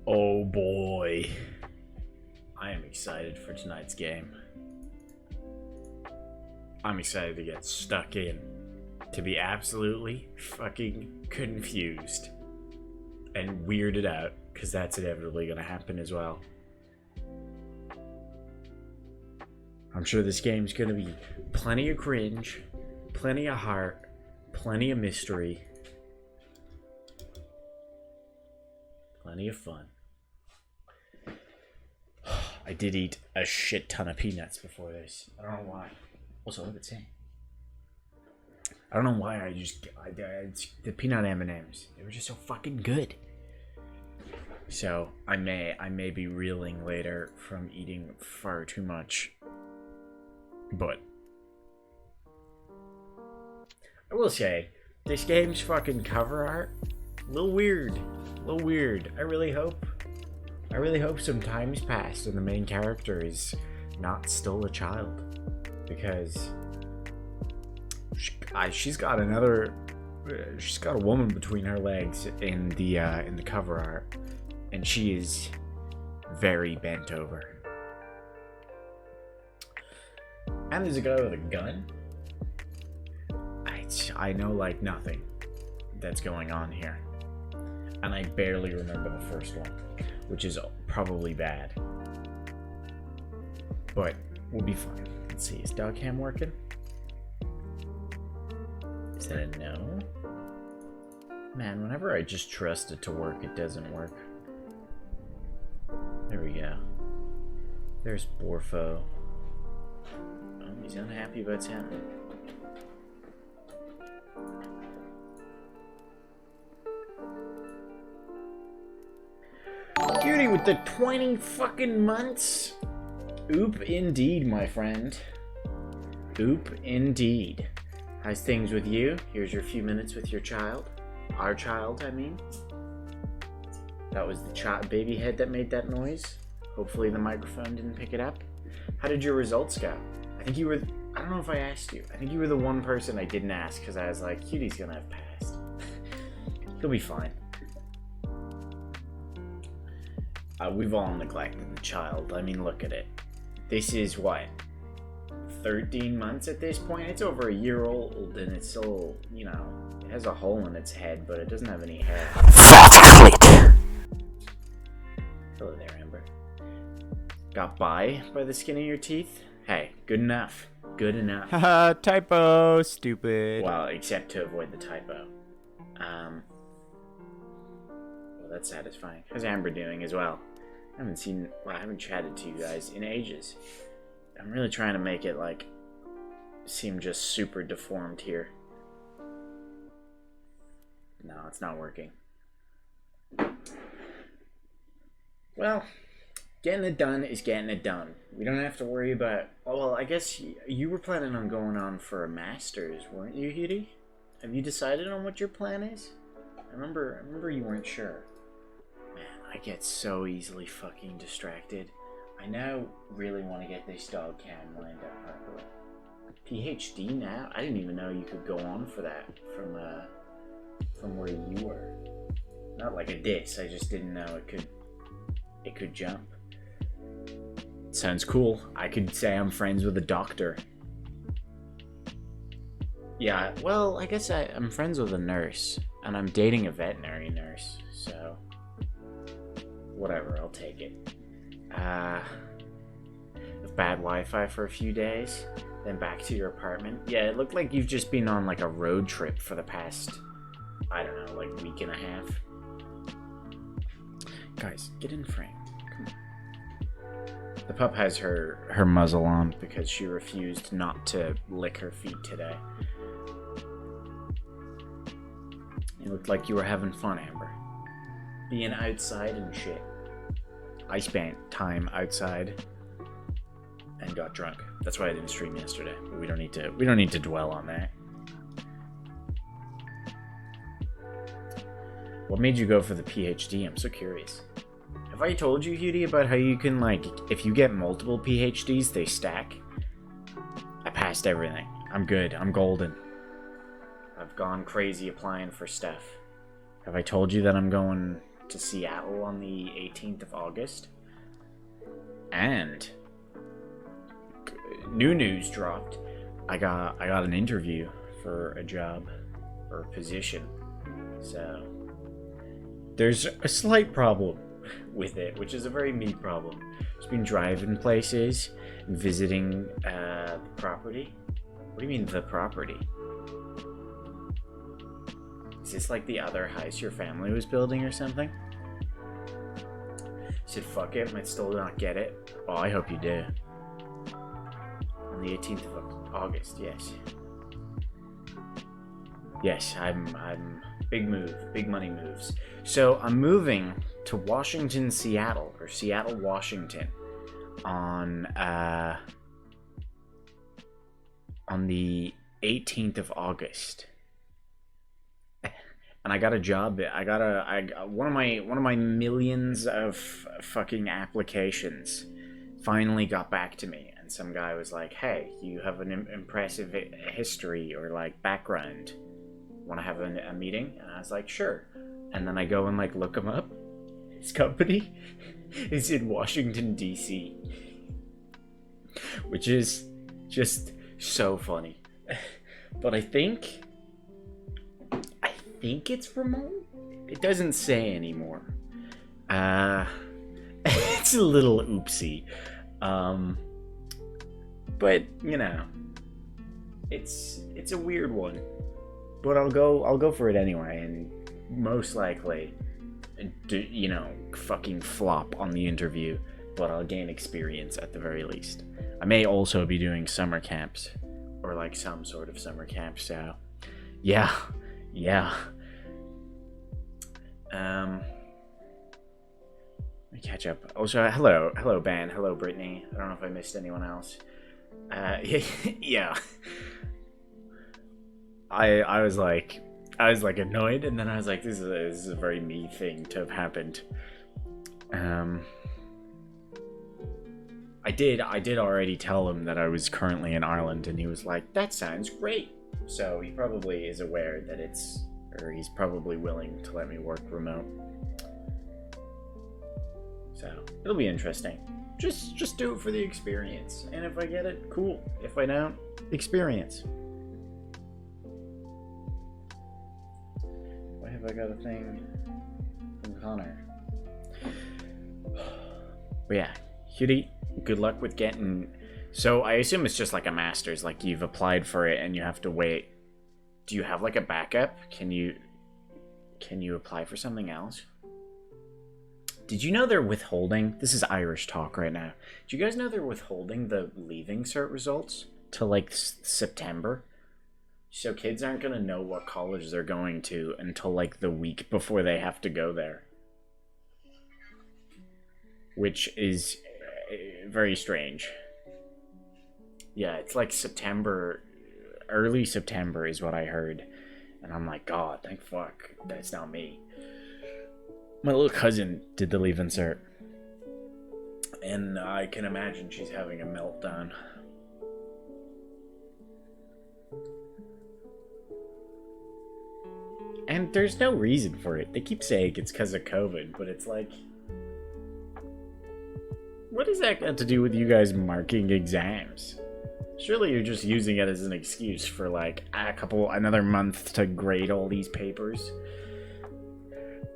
Oh boy. I am excited for tonight's game. I'm excited to get stuck in. To be absolutely fucking confused. And weirded out, because that's inevitably going to happen as well. I'm sure this game's going to be plenty of cringe, plenty of heart, plenty of mystery, plenty of fun. I did eat a shit ton of peanuts before this. I don't know why. Also, what did it say? I don't know why the peanut M&Ms. They were just so fucking good. So I may be reeling later from eating far too much. But I will say, this game's fucking cover art, a little weird. I really hope some time's passed and the main character is not still a child, because she's got a woman between her legs in the cover art, and she is very bent over. And there's a guy with a gun. I know like nothing that's going on here, and I barely remember the first one, which is probably bad, but we'll be fine. Let's see, is dog cam working? Is that a no? Man, whenever I just trust it to work, it doesn't work. There we go. There's Borfo. Oh, he's unhappy about what's happening. Cutie with the 20 fucking months? Oop indeed, my friend. Oop indeed. How's things with you? Here's your few minutes with your child. Our child, I mean. That was the baby head that made that noise. Hopefully the microphone didn't pick it up. How did your results go? I think you were... I don't know if I asked you. I think you were the one person I didn't ask, because I was like, Cutie's gonna have passed. He'll be fine. We've all neglected the child. I mean, look at it. This is what? 13 months at this point? It's over a year old, and it's still, you know, it has a hole in its head, but it doesn't have any hair. Hello there, Amber. Got by the skin of your teeth? Hey, good enough. Good enough. Haha, typo, stupid. Well, except to avoid the typo. Well, that's satisfying. How's Amber doing as well? I haven't chatted to you guys in ages. I'm really trying to make it, like, seem just super deformed here. No, it's not working. Well, getting it done is getting it done. We don't have to worry about... Oh, well, I guess you were planning on going on for a master's, weren't you, Hidi? Have you decided on what your plan is? I remember you weren't sure. Man, I get so easily fucking distracted. I now really want to get this dog cam lined up properly. PhD now? I didn't even know you could go on for that from where you were. Not like a diss, I just didn't know it could jump. Sounds cool. I could say I'm friends with a doctor. Yeah, well, I guess I'm friends with a nurse, and I'm dating a veterinary nurse, so whatever, I'll take it. Bad Wi-Fi for a few days. then back to your apartment. Yeah, it looked like you've just been on like a road trip for the past, I don't know, like week and a half. Guys, get in frame. Come on. The pup has her muzzle on because she refused not to lick her feet today. It looked like you were having fun, Amber. Being outside and shit. I spent time outside and got drunk. That's why I didn't stream yesterday. But we don't need to dwell on that. What made you go for the PhD? I'm so curious. Have I told you, Hudie, about how you can, like, if you get multiple PhDs, they stack? I passed everything. I'm good. I'm golden. I've gone crazy applying for stuff. Have I told you that I'm going to Seattle on the 18th of August? And new news dropped. I got an interview for a job or a position. So there's a slight problem with it, which is a very me problem. Just been driving places and visiting the property. What do you mean the property? Is this like the other house your family was building or something? You said fuck it, might still not get it. Oh, I hope you do. On the 18th of August, yes. Yes, I'm big move, big money moves. So I'm moving to Washington, Seattle, or Seattle, Washington, on the 18th of August. And I got a job. I got one of my millions of fucking applications finally got back to me, and some guy was like, "Hey, you have an impressive history or like background. Want to have a meeting?" And I was like, "Sure." And then I go and like look him up. His company is in Washington, D.C., which is just so funny. But I think it's remote. It doesn't say anymore. It's a little oopsie. But you know, it's a weird one. But I'll go for it anyway, and most likely, you know, fucking flop on the interview, but I'll gain experience at the very least. I may also be doing summer camps, or like some sort of summer camp, so yeah. Let me catch up. Also, hello Ben, hello Brittany. I don't know if I missed anyone else. Yeah. I was like annoyed, and then I was like, this is a very me thing to have happened. I did already tell him that I was currently in Ireland, and he was like, that sounds great. So he probably is aware that he's probably willing to let me work remote. So it'll be interesting. Just do it for the experience, and if I get it, cool. If I don't, experience. Why have I got a thing from Connor? But yeah, Hudie, good luck with getting... So I assume it's just like a master's, like you've applied for it and you have to wait. Do you have like a backup? Can you apply for something else? Did you know they're withholding... This is Irish talk right now. Do you guys know they're withholding the Leaving Cert results to like September? So kids aren't going to know what college they're going to until like the week before they have to go there. Which is very strange. Yeah, it's like September, early September is what I heard. And I'm like, God, thank fuck, that's not me. My little cousin did the Leaving Cert. And I can imagine she's having a meltdown. And there's no reason for it. They keep saying it's because of COVID, but it's like... What does that got to do with you guys marking exams? Surely you're just using it as an excuse for like another month to grade all these papers.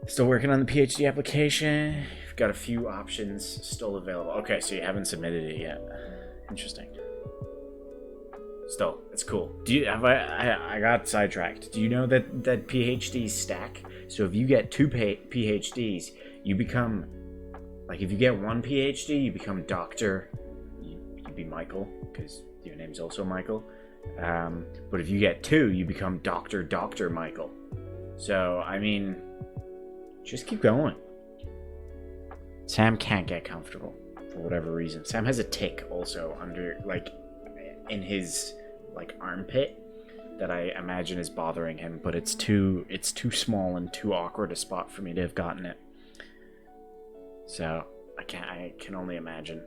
Still working on the PhD application. You've got a few options still available. Okay, so you haven't submitted it yet. Interesting. Still, it's cool. Do you have I got sidetracked. Do you know that PhDs stack? So if you get two PhDs, you become like if you get one PhD, you become Doctor. You'd be Michael because your name's also Michael. But if you get two, you become Doctor Michael. So I mean, just keep going. Sam can't get comfortable for whatever reason. Sam has a tick also under like in his like armpit that I imagine is bothering him, but it's too small and too awkward a spot for me to have gotten it. So I can only imagine.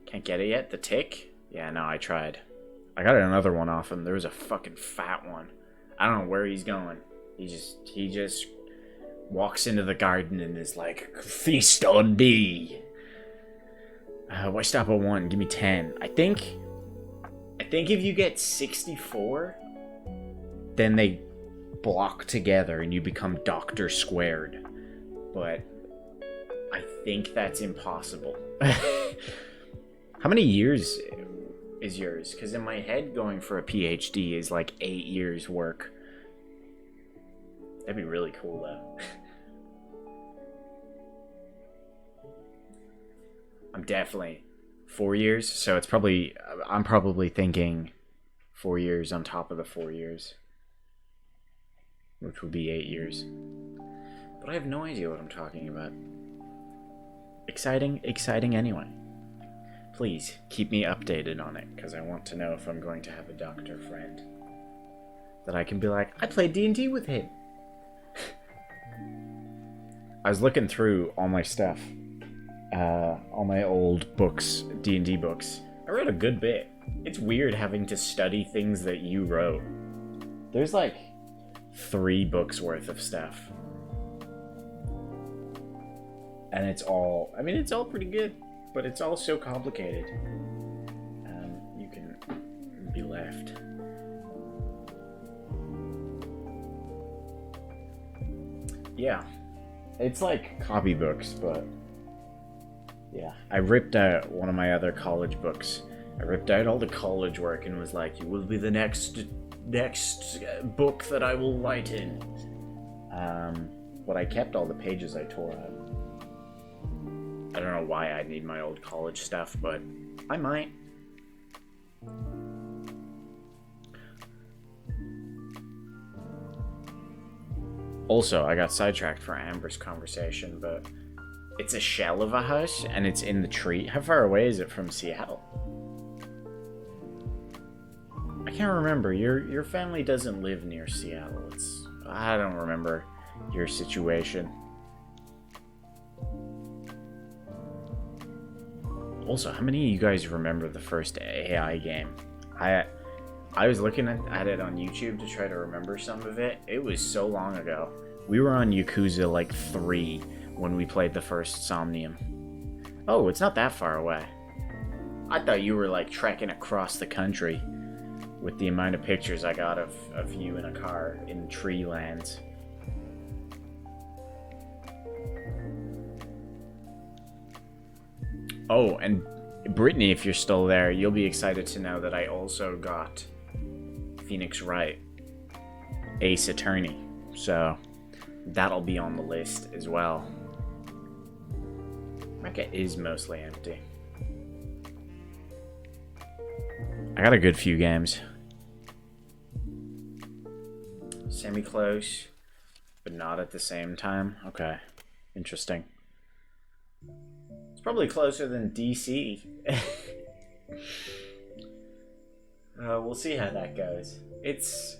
Can't get it yet? The tick? Yeah, no, I tried. I got another one off him. There was a fucking fat one. I don't know where he's going. He just walks into the garden and is like, feast on thee. Why stop at 1? Give me 10. I think if you get 64, then they block together and you become Doctor Squared. But I think that's impossible. How many years is yours? Because in my head, going for a PhD is like 8 years work. That'd be really cool, though. I'm definitely 4 years, so I'm probably thinking 4 years on top of the 4 years, which would be 8 years. But I have no idea what I'm talking about. Exciting anyway. Please keep me updated on it, because I want to know if I'm going to have a doctor friend that I can be like, I played D&D with him. I was looking through all my stuff. All my old books, D&D books. I read a good bit. It's weird having to study things that you wrote. There's like 3 books worth of stuff. And it's all pretty good, but it's all so complicated. You can be left. Yeah. It's like copybooks, but yeah, I ripped out one of my other college books. I ripped out all the college work and was like, "You will be the next book that I will write in." But I kept all the pages I tore out. I don't know why I'd need my old college stuff, but I might. Also, I got sidetracked for Amber's conversation, but it's a shell of a house, and it's in the tree. How far away is it from Seattle? I can't remember. Your family doesn't live near Seattle. I don't remember your situation. Also, how many of you guys remember the first AI game? I was looking at it on YouTube to try to remember some of it. It was so long ago. We were on Yakuza like 3 when we played the first Somnium. Oh, it's not that far away. I thought you were like trekking across the country with the amount of pictures I got of you in a car in tree lands. Oh, and Brittany, if you're still there, you'll be excited to know that I also got Phoenix Wright, Ace Attorney. So that'll be on the list as well. Mecca is mostly empty. I got a good few games. Semi-close, but not at the same time. Okay, interesting. It's probably closer than DC. We'll see how that goes. It's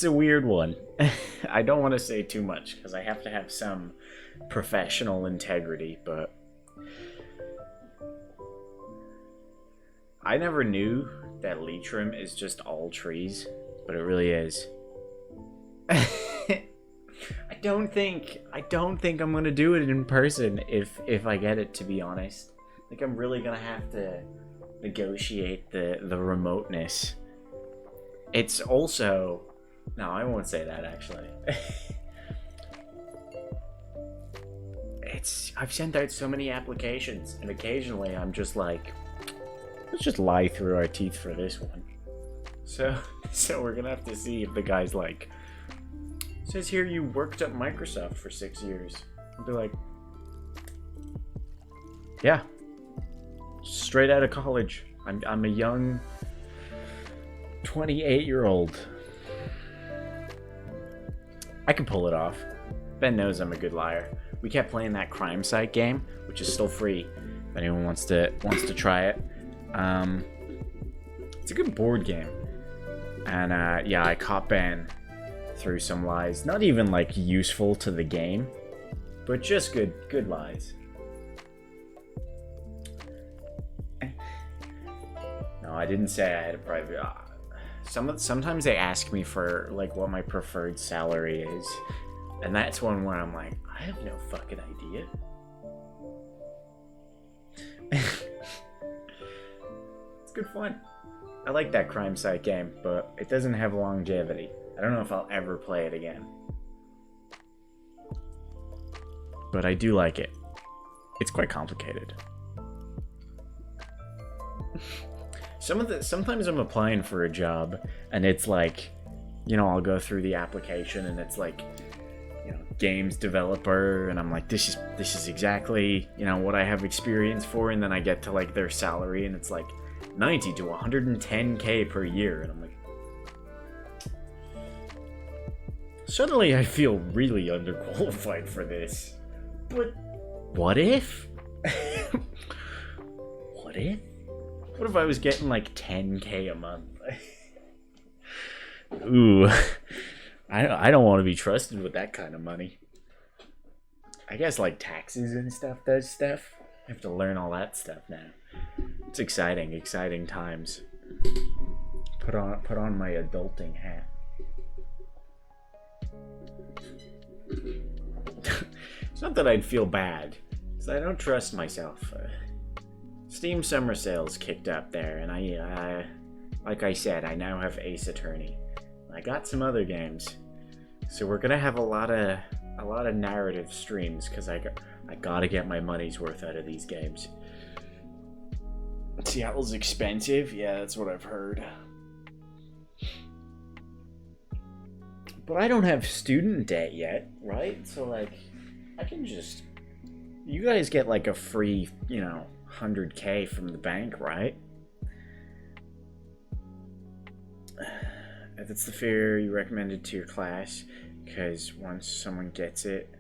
a weird one. I don't want to say too much because I have to have some professional integrity, but I never knew that Leitrim is just all trees, but it really is. I don't think I'm gonna do it in person if I get it, to be honest. Like, I'm really gonna have to negotiate the remoteness. It's also... No, I won't say that, actually. I've sent out so many applications, and occasionally I'm just like, let's just lie through our teeth for this one. So we're gonna have to see if the guy's like, it says here you worked at Microsoft for 6 years. I'll be like, yeah, straight out of college. I'm a young 28-year-old. I can pull it off. Ben knows I'm a good liar. We kept playing that crime site game, which is still free. If anyone wants to try it, it's a good board game. And yeah, I caught Ben through some lies. Not even like useful to the game, but just good lies. No, I didn't say I had a private. Sometimes they ask me for like what my preferred salary is, and that's one where I'm like, I have no fucking idea. It's good fun. I like that crime site game, but it doesn't have longevity. I don't know if I'll ever play it again. But I do like it. It's quite complicated. Sometimes I'm applying for a job and it's like, you know, I'll go through the application and it's like, you know, games developer, and I'm like, this is exactly, you know, what I have experience for, and then I get to like their salary and it's like 90 to 110k per year, and I'm like, suddenly I feel really underqualified for this. But what if? What if? What if I was getting like 10k a month? Ooh, I don't want to be trusted with that kind of money. I guess like taxes and stuff does stuff. I have to learn all that stuff now. It's exciting times. Put on my adulting hat. It's not that I'd feel bad, because I don't trust myself. Steam Summer Sales kicked up there, and I like I said, I now have Ace Attorney. I got some other games, so we're gonna have a lot of narrative streams, because I gotta get my money's worth out of these games. Seattle's expensive, yeah, that's what I've heard. But I don't have student debt yet, right? So like, I can just, you guys get like a free, you know, 100k from the bank, right? If it's the figure you recommended to your class, because once someone gets it,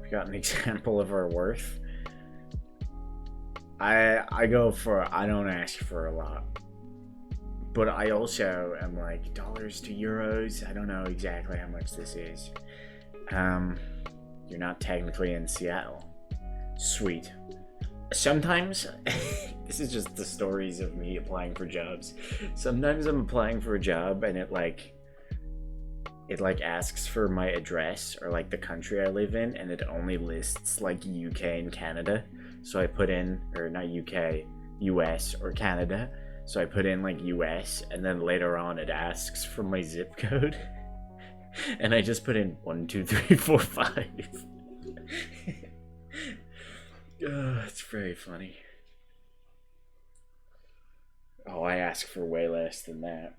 we got an example of our worth. I go for, I don't ask for a lot, but I also am like dollars to euros. I don't know exactly how much this is. You're not technically in Seattle. Sweet. Sometimes, this is just the stories of me applying for jobs. Sometimes I'm applying for a job and it asks for my address or like the country I live in, and it only lists like UK and Canada. So I put in, or not UK, US or Canada. So I put in like US, and then later on it asks for my zip code. And I just put in 1, 2, 3, 4, 5. It's very funny. Oh, I ask for way less than that.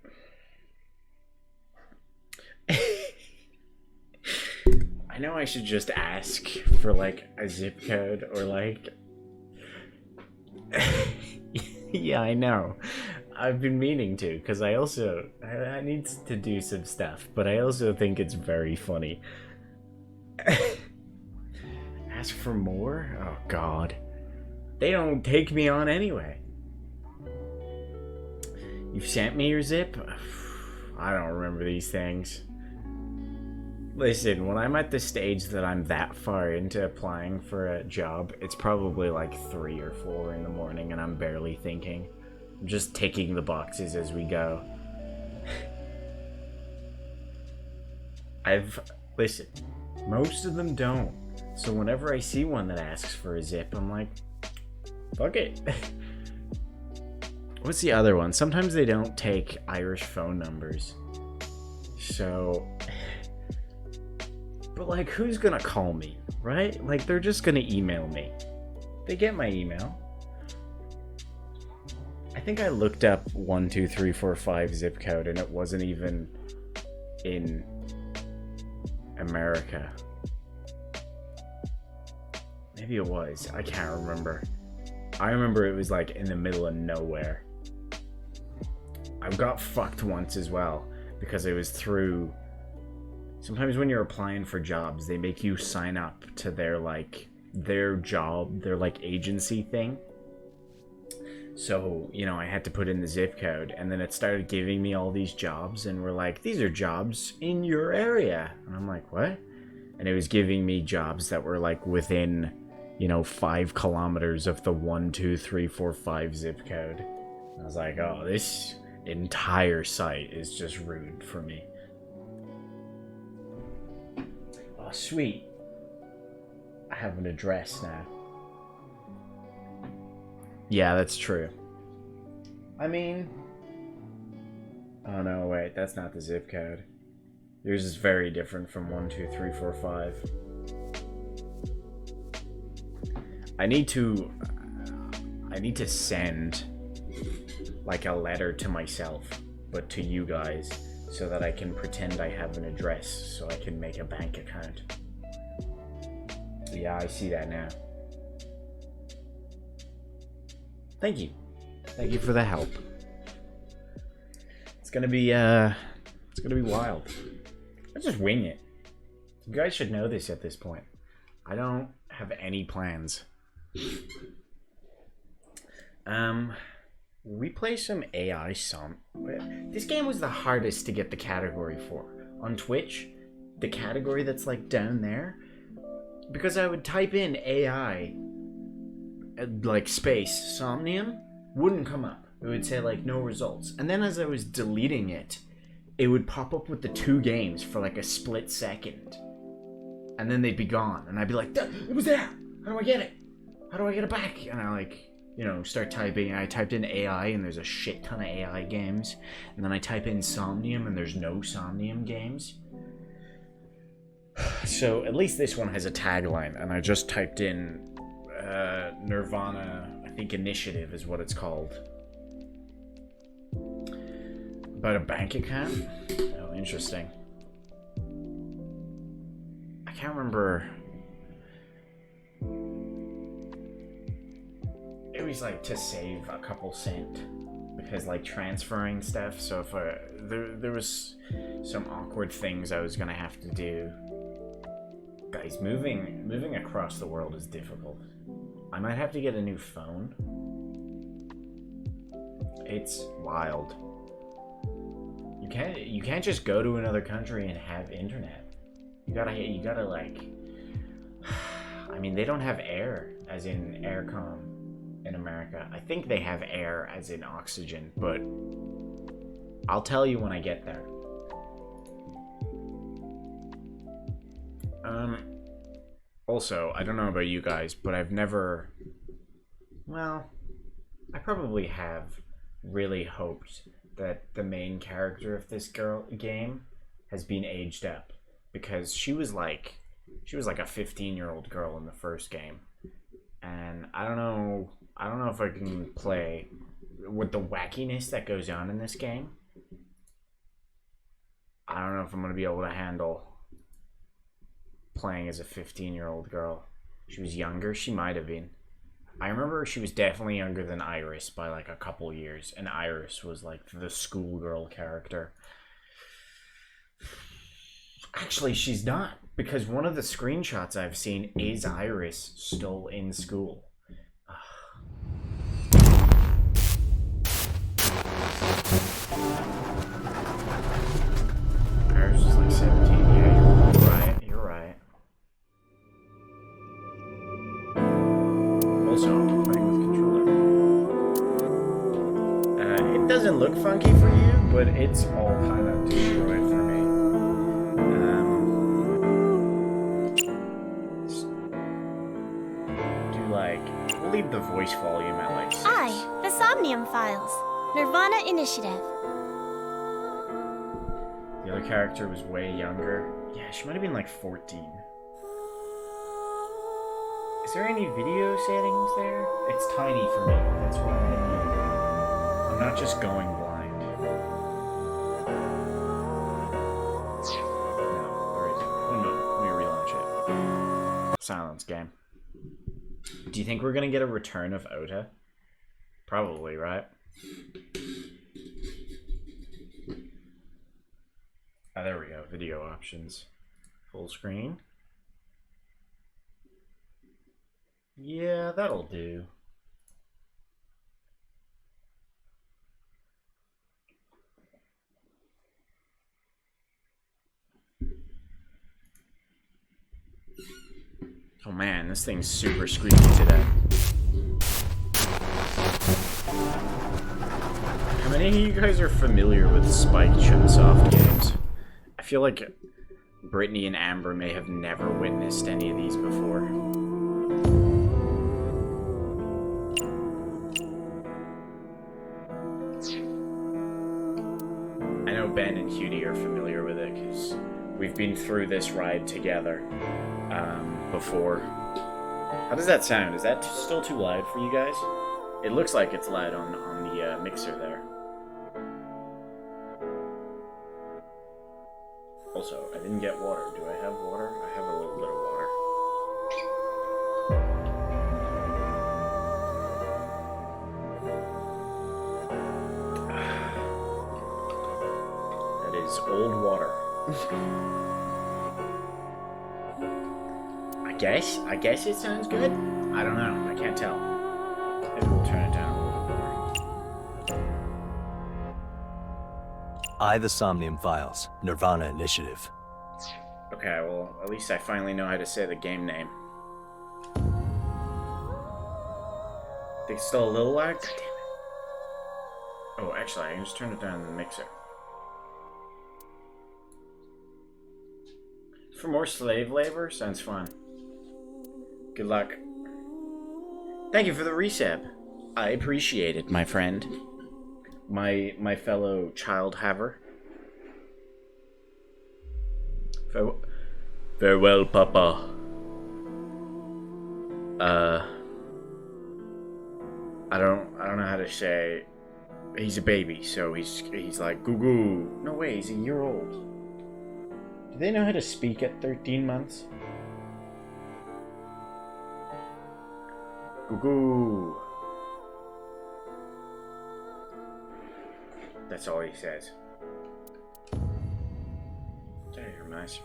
I know I should just ask for like a zip code or like... Yeah, I know. I've been meaning to, because I need to do some stuff, but I also think it's very funny. Ask for more? Oh god. They don't take me on anyway. You've sent me your zip? I don't remember these things. Listen, when I'm at the stage that I'm that far into applying for a job, it's probably like 3 or 4 in the morning and I'm barely thinking. I'm just ticking the boxes as we go. Listen, most of them don't. So whenever I see one that asks for a zip, I'm like, fuck it. What's the other one? Sometimes they don't take Irish phone numbers. So But, like, who's gonna call me, right? Like, they're just gonna email me. They get my email. I think I looked up 12345 zip code and it wasn't even in America. Maybe it was. I can't remember. I remember it was like in the middle of nowhere. I got fucked once as well because it was through... Sometimes when you're applying for jobs, they make you sign up to their job, their like agency thing. So, you know, I had to put in the zip code, and then it started giving me all these jobs, and we're like, these are jobs in your area. And I'm like, what? And it was giving me jobs that were like within, you know, 5 kilometers of the 12345 zip code. And I was like, oh, this entire site is just rude for me. Oh, sweet. I have an address now. Yeah, that's true. I mean... Oh no, wait, that's not the zip code. Yours is very different from 12345. I need to send like a letter to myself, but to you guys, so that I can pretend I have an address, so I can make a bank account. Yeah, I see that now. Thank you. Thank you for the help. It's gonna be wild. I just wing it. You guys should know this at this point. I don't have any plans. We play some AI This game was the hardest to get the category for. On Twitch, the category that's like down there, because I would type in AI, like space, Somnium, wouldn't come up. It would say like no results. And then as I was deleting it, it would pop up with the 2 games for like a split second. And then they'd be gone. And I'd be like, it was there! How do I get it? How do I get it back? And I like, you know, start typing. I typed in AI and there's a shit ton of AI games. And then I type in Somnium and there's no Somnium games. So at least this one has a tagline. And I just typed in Nirvana, I think Initiative is what it's called. About a bank account? Oh, interesting. I can't remember. It was like to save a couple cent because like transferring stuff. So if there was some awkward things I was gonna have to do. Guys, moving across the world is difficult. I might have to get a new phone. It's wild. You can't just go to another country and have internet. You gotta like... I mean, they don't have air, as in aircom in America. I think they have air, as in oxygen, but I'll tell you when I get there. Also, I don't know about you guys, but I've never... Well, I probably have really hoped that the main character of this game has been aged up, because she was like a 15-year-old girl in the first game, and I don't know if I can play with the wackiness that goes on in this game. I don't know if I'm gonna be able to handle playing as a 15-year-old girl. She was younger. She might have been. I remember she was definitely younger than Iris by like a couple years, and Iris was like the schoolgirl character. Actually, she's not, because one of the screenshots I've seen is Iris still in school. Iris was like 17. Yeah, you're right. Also, I'm playing with controller. It doesn't look funky for you, but it's all kind of destroyed for me. We'll leave the voice volume at like 6. The Somnium Files. Nirvana Initiative. The other character was way younger. Yeah, she might have been like 14. Is there any video settings there? It's tiny for me. That's why I'm not just going blind. No, there isn't. Oh no, let me relaunch it. Silence game. Do you think we're gonna get a return of Ota? Probably, right? Ah, there we go. Video options. Full screen. Yeah, that'll do. Oh man, this thing's super squeaky today. How many of you guys are familiar with Spike Chunsoft games? I feel like Brittany and Amber may have never witnessed any of these before. I know Ben and Cutie are familiar with it because we've been through this ride together before. How does that sound? Is that still too loud for you guys? It looks like it's loud on the mixer there. Also, I didn't get water. Do I have water? I have a little bit of water. That is old water. I guess it sounds good. I don't know. I can't tell. Maybe we'll turn it down a little bit more. I, the Somnium Files, Nirvana Initiative. Okay, well, at least I finally know how to say the game name. Think it's still a little lag? God damn it. Oh, actually, I can just turn it down in the mixer. For more slave labor? Sounds fun. Good luck. Thank you for the resub. I appreciate it, my friend. My fellow child haver. Farewell, Papa. I don't know how to say. He's a baby, so he's like goo goo. No way, he's a year old. Do they know how to speak at 13 months? Goo goo. That's all he says. Very nice.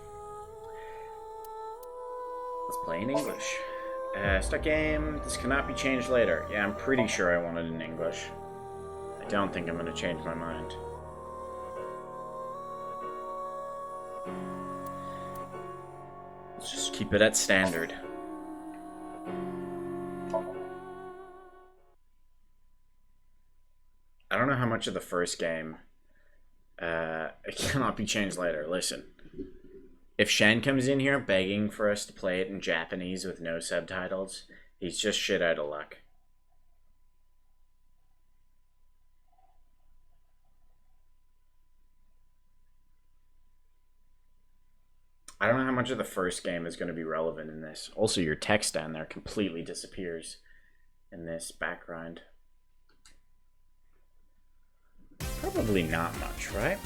Let's play in English. Start game. This cannot be changed later. Yeah, I'm pretty sure I want it in English. I don't think I'm going to change my mind. Let's just keep it at standard. I don't know how much of the first game it cannot be changed later. Listen, if Shen comes in here begging for us to play it in Japanese with no subtitles, he's just shit out of luck. I don't know how much of the first game is going to be relevant in this. Also, your text down there completely disappears in this background. Probably not much, right?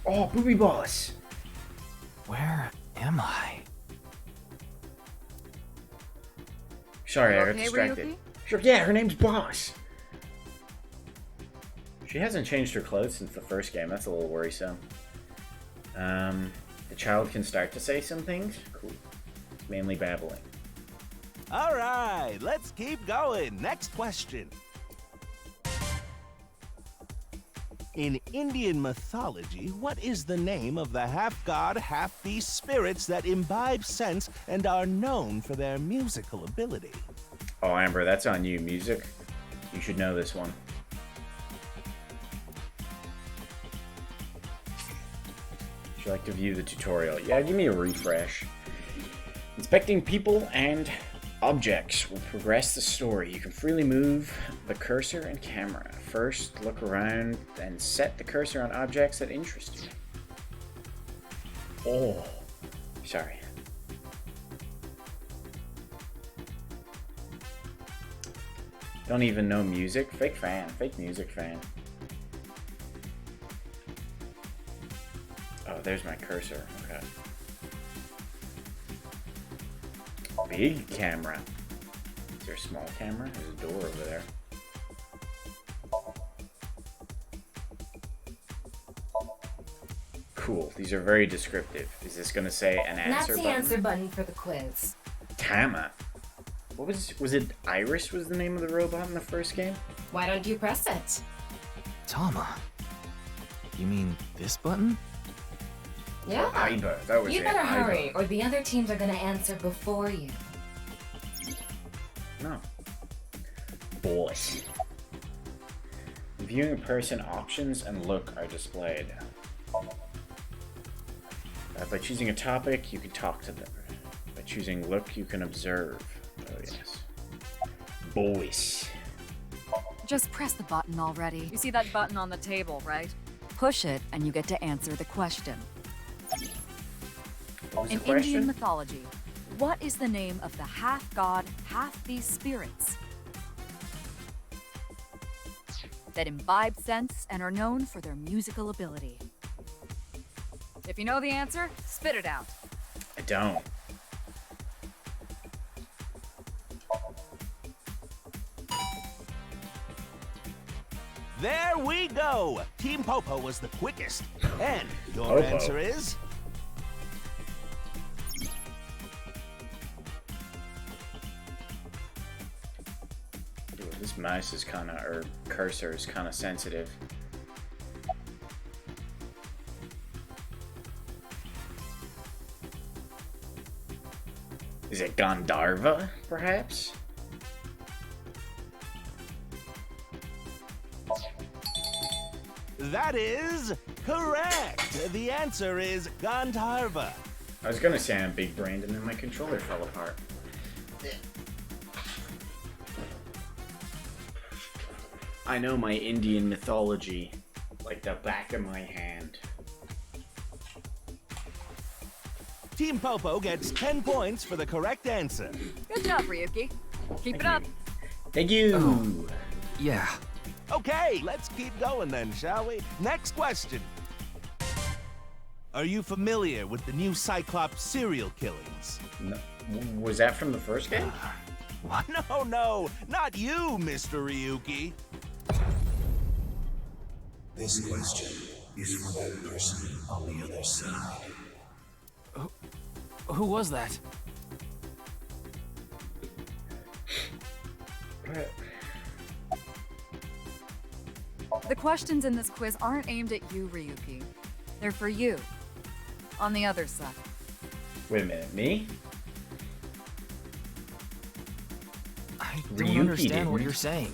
Oh, Booby Boss! Where am I? Sorry, I got distracted. Sure, yeah, her name's Boss. She hasn't changed her clothes since the first game. That's a little worrisome. The child can start to say some things. Cool. Mainly babbling. All right, let's keep going. Next question. In Indian mythology, what is the name of the half-god, half-beast spirits that imbibe sense and are known for their musical ability? Oh, Amber, that's on you. Music. You should know this one. Would you like to view the tutorial? Yeah, give me a refresh. Inspecting people and Objects will progress the story. You can freely move the cursor and camera. First, look around and set the cursor on objects that interest you. Oh, sorry. Don't even know music? Fake fan. Fake music fan. Oh, there's my cursor. Okay. Big camera. Is there a small camera? There's a door over there. Cool. These are very descriptive. Is this going to say an answer That's button? the answer button for the quiz. Tama. What was it Iris was the name of the robot in the first game? Why don't you press it? Tama. You mean this button? Yeah. Iba. That was You it. better Iba. hurry, or the other teams are gonna answer before you. No. Boss. Viewing a person, options and look are displayed. By choosing a topic, you can talk to them. By choosing look, you can observe. Oh, yes. Boys. Just press the button already. You see that button on the table, right? Push it and you get to answer the question. What was In the question? Indian mythology, what is the name of the half-god, half-beast spirits that imbibe sense and are known for their musical ability? If you know the answer, spit it out. I don't. There we go! Team Popo was the quickest. And your Popo. answer is... Ooh, this mouse is kind of, or cursor is kind of sensitive. Is it Gandharva, perhaps? That is correct! The answer is Gandharva. I was gonna say I'm big brained and then my controller fell apart. I know my Indian mythology like the back of my hand. Team Popo gets 10 points for the correct answer. Good job, Ryuki. Keep it up. Thank you! Yeah. Okay, let's keep going then, shall we? Next question. Are you familiar with the new Cyclops serial killings? No, was that from the first game? What? No, not you, Mr. Ryuki. This question is for that person on the other side. Who was that? The questions in this quiz aren't aimed at you, Ryuki. They're for you. On the other side. Wait a minute, me? I don't Ryuki understand what didn't. you're saying.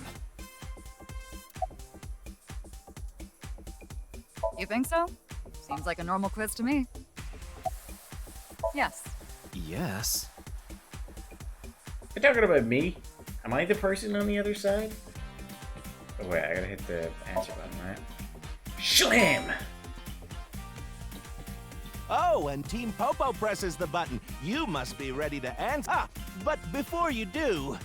You think so? Seems like a normal quiz to me. Yes. Yes. You're talking about me? Am I the person on the other side? Oh wait, I gotta hit the answer button, right? Slam! Oh, and Team Popo presses the button. You must be ready to answer. Ah, but before you do,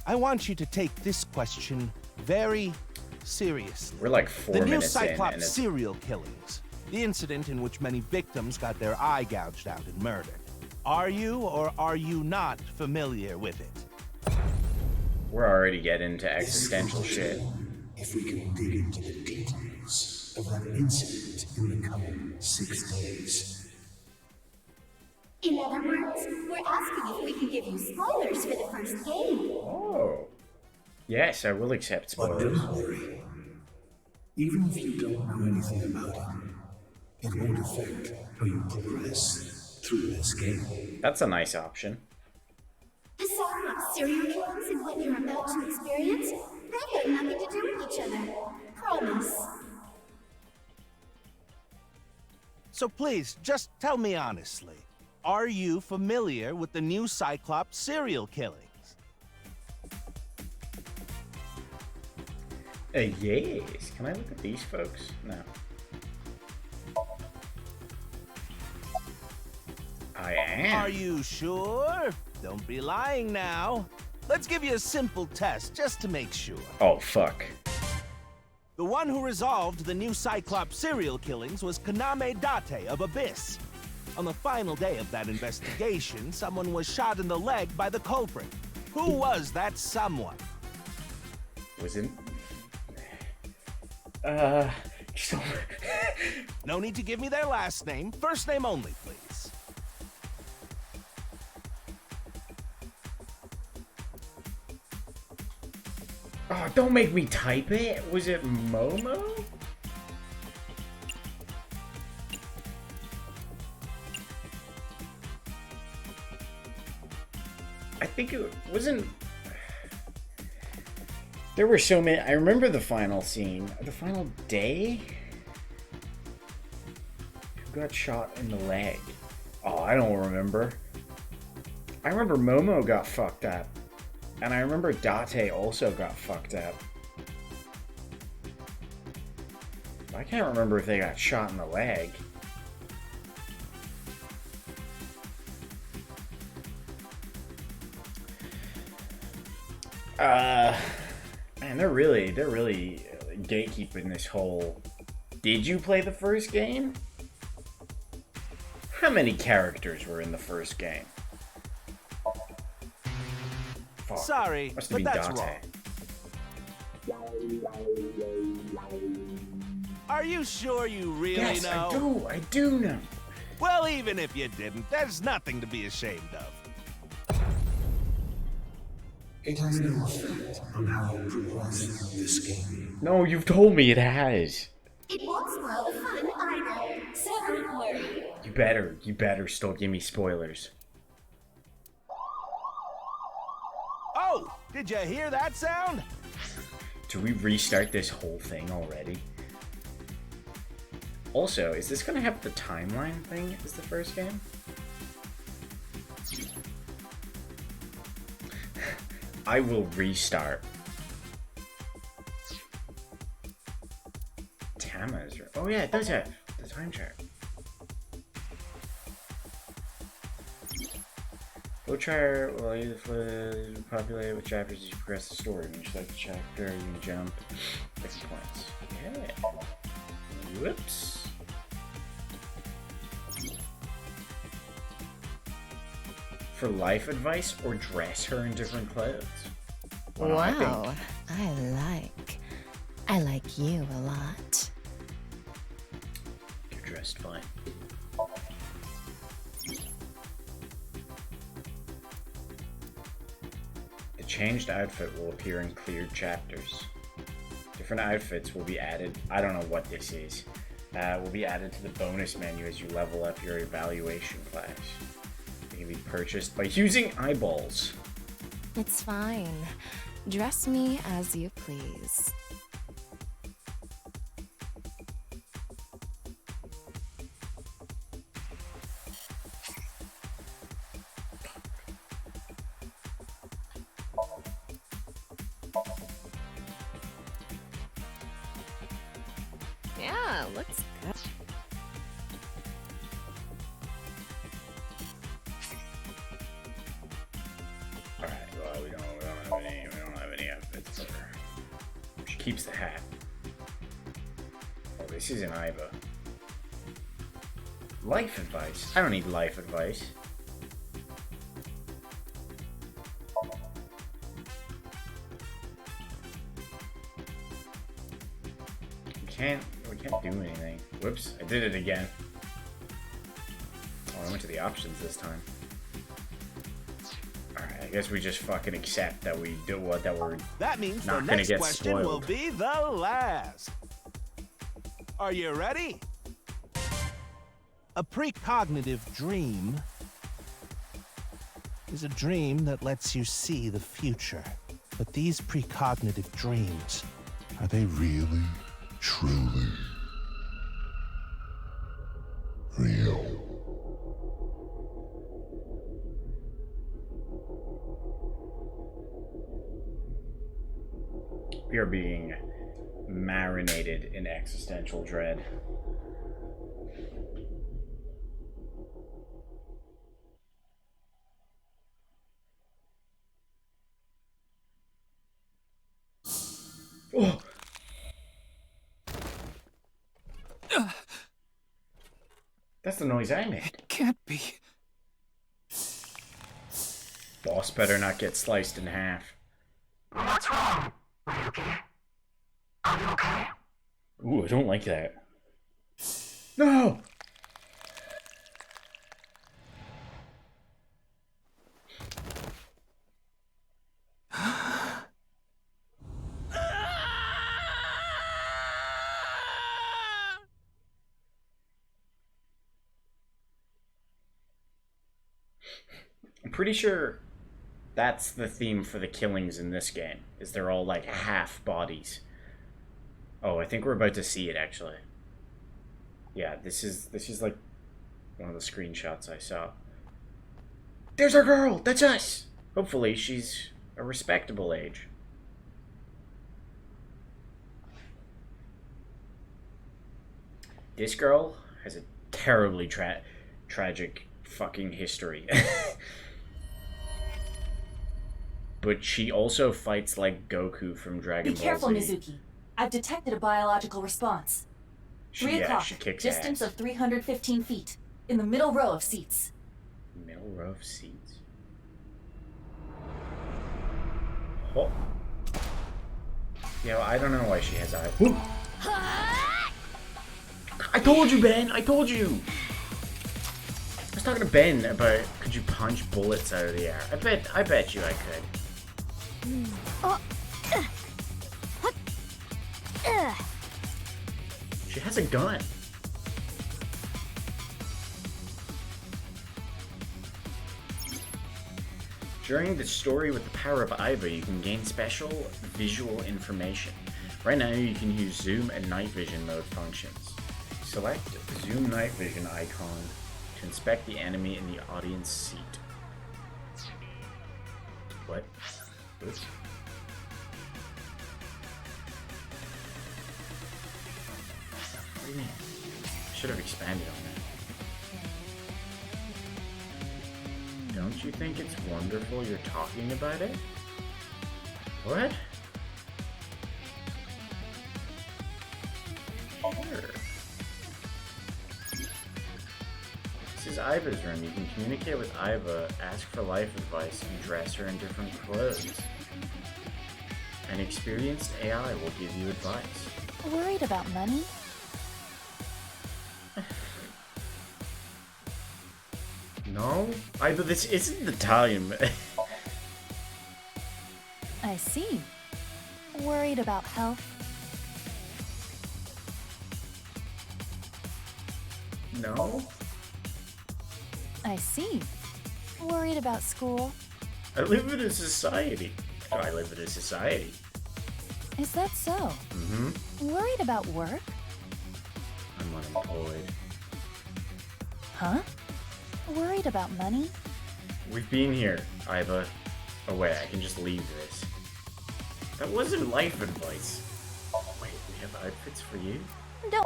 I want you to take this question very seriously. We're like 4 The new minutes in, and Cyclops it's... serial killings. The incident in which many victims got their eye gouged out and murdered. Are you or are you not familiar with it? We're already getting into existential shit. If we can dig into the details of that incident in the coming 6 days. In other words, we're asking if we can give you spoilers for the first game. Oh. Yes, I will accept But spoilers. don't worry. Even if you don't know anything about it, it won't affect how you progress through this game. That's a nice option. The Cyclops serial killings and what you're about to experience, they have nothing to do with each other. Promise. So please, just tell me honestly. Are you familiar with the new Cyclops serial killings? Yes. Can I look at these folks? No. I am. Are you sure? Don't be lying now. Let's give you a simple test just to make sure. Oh, fuck. The one who resolved the new Cyclops serial killings was Kaname Date of Abyss. On the final day of that investigation, someone was shot in the leg by the culprit. Who was that someone? Was it? So... No need to give me their last name. First name only, please. Oh, don't make me type it. Was it Momo? I think it wasn't... There were so many... I remember the final scene. The final day? Who got shot in the leg? Oh, I don't remember. I remember Momo got fucked up. And I remember Date also got fucked up. I can't remember if they got shot in the leg. Man, they're really gatekeeping this whole... Did you play the first game? How many characters were in the first game? Fuck. Sorry, Must have but been that's Date. wrong. Are you sure you really Yes, know? I do know. Well, even if you didn't, there's nothing to be ashamed of. It has no effect on how you progress in this game. No, you've told me it has. It won't spoil the fun either, so don't worry. You better still give me spoilers. Oh, did you hear that sound? Do we restart this whole thing already? Also, is this gonna have the timeline thing as the first game? I will restart. Tama's. Oh yeah, it does have the time chart. Flowchart will either populate with chapters as you progress the story. When you select the chapter, you can jump different points. Yeah. Whoops. For life advice or dress her in different clothes? Well, Wow, I like you a lot. You're dressed fine. The changed outfit will appear in cleared chapters. Different outfits will be added. I don't know what this is. Will be added to the bonus menu as you level up your evaluation class. They can be purchased by using eyeballs. It's fine. Dress me as you please. Yeah, looks good. Alright, well, we don't have any outfits for her. She keeps the hat. Oh, this is an Iva. Life advice? I don't need life advice. We can't do anything. Whoops, I did it again. Oh, I went to the options this time. Alright, I guess we just fucking accept that we do what that we're That means not the gonna next get question will spoiled. be the last. Are you ready? A precognitive dream is a dream that lets you see the future. But these precognitive dreams, Are they really, truly real? We are being marinated in existential dread. Oh. That's the noise I made. It can't be. Boss better not get sliced in half. What's wrong? Are you okay? Are you okay? Ooh, I don't like that. No! I'm pretty sure that's the theme for the killings in this game, is they're all like half bodies. Oh, I think we're about to see it actually. Yeah, this is like one of the screenshots I saw. There's our girl! That's us! Hopefully she's a respectable age. This girl has a terribly tragic fucking history. But she also fights like Goku from Dragon Be Ball careful, Z. Mizuki. I've detected a biological response. 3 o'clock, she kicks distance ass. of 315 feet, in the middle row of seats. Middle row of seats. Oh. Yeah, I don't know why she has eyes. I told you, Ben! I told you! I was talking to Ben about could you punch bullets out of the air. I bet you I could. She has a gun. During the story with the power of Iva, you can gain special visual information. Right now, you can use zoom and night vision mode functions. Select zoom night vision icon to inspect the enemy in the audience seat. What? Oops. What do you mean? I should have expanded on that. Don't you think it's wonderful you're talking about it? What? Sure. This is Iva's room. You can communicate with Iva, ask for life advice, and dress her in different clothes. An experienced AI will give you advice. Worried about money? No? Iva, this isn't the time. I see. Worried about health? No? I see. Worried about school? I live in a society. Oh, I live in a society. Is that so? Mm-hmm. Worried about work? I'm unemployed. Huh? Worried about money? We've been here, Iva. Oh wait, I can just leave this. That wasn't life advice. Wait, we have outfits for you? Don't.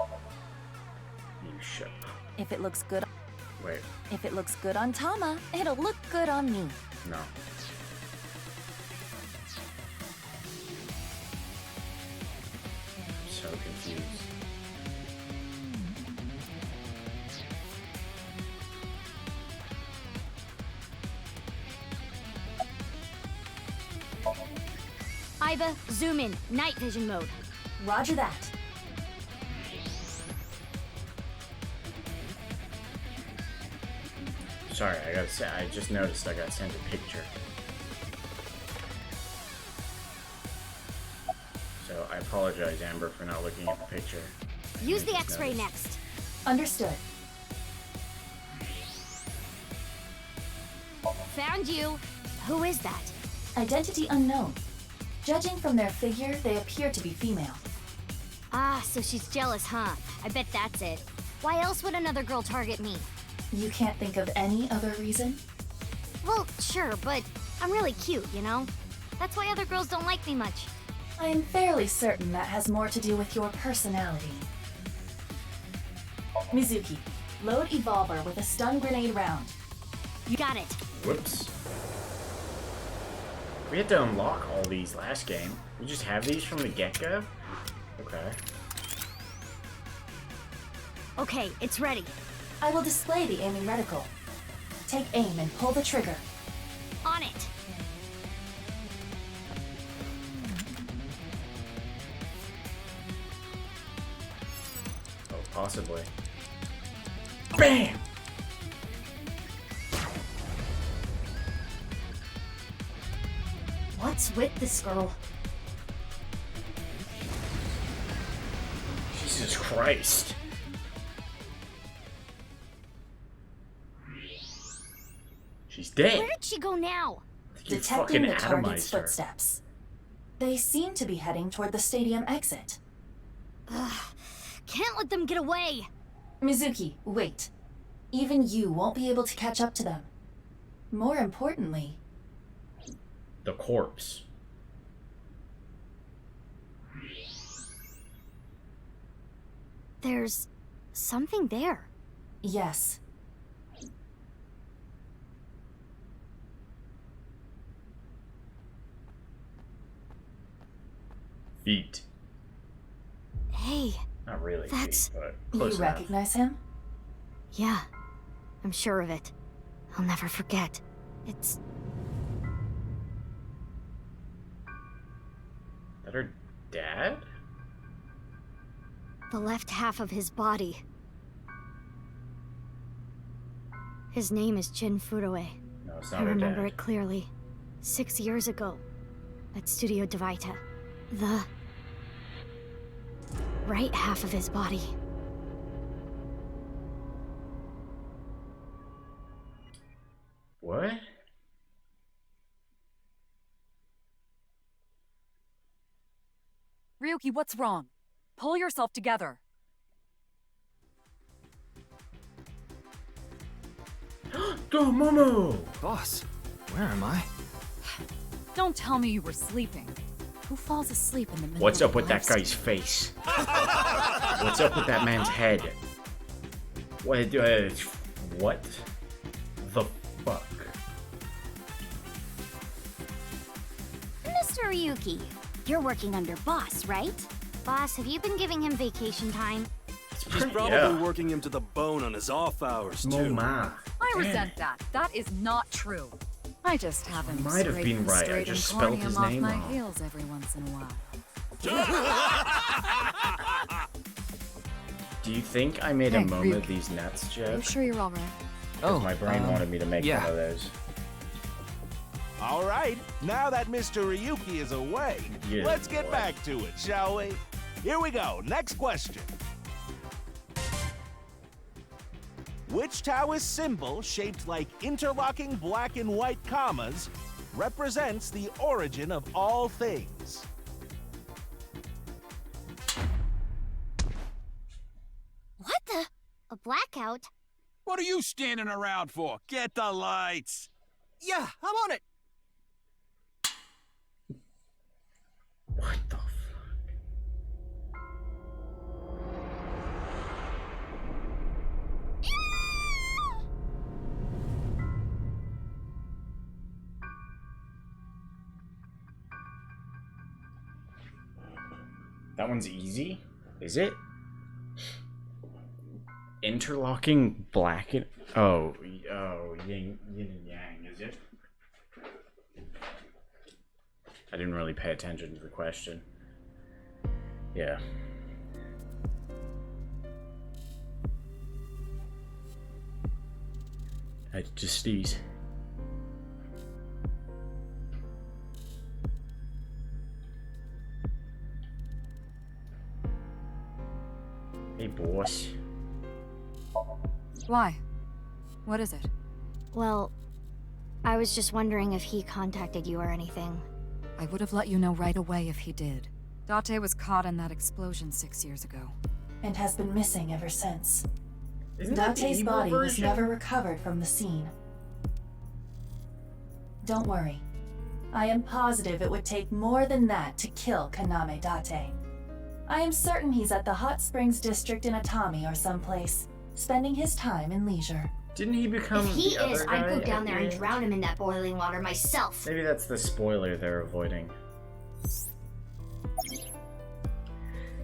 You shut up. If it looks good. Wait, If it looks good on Tama, it'll look good on me. no. I'm so confused. Iva, zoom in. Night vision mode. Roger that. Sorry, I just noticed I got sent a picture. So I apologize, Amber, for not looking at the picture. Use the Just X-ray noticed. next. Understood. Found you. Who is that? Identity unknown. Judging from their figure, they appear to be female. Ah, so she's jealous, huh? I bet that's it. Why else would another girl target me? You can't think of any other reason? Well, sure, but I'm really cute, you know? That's why other girls don't like me much. I'm fairly certain that has more to do with your personality. Mizuki, load Evolver with a stun grenade round. You got it. Whoops. We had to unlock all these last game. We just have these from the get-go? Okay. Okay, it's ready. I will display the aiming reticle. Take aim and pull the trigger. On it. Oh, possibly. BAM! What's with this girl? Jesus Christ. She's dead. Where did she go now? You Detecting fucking the target's atomized her. footsteps. They seem to be heading toward the stadium exit. Ugh, can't let them get away. Mizuki, wait. Even you won't be able to catch up to them. More importantly, The corpse. There's something there. yes. Feet. Hey, Not really That's- feet, but You close enough. recognize him? yeah, I'm sure of it. I'll never forget. It's That her dad? the left half of his body. His name is Jin Furue. No, it's I not her remember dad. it clearly. 6 years ago, at Studio Devita. The right half of his body. What? Ryuki, what's wrong? Pull yourself together. Go, Momo! Boss, where am I? Don't tell me you were sleeping. Who falls asleep in the middle What's of up with that live guy's face? What's up with that man's head? What the fuck? Mr. Ryuki, you're working under Boss, right? Boss, have you been giving him vacation time? She's probably working him to the bone on his off hours, too. Moma. I resent that. That is not true. I just have him Might have scrape been and right, I straight just and spelled corny his him off name my wrong. heels every once in a while. Do you think I made Hey, a Moma Ryuk. these nuts Are you joke? sure you're alright? Because my brain wanted me to make yeah. one of those. All right, now that Mr. Ryuki is away, Yeah, let's get boy. back to it, shall we? Here we go. Next question. Which Taoist symbol, shaped like interlocking black and white commas, represents the origin of all things? What the? A blackout? What are you standing around for? Get the lights. Yeah, I'm on it. What the fuck? That one's easy? Is it? Interlocking black and... Oh, yin and yang, is it? I didn't really pay attention to the question. Yeah. I just these. Hey, boss. Why? What is it? Well, I was just wondering if he contacted you or anything. I would have let you know right away if he did. Date was caught in that explosion 6 years ago. And has been missing ever since. Isn't that the Date's evil body was version? never recovered from the scene. Don't worry. I am positive it would take more than that to kill Kaname Date. I am certain he's at the Hot Springs District in Atami or someplace, spending his time in leisure. Didn't he become If he the other is, guy I'd go down at there the and end? drown him in that boiling water myself. Maybe that's the spoiler they're avoiding.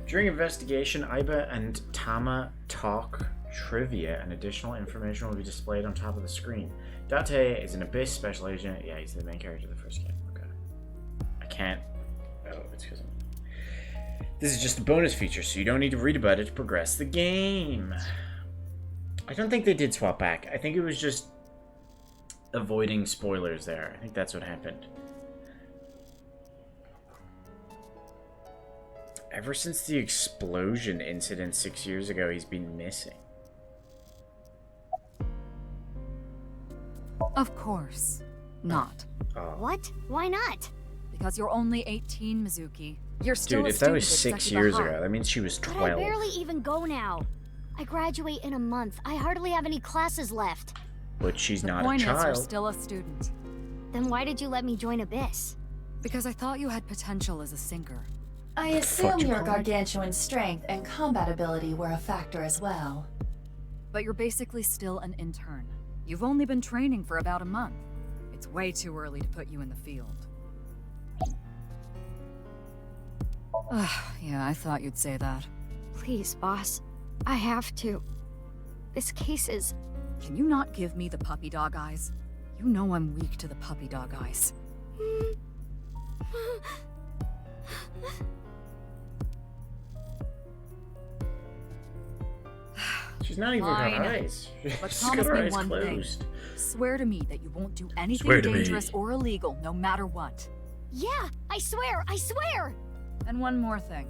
During investigation, Aiba and Tama talk trivia, and additional information will be displayed on top of the screen. Date is an Abyss special agent. Yeah, he's the main character of the first game. Okay. I can't... Oh, it's because this is just a bonus feature, so you don't need to read about it to progress the game. I don't think they did swap back. I think it was just avoiding spoilers there. I think that's what happened. Ever since the explosion incident 6 years ago, he's been missing. Of course. Not. Oh. What? Why not? Because you're only 18, Mizuki. You're still Dude, a if that student was at 6 Sekiba years High. ago, that means she was But 12. I barely even go now. I graduate in a month. I hardly have any classes left. But she's not The a point is, you're child. still a student. Then why did you let me join Abyss? Because I thought you had potential as a sinker. I assume you your call me? gargantuan strength and combat ability were a factor as well. But you're basically still an intern. You've only been training for about a month. It's way too early to put you in the field. Yeah, I thought you'd say that. Please, boss. I have to. This case is... Can you not give me the puppy dog eyes? You know I'm weak to the puppy dog eyes. She's not even got Fine. eyes. But She's got promise her me eyes one closed. thing. Swear to me that you won't do anything Swear to me. dangerous or illegal, no matter what. Yeah, I swear, I swear! And one more thing.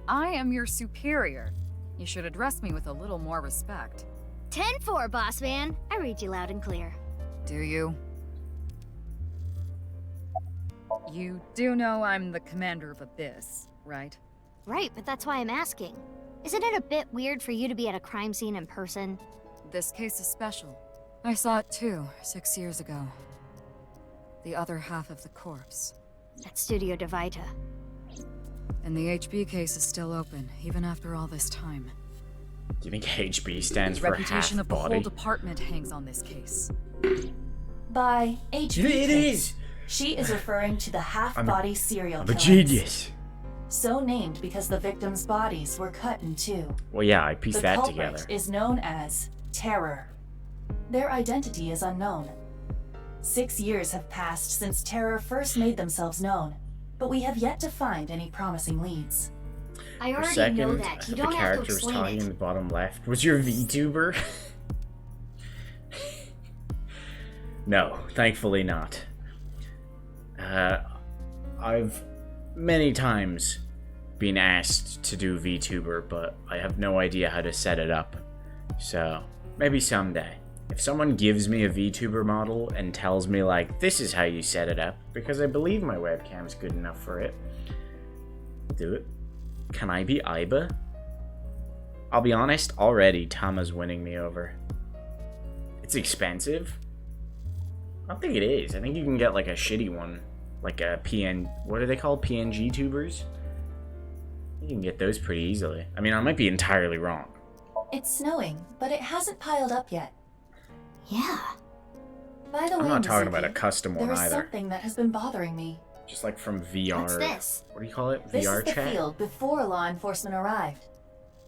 I am your superior. You should address me with a little more respect. 10-4, boss man. I read you loud and clear. Do you? You do know I'm the commander of Abyss, right? Right, but that's why I'm asking. Isn't it a bit weird for you to be at a crime scene in person? This case is special. I saw it too, 6 years ago. The other half of the corpse. At Studio Devita. And the HB case is still open, even after all this time. Do you think HB stands The for reputation half of the whole body? department hangs on this case. By HB It case, is! she is referring to the half-body serial I'm a killings. genius. So named because the victims' bodies were cut in two. Well, yeah, I pieced The that culprit together. is known as Terror. Their identity is unknown. 6 years have passed since Terror first made themselves known, but we have yet to find any promising leads. I For a already second, know I that. thought You the don't have to character was explain talking in it. the bottom left. Was your VTuber? No, thankfully not. I've many times been asked to do VTuber, but I have no idea how to set it up. So, maybe someday. If someone gives me a VTuber model and tells me, like, this is how you set it up, because I believe my webcam is good enough for it, I'll do it. Can I be Aiba? I'll be honest, already Tama's winning me over. It's expensive. I don't think it is. I think you can get like a shitty one. Like a what are they called? PNG tubers? You can get those pretty easily. I mean, I might be entirely wrong. It's snowing, but it hasn't piled up yet. Yeah. By the way, I'm not talking about a Mizuki, custom one there is either. something that has been bothering me. Just like from VR. What's this? What do you call it? This VR is the chat? field before law enforcement arrived.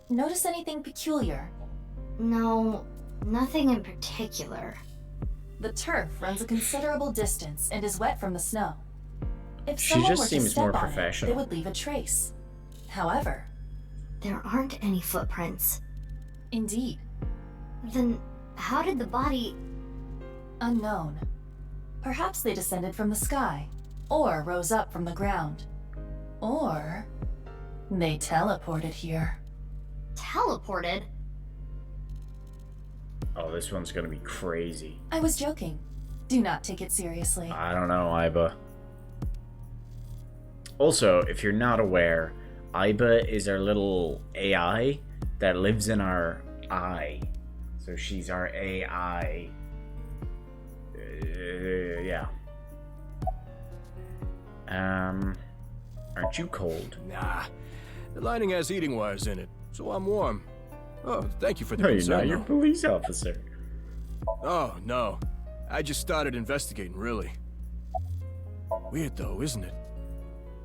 Notice anything peculiar? No, nothing in particular. The turf runs a considerable distance and is wet from the snow. If She someone just were seems to step more on professional. it would leave a trace. However, There aren't any footprints. indeed, Then how did the body... unknown. Perhaps they descended from the sky, or rose up from the ground. Or they teleported here. teleported? Oh, this one's gonna be crazy. I was joking. Do not take it seriously. I don't know, Aiba. Also, if you're not aware, Aiba is our little AI that lives in our eye. So she's our AI. Yeah. Aren't you cold? Nah. The lining has heating wires in it, so I'm warm. Oh, thank you for the No, you're concern, not. You're a though. police officer. Oh, no. I just started investigating, really. Weird, though, isn't it?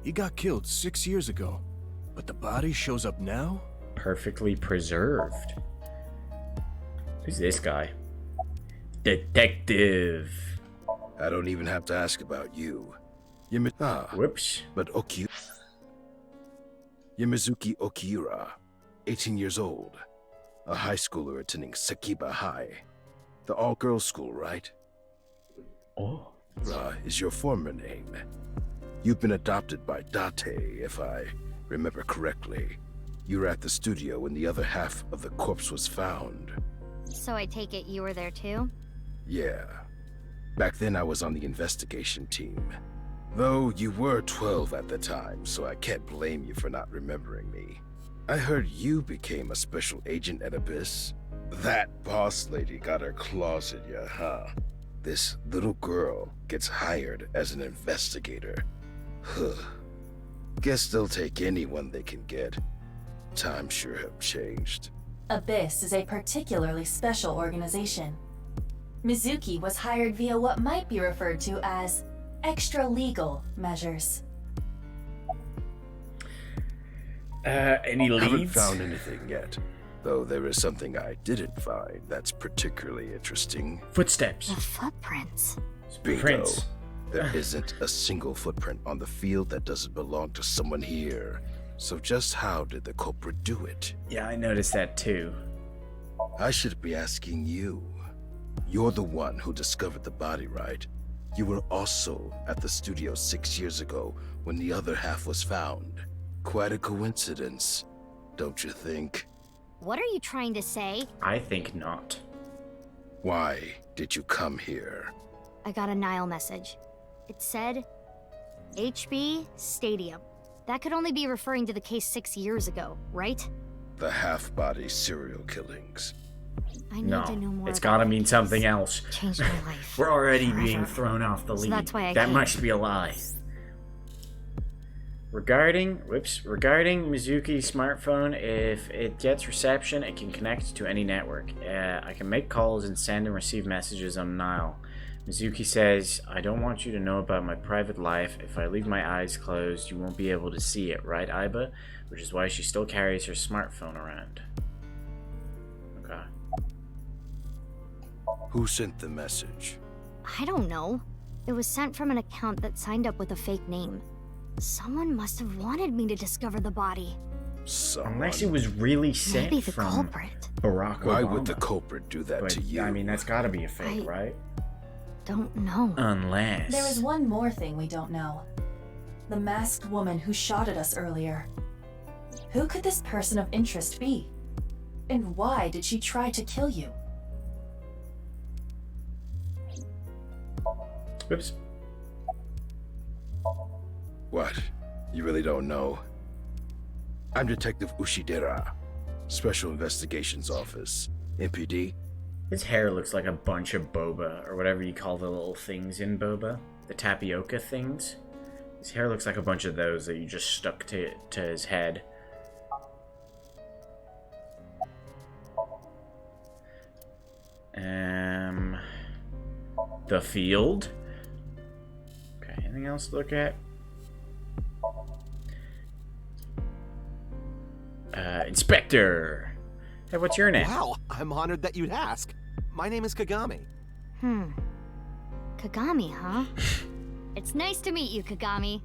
He got killed 6 years ago, but the body shows up now? Perfectly preserved. Who's this guy? Detective. I don't even have to ask about you. Whoops. But Yamizuki Okiura, 18 years old. A high schooler attending Sakiba High. The all-girls school, right? Oh. Is your former name. You've been adopted by Date, if I remember correctly. You were at the studio when the other half of the corpse was found. So I take it you were there too? Yeah. Back then I was on the investigation team. Though you were 12 at the time, so I can't blame you for not remembering me. I heard you became a special agent at Abyss. That boss lady got her claws in you, huh? This little girl gets hired as an investigator. Huh. Guess they'll take anyone they can get. Times sure have changed. Abyss is a particularly special organization. Mizuki was hired via what might be referred to as extra-legal measures. Any leads? Haven't found anything yet. Though there is something I didn't find that's particularly interesting. Footsteps. The footprints. Bingo. Prints. There isn't a single footprint on the field that doesn't belong to someone here. So just how did the culprit do it? Yeah, I noticed that too. I should be asking you. You're the one who discovered the body, right? You were also at the studio 6 years ago when the other half was found. Quite a coincidence, don't you think? What are you trying to say? I think not. Why did you come here? I got a Nile message. It said, HB Stadium. That could only be referring to the case 6 years ago, right? The half-body serial killings. I need to know more. It's about gotta it. mean something else. Changed my life. We're already Forever. being thrown off the So lead. that's why I that came. must be a lie. Regarding Mizuki's smartphone, if it gets reception, it can connect to any network. I can make calls and send and receive messages on Nile. Mizuki says, I don't want you to know about my private life. If I leave my eyes closed, you won't be able to see it, right, Aiba? Which is why she still carries her smartphone around. Okay. Who sent the message? I don't know. It was sent from an account that signed up with a fake name. Someone must have wanted me to discover the body. Unless it was really sent Maybe the from culprit. Barack Obama. Why would the culprit do that But, to you? I mean, that's gotta be a fake, right? Don't know. Unless... There is one more thing we don't know. The masked woman who shot at us earlier. Who could this person of interest be? And why did she try to kill you? Oops. What? You really don't know? I'm Detective Ushidera, Special Investigations Office, MPD. His hair looks like a bunch of boba, or whatever you call the little things in boba. The tapioca things. His hair looks like a bunch of those that you just stuck to his head. The field. Okay, anything else to look at? Inspector! Hey, what's your name? Wow, I'm honored that you'd ask. My name is Kagami. Kagami, huh? It's nice to meet you, Kagami.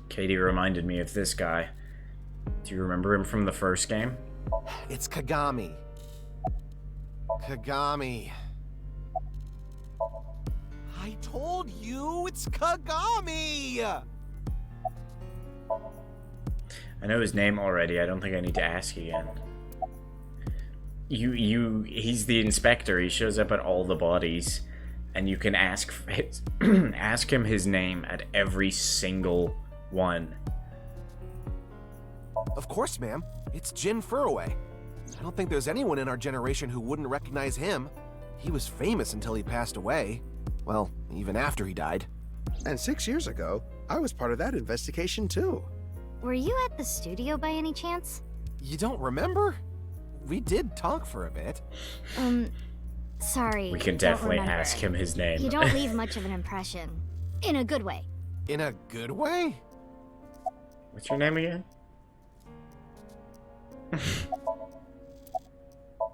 Katie reminded me of this guy. Do you remember him from the first game? It's Kagami. Kagami. I told you, it's Kagami! I know his name already. I don't think I need to ask again. He's the inspector. He shows up at all the bodies, and you can ask ask him his name at every single one. Of course, ma'am. It's Jin Furroway. I don't think there's anyone in our generation who wouldn't recognize him. He was famous until he passed away. Well, even after he died. And 6 years ago, I was part of that investigation too. Were you at the studio by any chance? You don't remember? We did talk for a bit. Sorry. We can don't definitely remember. ask him his name. You don't leave much of an impression. In a good way. In a good way? What's your name again?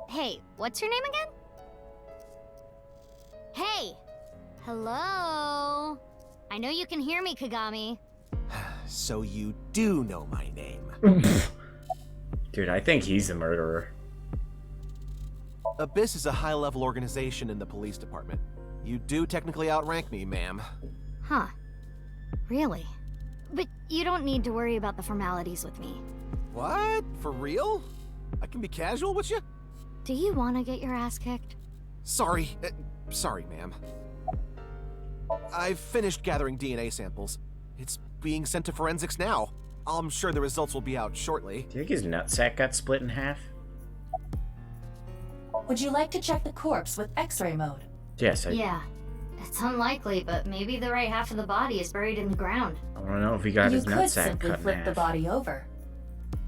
Hey, what's your name again? Hey! Hello? I know you can hear me, Kagami. So you do know my name. Dude, I think he's the murderer. Abyss is a high-level organization in the police department. You do technically outrank me, ma'am. Huh. Really? But you don't need to worry about the formalities with me. What? For real? I can be casual with you? Do you want to get your ass kicked? Sorry. Sorry, ma'am. I've finished gathering DNA samples. It's being sent to forensics now. I'm sure the results will be out shortly. Do you think his nutsack got split in half? Would you like to check the corpse with X-ray mode? Yes, Yeah. It's unlikely, but maybe the right half of the body is buried in the ground. I want to know if he got his You could nutsack simply cut in flip half. the body over.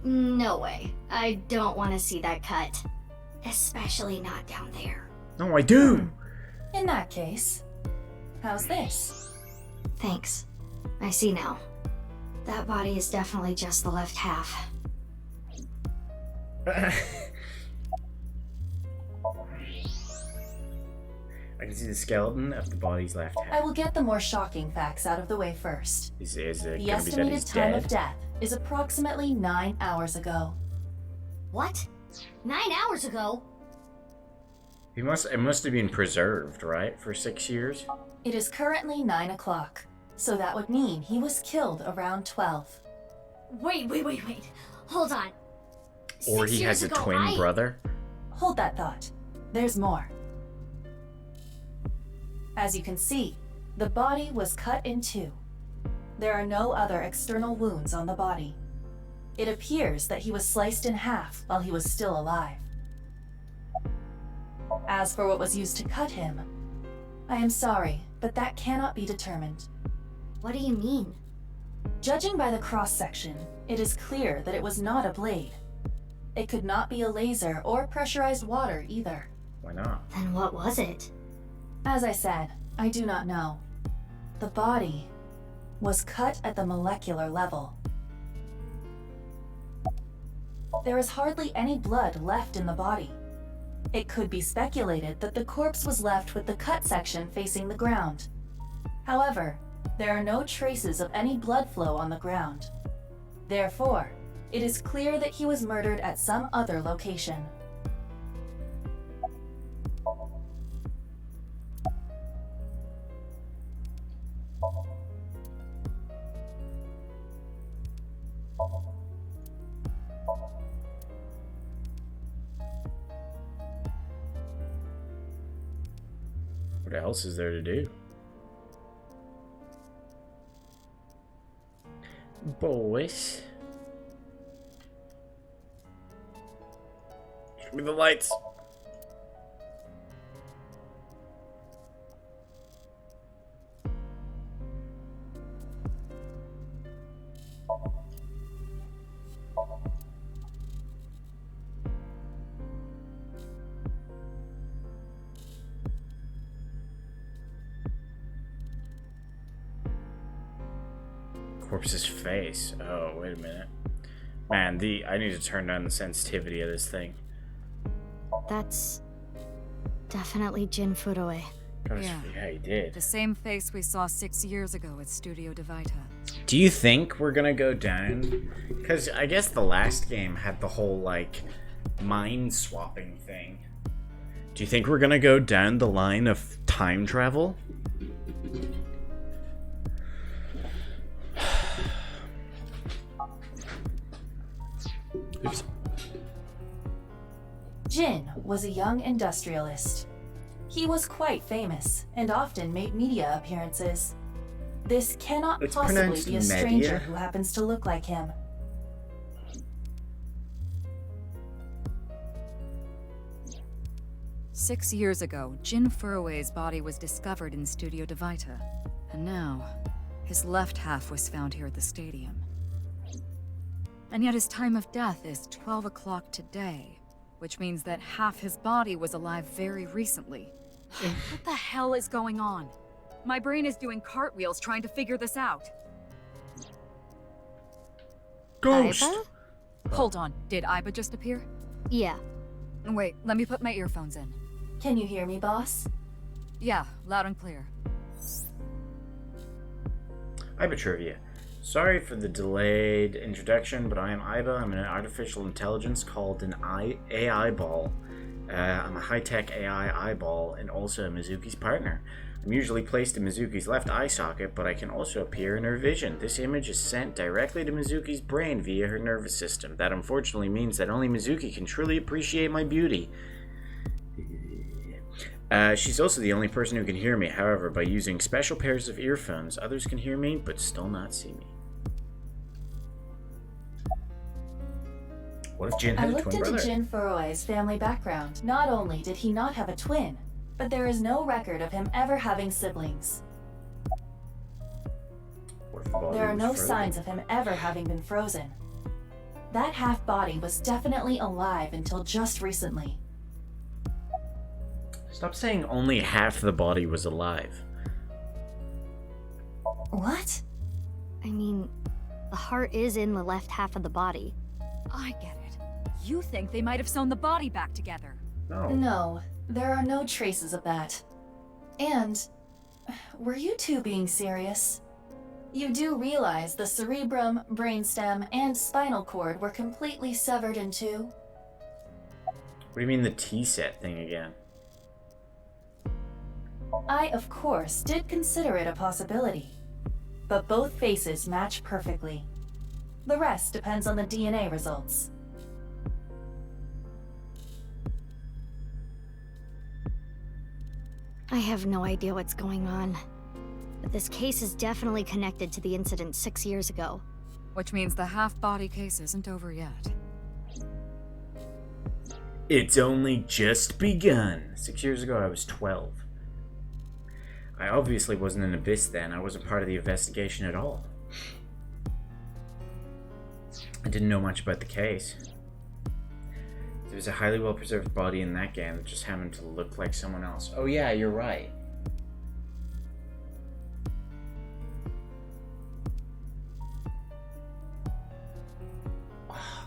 No way. I don't want to see that cut. Especially not down there. No, I do! In that case, how's this? Thanks. I see now. That body is definitely just the left half. I can see the skeleton of the body's left I half. will get the more shocking facts out of the way first. Is it The gonna be that estimated he's time dead? of death is approximately 9 hours ago. What? 9 hours ago? It must have been preserved, right? For 6 years? It is currently 9 o'clock, so that would mean he was killed around 12. Wait. Hold on. Or 6 he years has a ago, twin brother? Hold that thought. There's more. As you can see, the body was cut in two. There are no other external wounds on the body. It appears that he was sliced in half while he was still alive. As for what was used to cut him, I am sorry, but that cannot be determined. What do you mean? Judging by the cross-section, it is clear that it was not a blade. It could not be a laser or pressurized water either. Why not? Then what was it? As I said, I do not know. The body was cut at the molecular level. There is hardly any blood left in the body. It could be speculated that the corpse was left with the cut section facing the ground. However, there are no traces of any blood flow on the ground. Therefore, it is clear that he was murdered at some other location. What else is there to do? Boys. Show me the lights. Corpse's face. Oh, wait a minute. Man, I need to turn down the sensitivity of this thing. That's definitely Jin Furue. Yeah, he did. The same face we saw 6 years ago at Studio Divita. Do you think we're gonna go down? Because I guess the last game had the whole, like, mind swapping thing. Do you think we're gonna go down the line of time travel? Oops. Jin was a young industrialist. He was quite famous and often made media appearances. This cannot It's possibly pronounced be a media. stranger who happens to look like him. Six years ago, Jin Furue's body was discovered in Studio Divita. And now, His left half was found here at the stadium. And yet his time of death is 12 o'clock today, which means that half his body was alive very recently. What the hell is going on? My brain is doing cartwheels trying to figure this out. Ghost! Aiba? Hold on, did Aiba just appear? Yeah. Wait, let me put my earphones in. Can you hear me, boss? Yeah, loud and clear. Aiba Trivia. Sorry for the delayed introduction, but I am Aiba. I'm an artificial intelligence called an AI ball. I'm a high-tech AI eyeball and also Mizuki's partner. I'm usually placed in Mizuki's left eye socket, but I can also appear in her vision. This image is sent directly to Mizuki's brain via her nervous system. That unfortunately means that only Mizuki can truly appreciate my beauty. She's also the only person who can hear me. However, by using special pairs of earphones, others can hear me, but still not see me. What if Jin I had a looked twin into brother? Jin Furui's family background. Not only did he not have a twin, but there is no record of him ever having siblings. What if the body There are was no frozen? signs of him ever having been frozen. That half body was definitely alive until just recently. Stop saying only half the body was alive. What? I mean, the heart is in the left half of the body. I get it. You think they might have sewn the body back together. No, there are no traces of that. And, were you two being serious? You do realize the cerebrum, brainstem, and spinal cord were completely severed in two? What do you mean the T-set thing again? I, of course, did consider it a possibility. But both faces match perfectly. The rest depends on the DNA results. I have no idea what's going on. But this case is definitely connected to the incident 6 years ago. Which means the half-body case isn't over yet. It's only just begun. 6 years ago, I was 12. I obviously wasn't in Abyss then. I wasn't part of the investigation at all. I didn't know much about the case. There was a highly well-preserved body in that game that just happened to look like someone else. Oh yeah, you're right.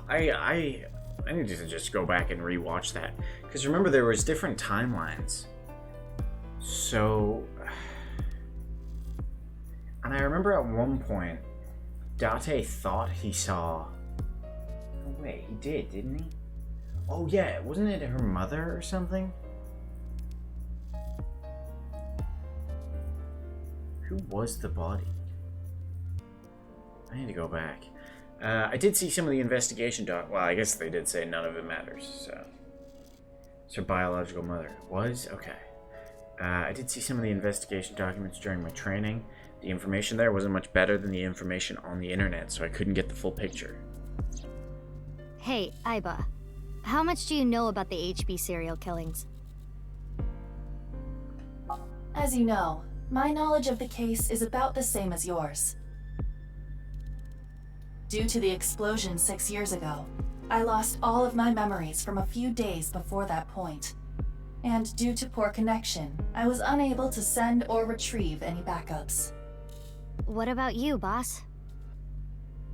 I need to just go back and rewatch that. Because remember, there was different timelines. So... And I remember at one point, Date thought he saw... Oh wait, he did, didn't he? Oh yeah, wasn't it her mother or something? Who was the body? I need to go back. I did see some of the investigation well, I guess they did say none of it matters, so... It's her biological mother. Was? Okay. I did see some of the investigation documents during my training. The information there wasn't much better than the information on the internet, so I couldn't get the full picture. Hey, Aiba. How much do you know about the HB serial killings? As you know, my knowledge of the case is about the same as yours. Due to the explosion 6 years ago, I lost all of my memories from a few days before that point. And due to poor connection, I was unable to send or retrieve any backups. What about you, boss?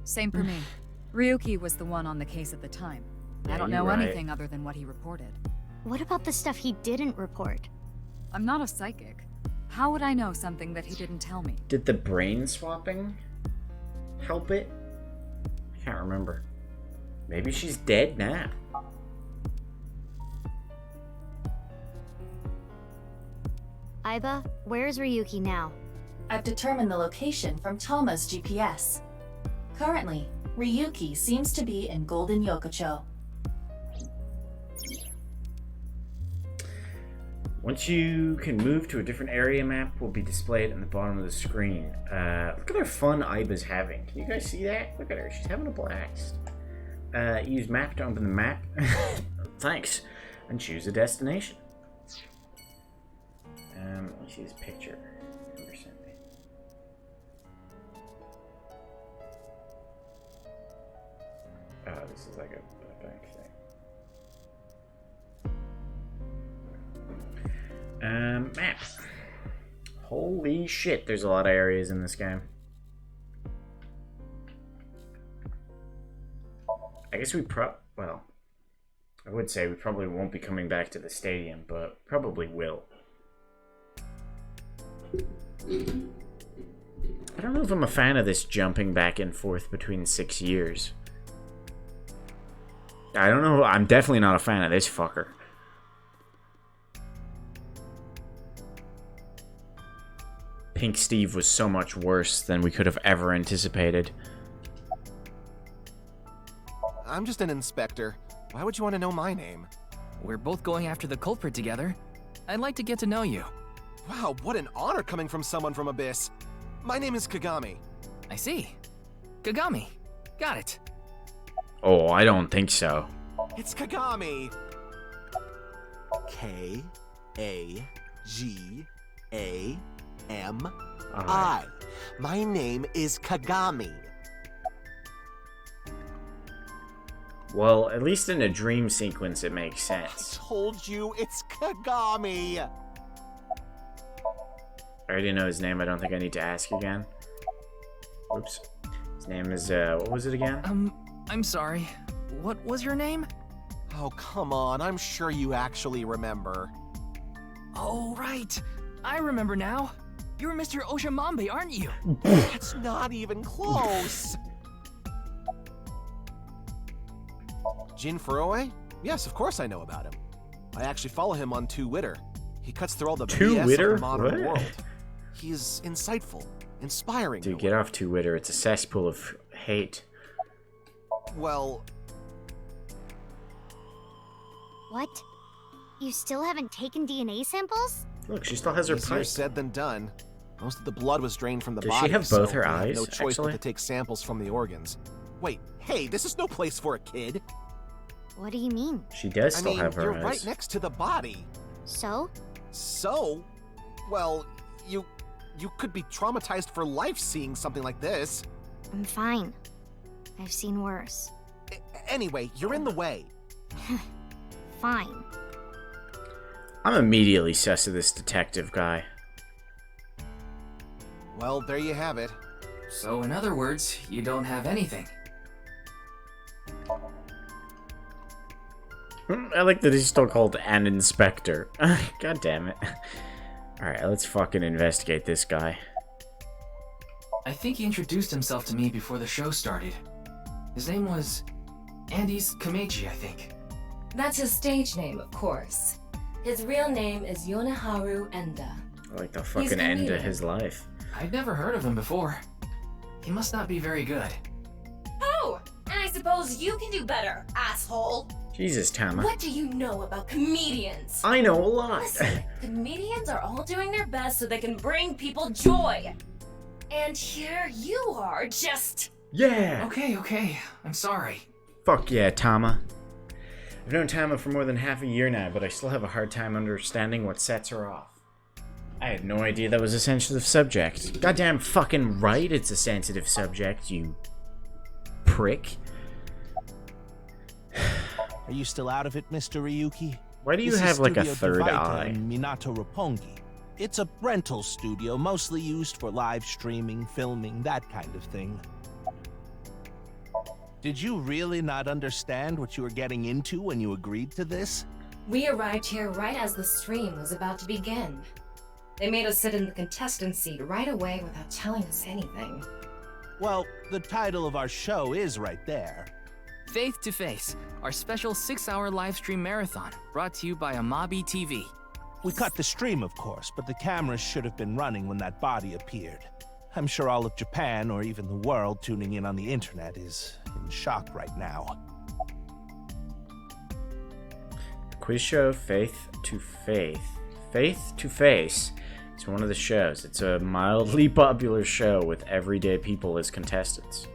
Same for me. Ryuki was the one on the case at the time. Yeah, I don't you're know right. anything other than what he reported. What about the stuff he didn't report? I'm not a psychic. How would I know something that he didn't tell me? Did the brain swapping help it? I can't remember. Maybe she's dead now. Aiba, where's Ryuki now? I've determined the location from Tama's GPS. Currently, Ryuki seems to be in Golden Yokocho. Once you can move to a different area, map will be displayed in the bottom of the screen. Look at how fun Aiba's having. Can you guys see that? Look at her. She's having a blast. Use map to open the map. Thanks. And choose a destination. Let me see this picture. Whoever sent me. Oh, this is like a bank thing. Map. Holy shit, there's a lot of areas in this game. I guess well, I would say we probably won't be coming back to the stadium, but probably will. I don't know if I'm a fan of this jumping back and forth between 6 years. I don't know, I'm definitely not a fan of this fucker. Pink Steve was so much worse than we could have ever anticipated. I'm just an inspector. Why would you want to know my name? We're both going after the culprit together. I'd like to get to know you. Wow, what an honor coming from someone from Abyss. My name is Kagami. I see. Kagami. Got it. Oh, I don't think so. It's Kagami. K-A-G-A-M-I. My name is Kagami. Well, at least in a dream sequence it makes sense. I told you, it's Kagami. I already know his name, I don't think I need to ask again. Oops. His name is, what was it again? I'm sorry. What was your name? Oh, come on, I'm sure you actually remember. Oh, right. I remember now. You're Mr. Oshamambe, aren't you? That's not even close. Jin Furue? Yes, of course I know about him. I actually follow him on Twitter. He cuts through all the BS of the modern world. He's insightful, inspiring. Dude, get off Twitter. It's a cesspool of hate. Well... What? You still haven't taken DNA samples? Look, she still has her Easier pipe. said than done. Most of the blood was drained from the Does body. she have both so her we have eyes, no choice actually? but to take samples from the organs. Wait, hey, this is no place for a kid. What do you mean? She does still have her you're eyes. right next to the body. So? So? Well, you could be traumatized for life seeing something like this. I'm fine. I've seen worse. Anyway, you're in the way. Fine. I'm immediately sus of this detective guy. Well, there you have it. So in other words, you don't have anything. I like that he's still called an inspector. God damn it. Alright, let's fucking investigate this guy. I think he introduced himself to me before the show started. His name was Andes Kameji, I think. That's his stage name, of course. His real name is Yoneharu Enda. I like the fucking end of his life. I'd never heard of him before. He must not be very good. Oh! And I suppose you can do better, asshole! Jesus, Tama. What do you know about comedians? I know a lot. Listen, comedians are all doing their best so they can bring people joy. And here you are, just... Yeah! Okay. I'm sorry. Fuck yeah, Tama. I've known Tama for more than half a year now, but I still have a hard time understanding what sets her off. I had no idea that was a sensitive subject. Goddamn fucking right it's a sensitive subject, you prick. Are you still out of it, Mr. Ryuki? Why do you This is have like a Studio third Divaita eye? in Minato Roppongi. It's a rental studio mostly used for live streaming, filming, that kind of thing. Did you really not understand what you were getting into when you agreed to this? We arrived here right as the stream was about to begin. They made us sit in the contestant seat right away without telling us anything. Well, the title of our show is right there. Faith to Face, our special 6-hour live stream marathon, brought to you by Amabi TV. We cut the stream, of course, but the cameras should have been running when that body appeared. I'm sure all of Japan, or even the world tuning in on the internet, is in shock right now. Quiz show Faith to Faith. Faith to Face. It's one of the shows. It's a mildly popular show with everyday people as contestants.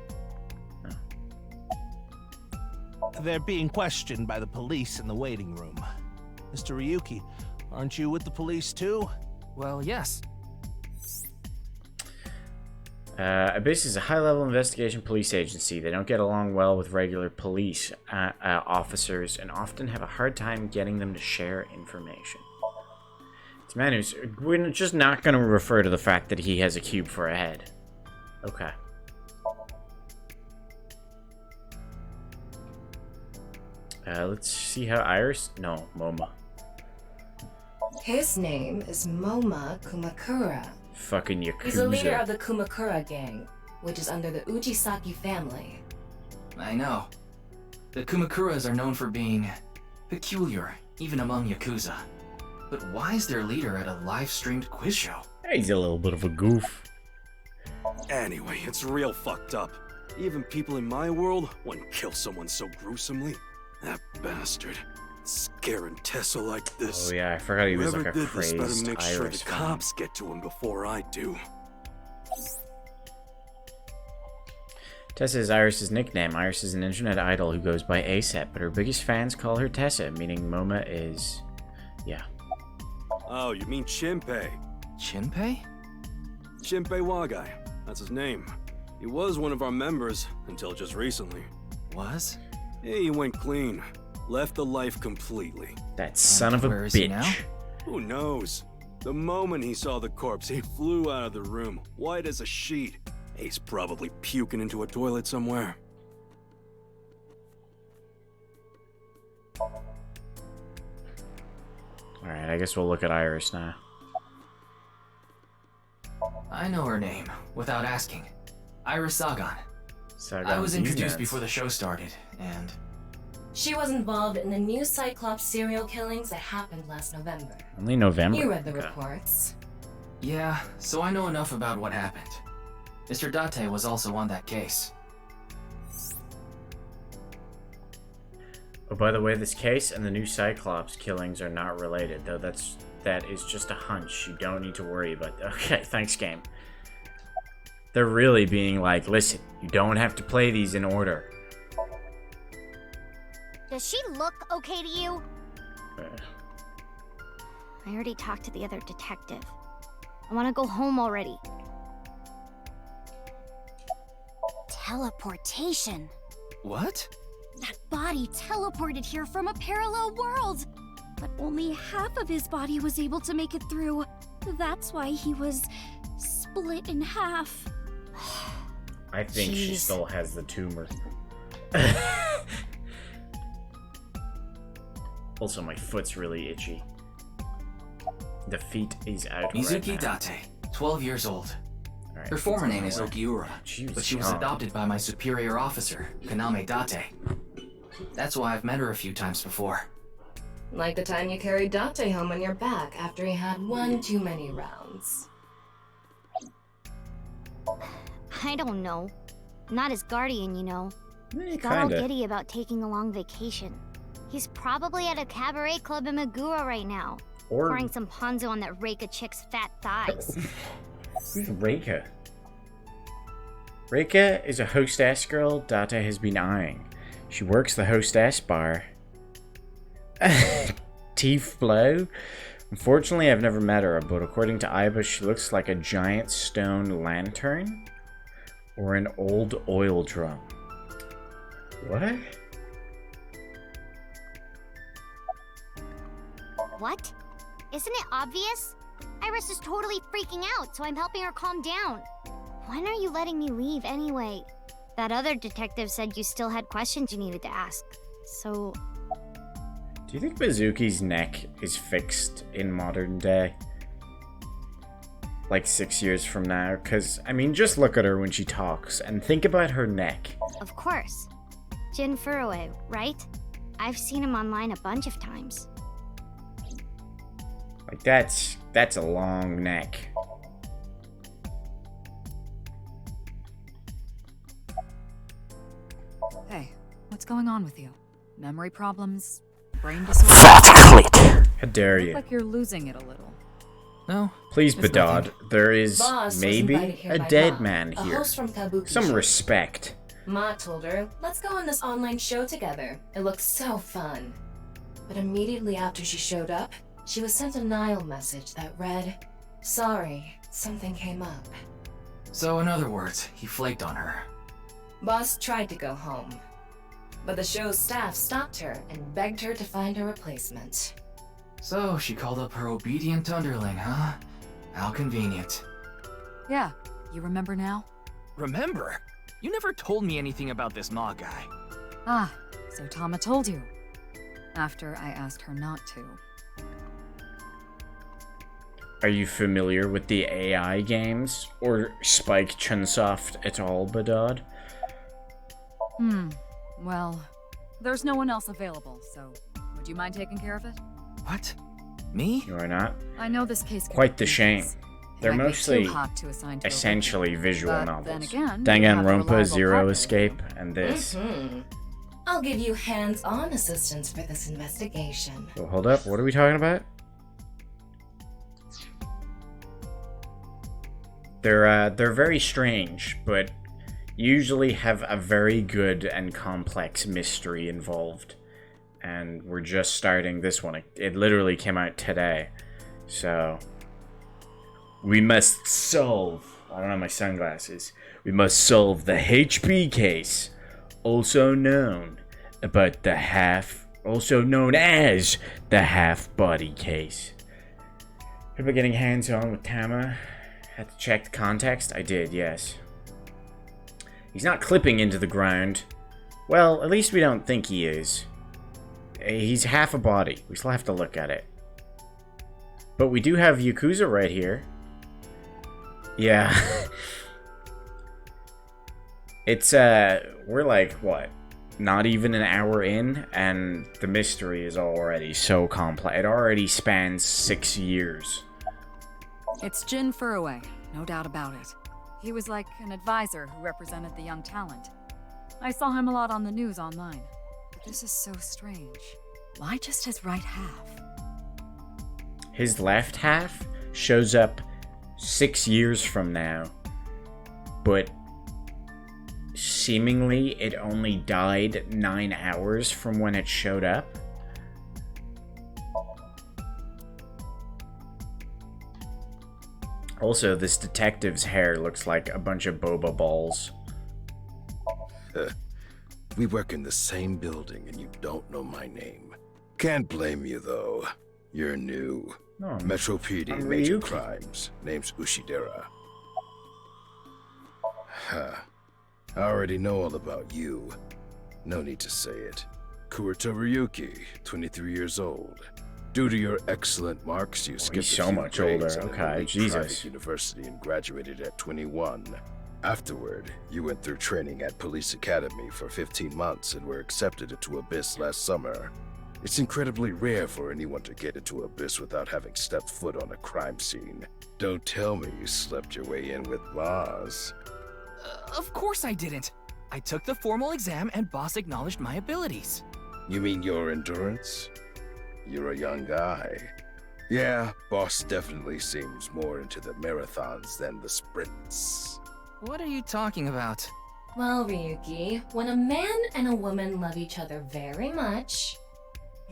They're being questioned by the police in the waiting room. Mr. Ryuki, aren't you with the police too? Well, yes. Abyss is a high-level investigation police agency. They don't get along well with regular police officers and often have a hard time getting them to share information. It's man who's... We're just not going to refer to the fact that he has a cube for a head. Okay. Let's see how Iris... No, Moma. His name is Moma Kumakura. Fucking Yakuza. He's the leader of the Kumakura gang, which is under the Ujisaki family. I know. The Kumakuras are known for being peculiar, even among Yakuza. But why is their leader at a live-streamed quiz show? He's a little bit of a goof. Anyway, it's real fucked up. Even people in my world wouldn't kill someone so gruesomely. That bastard. Scaring Tessa like this. Oh yeah, I forgot he was Whoever like a did this better crazed make sure Irish the cops get to him before I do. Tessa is Iris' nickname. Iris is an internet idol who goes by ASAP, but her biggest fans call her Tessa, meaning Moma is... yeah. Oh, you mean Shinpei? Shinpei? Shinpei Wagai. That's his name. He was one of our members until just recently. Was? Yeah, he went clean. Left the life completely. That son of a where is he now? bitch. Who knows? The moment he saw the corpse, he flew out of the room, white as a sheet. He's probably puking into a toilet somewhere. Alright, I guess we'll look at Iris now. I know her name, without asking. Iris Sagan. Sagan I was introduced Diaz. before the show started, and... She was involved in the new Cyclops serial killings that happened last November. Only November. You read the Okay. reports. Yeah, so I know enough about what happened. Mr. Date was also on that case. Oh, by the way, this case and the new Cyclops killings are not related, though that is just a hunch. You don't need to worry about that. Okay, thanks, game. They're really being like, listen, you don't have to play these in order. Does she look okay to you? I already talked to the other detective. I want to go home already. Teleportation. What? That body teleported here from a parallel world! But only half of his body was able to make it through. That's why he was split in half. I think she Jeez. still has the tumor. Also, my foot's really itchy. The feet is out Mizuki right now. Date, 12 years old. Alright, Her former it's name is on my way. Okiura, but she was adopted by my superior officer, Kaname Date. That's why I've met her a few times before. Like the time you carried Date home on your back after he had one too many rounds. I don't know. Not his guardian, you know. Got all kinda. giddy about taking a long vacation. He's probably at a cabaret club in Magura right now. Or- pouring some ponzu on that Reika chick's fat thighs. Who's Reika? Reika is a hostess girl Date has been eyeing. She works the hostess bar. Teeth blow? Unfortunately, I've never met her, but according to Aiba, she looks like a giant stone lantern or an old oil drum. What? What? Isn't it obvious? Iris is totally freaking out, so I'm helping her calm down. When are you letting me leave anyway? That other detective said you still had questions you needed to ask. So... Do you think Mizuki's neck is fixed in modern day? Like 6 years from now? Because, I mean, just look at her when she talks and think about her neck. Of course. Jin Furue, right? I've seen him online a bunch of times. Like, that's a long neck. Hey, what's going on with you? Memory problems? Brain disorder? How dare You you? look like you're losing it a little. No. Please, it's Bedard, nothing. there is Boss was maybe invited here a by dead Ma, man a here. host from Kabuki Some Show. respect. Ma told her, let's go on this online show together. It looks so fun. But immediately after she showed up, she was sent a Nile message that read, sorry, something came up. So in other words, he flaked on her. Boss tried to go home, but the show's staff stopped her and begged her to find a replacement. So she called up her obedient underling, huh? How convenient. Yeah, you remember now? Remember? You never told me anything about this Ma guy. Ah, so Tama told you. After I asked her not to. Are you familiar with the AI games? Or Spike Chunsoft et al, Badad? Well, there's no one else available, so would you mind taking care of it? What? Me? You are not? I know this case Quite the shame. They're might be mostly too hot to assign to a essentially victim, visual but novels. then again, you Danganronpa, have a reliable Zero partner. Escape, and this. I'll give you hands-on assistance for this investigation. Oh, hold up, what are we talking about? They're very strange, but usually have a very good and complex mystery involved. And we're just starting this one. It literally came out today. So we must solve, I don't have my sunglasses. We must solve the HB case, also known as the half-body case. People getting hands-on with Tama. Had to check the context? I did, yes. He's not clipping into the ground. Well, at least we don't think he is. He's half a body. We still have to look at it. But we do have Yakuza right here. Yeah. It's, we're like, what? Not even an hour in, and the mystery is already so complex. It already spans 6 years. It's Jin Furue, no doubt about it. He was like an advisor who represented the young talent. I saw him a lot on the news online. But this is so strange. Why just his right half? His left half shows up 6 years from now, but seemingly it only died 9 hours from when it showed up. Also, this detective's hair looks like a bunch of boba balls. We work in the same building and you don't know my name. Can't blame you, though. You're new. No, Metro PD, I'm Major Ryuki. Crimes. Name's Ushidera. Huh. I already know all about you. No need to say it. Kurito Ryuki, 23 years old. Due to your excellent marks, you skipped so a few much grades older. at an Okay, elite Jesus. private university and graduated at 21. Afterward, you went through training at Police Academy for 15 months and were accepted into Abyss last summer. It's incredibly rare for anyone to get into Abyss without having stepped foot on a crime scene. Don't tell me you slept your way in with Boss. Of course I didn't. I took the formal exam and boss acknowledged my abilities. You mean your endurance? You're a young guy. Yeah, Boss definitely seems more into the marathons than the sprints. What are you talking about? Well, Ryuki, when a man and a woman love each other very much...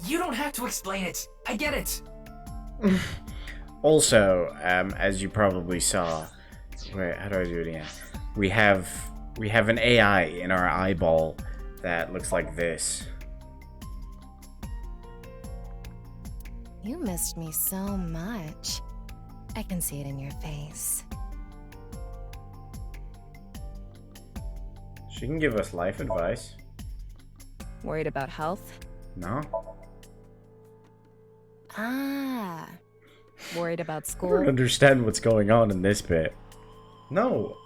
You don't have to explain it. I get it. Also, as you probably saw, wait, how do I do it again? We have an AI in our eyeball that looks like this. You missed me so much. I can see it in your face. She can give us life advice. Worried about health? No? Ah. Worried about I don't school? understand what's going on in this bit. No.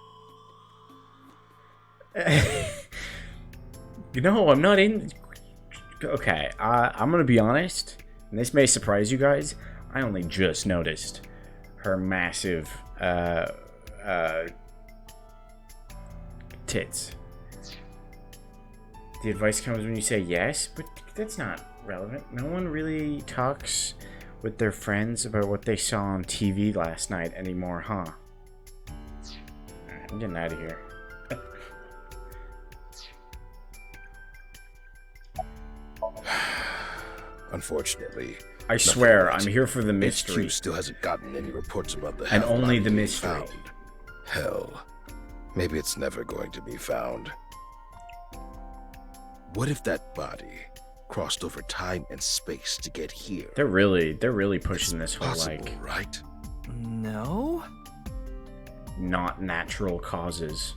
No, I'm not in... Okay, I'm gonna be honest, and this may surprise you guys, I only just noticed her massive, tits. The advice comes when you say yes, but that's not relevant. No one really talks with their friends about what they saw on TV last night anymore, huh? Alright, I'm getting out of here. Unfortunately, I nothing swear, yet. I'm here for the mystery. HQ still hasn't gotten any reports about the And half-body only the being mystery. found. Hell, Maybe it's never going to be found. What if that body crossed over time and space to get here? They're really pushing this whole, like, right? No? Not natural causes.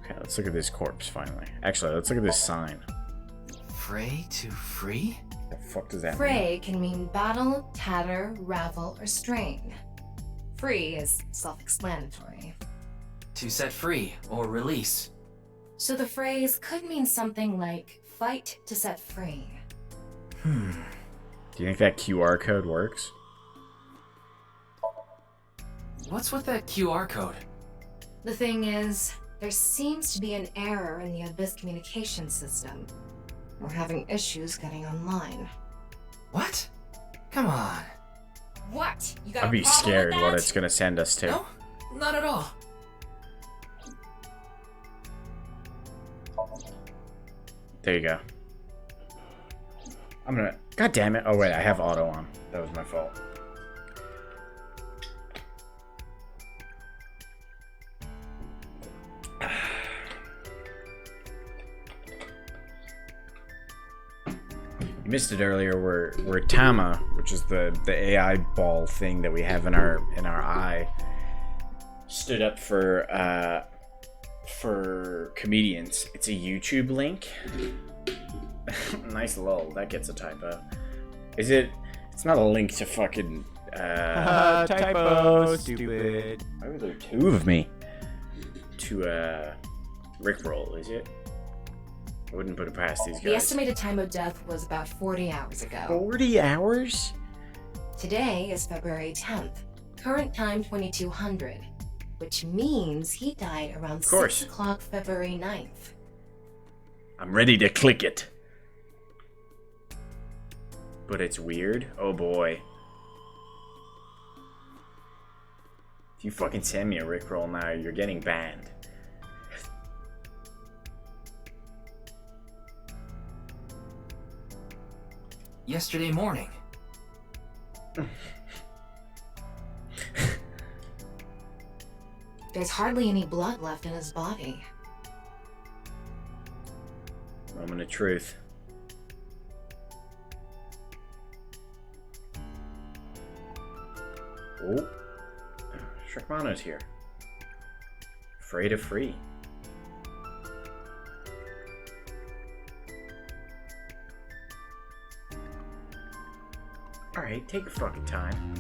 Okay, let's look at this corpse finally. Actually, let's look at this sign. Fray to free? The fuck does that mean? Fray can mean battle, tatter, ravel, or strain. Free is self-explanatory. To set free or release. So the phrase could mean something like fight to set free. Do you think that QR code works? What's with that QR code? The thing is, there seems to be an error in the Abyss communication system. We're having issues getting online. What? Come on. What? You got I'd a be problem scared with what that? it's gonna send us to. No, not at all. There you go. I'm gonna... God damn it. Oh, wait. I have auto on. That was my fault. You missed it earlier. Where Tama, which is the AI ball thing that we have in our eye, stood up for comedians. It's a YouTube link. Nice lol. That gets a typo. Is it? It's not a link to fucking. Typo, stupid. Why are there two of me? To Rickroll, is it? I wouldn't put it past these guys. The estimated time of death was about 40 hours ago. 40 hours? Today is February 10th. Current time 2200. Which means he died around 6 o'clock February 9th. I'm ready to click it. But it's weird. Oh boy. If you fucking send me a Rickroll now, you're getting banned. Yesterday morning. There's hardly any blood left in his body. Moment of truth. Oh. Shrekmano's here. Afraid of free. Alright, take your fucking time.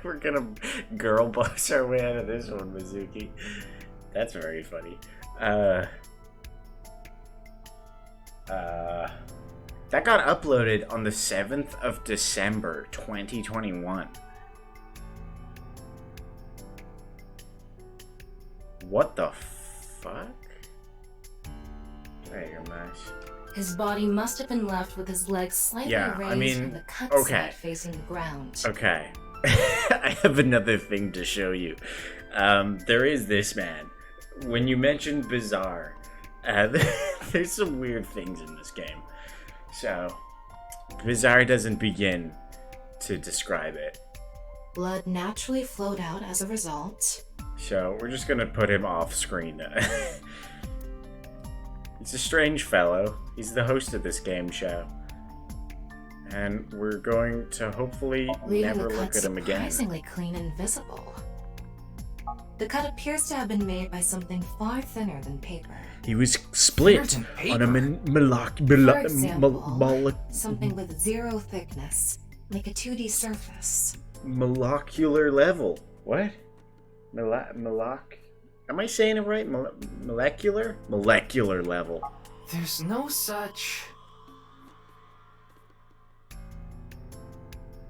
We're gonna girl boss our way out of this one, Mizuki. That's very funny. That got uploaded on the 7th of December, 2021. What the fuck? Right here, Mash. His body must have been left with his legs slightly raised and the cut side facing the ground. Okay. I have another thing to show you. There is this man. When you mentioned bizarre, there's some weird things in this game. So, bizarre doesn't begin to describe it. Blood naturally flowed out as a result. So, we're just gonna put him off screen. He's a strange fellow. He's the host of this game show. And we're going to hopefully Leaving never the look cut at him again. surprisingly clean and visible. The cut appears to have been made by something far thinner than paper. He was split on a For example, something with zero thickness, like a 2D surface. molecular level. What? Am I saying it right? Molecular? Molecular level. There's no such...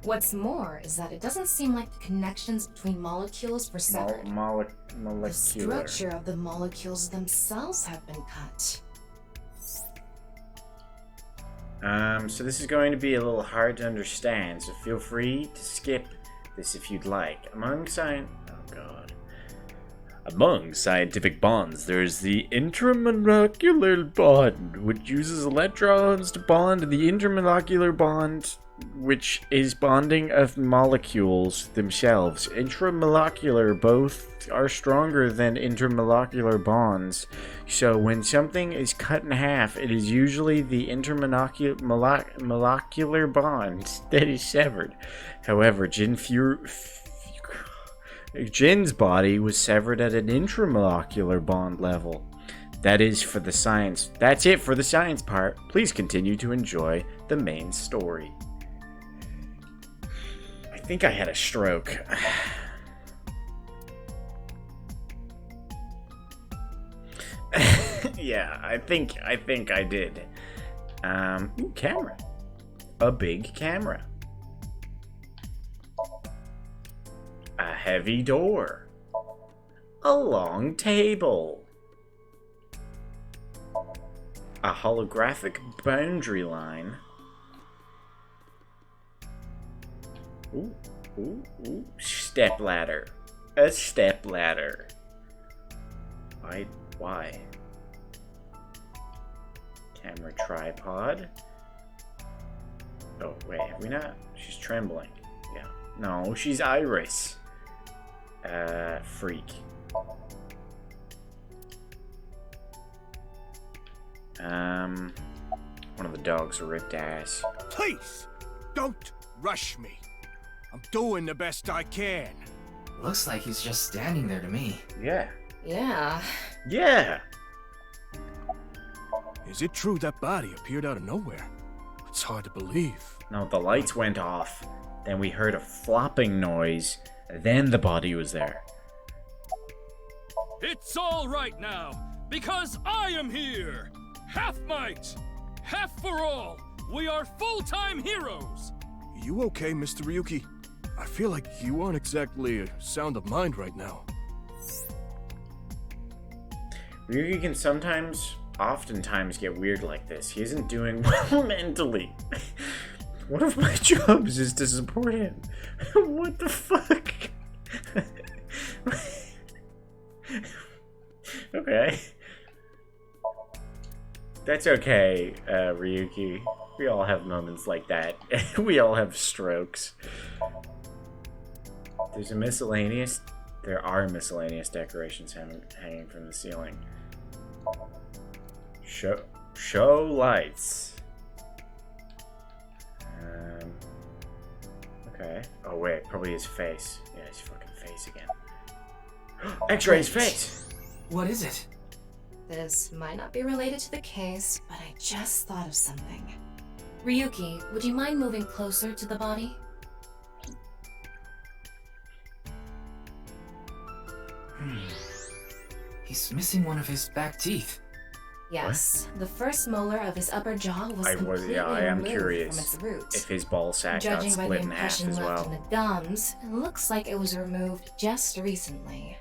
What's more is that it doesn't seem like the connections between molecules were severed. Molecular. The structure of the molecules themselves have been cut. So this is going to be a little hard to understand, so feel free to skip this if you'd like. Among scientific bonds, there's the intermolecular bond, which uses electrons to bond to the intermolecular bond, which is bonding of molecules themselves. Intramolecular both are stronger than intermolecular bonds. So when something is cut in half, it is usually the intermolecular bond that is severed. However, Jin's body was severed at an intramolecular bond level. That is for the science. That's it for the science part. Please continue to enjoy the main story. I think I had a stroke. Yeah, I think I did. Ooh, camera. A big camera. A heavy door. A long table. A holographic boundary line. Ooh, ooh, ooh. Step ladder. A step ladder. Why? Camera tripod. Oh, wait, have we not? She's trembling. Yeah. No, she's Iris. Freak. One of the dogs ripped ass. Please, don't rush me. I'm doing the best I can. Looks like he's just standing there to me. Yeah. Yeah. Yeah! Is it true that body appeared out of nowhere? It's hard to believe. No, the lights went off. Then we heard a flopping noise. Then the body was there. It's all right now, because I am here! Half might! Half for all! We are full-time heroes! You okay, Mr. Ryuki? I feel like you aren't exactly sound of mind right now. Ryuki can oftentimes get weird like this. He isn't doing well mentally. One of my jobs is to support him. What the fuck? Okay. That's okay, Ryuki. We all have moments like that. We all have strokes. There are miscellaneous decorations hanging from the ceiling. Show lights. Okay. Oh wait, probably his face. Yeah, his fucking face again. X-ray his face! What is it? This might not be related to the case, but I just thought of something. Ryuki, would you mind moving closer to the body? He's missing one of his back teeth. Yes, the first molar of his upper jaw was completely I am removed curious from its roots. if his ball sack got Judging by the split in half impression as left in well. the gums, it looks like it was removed just recently.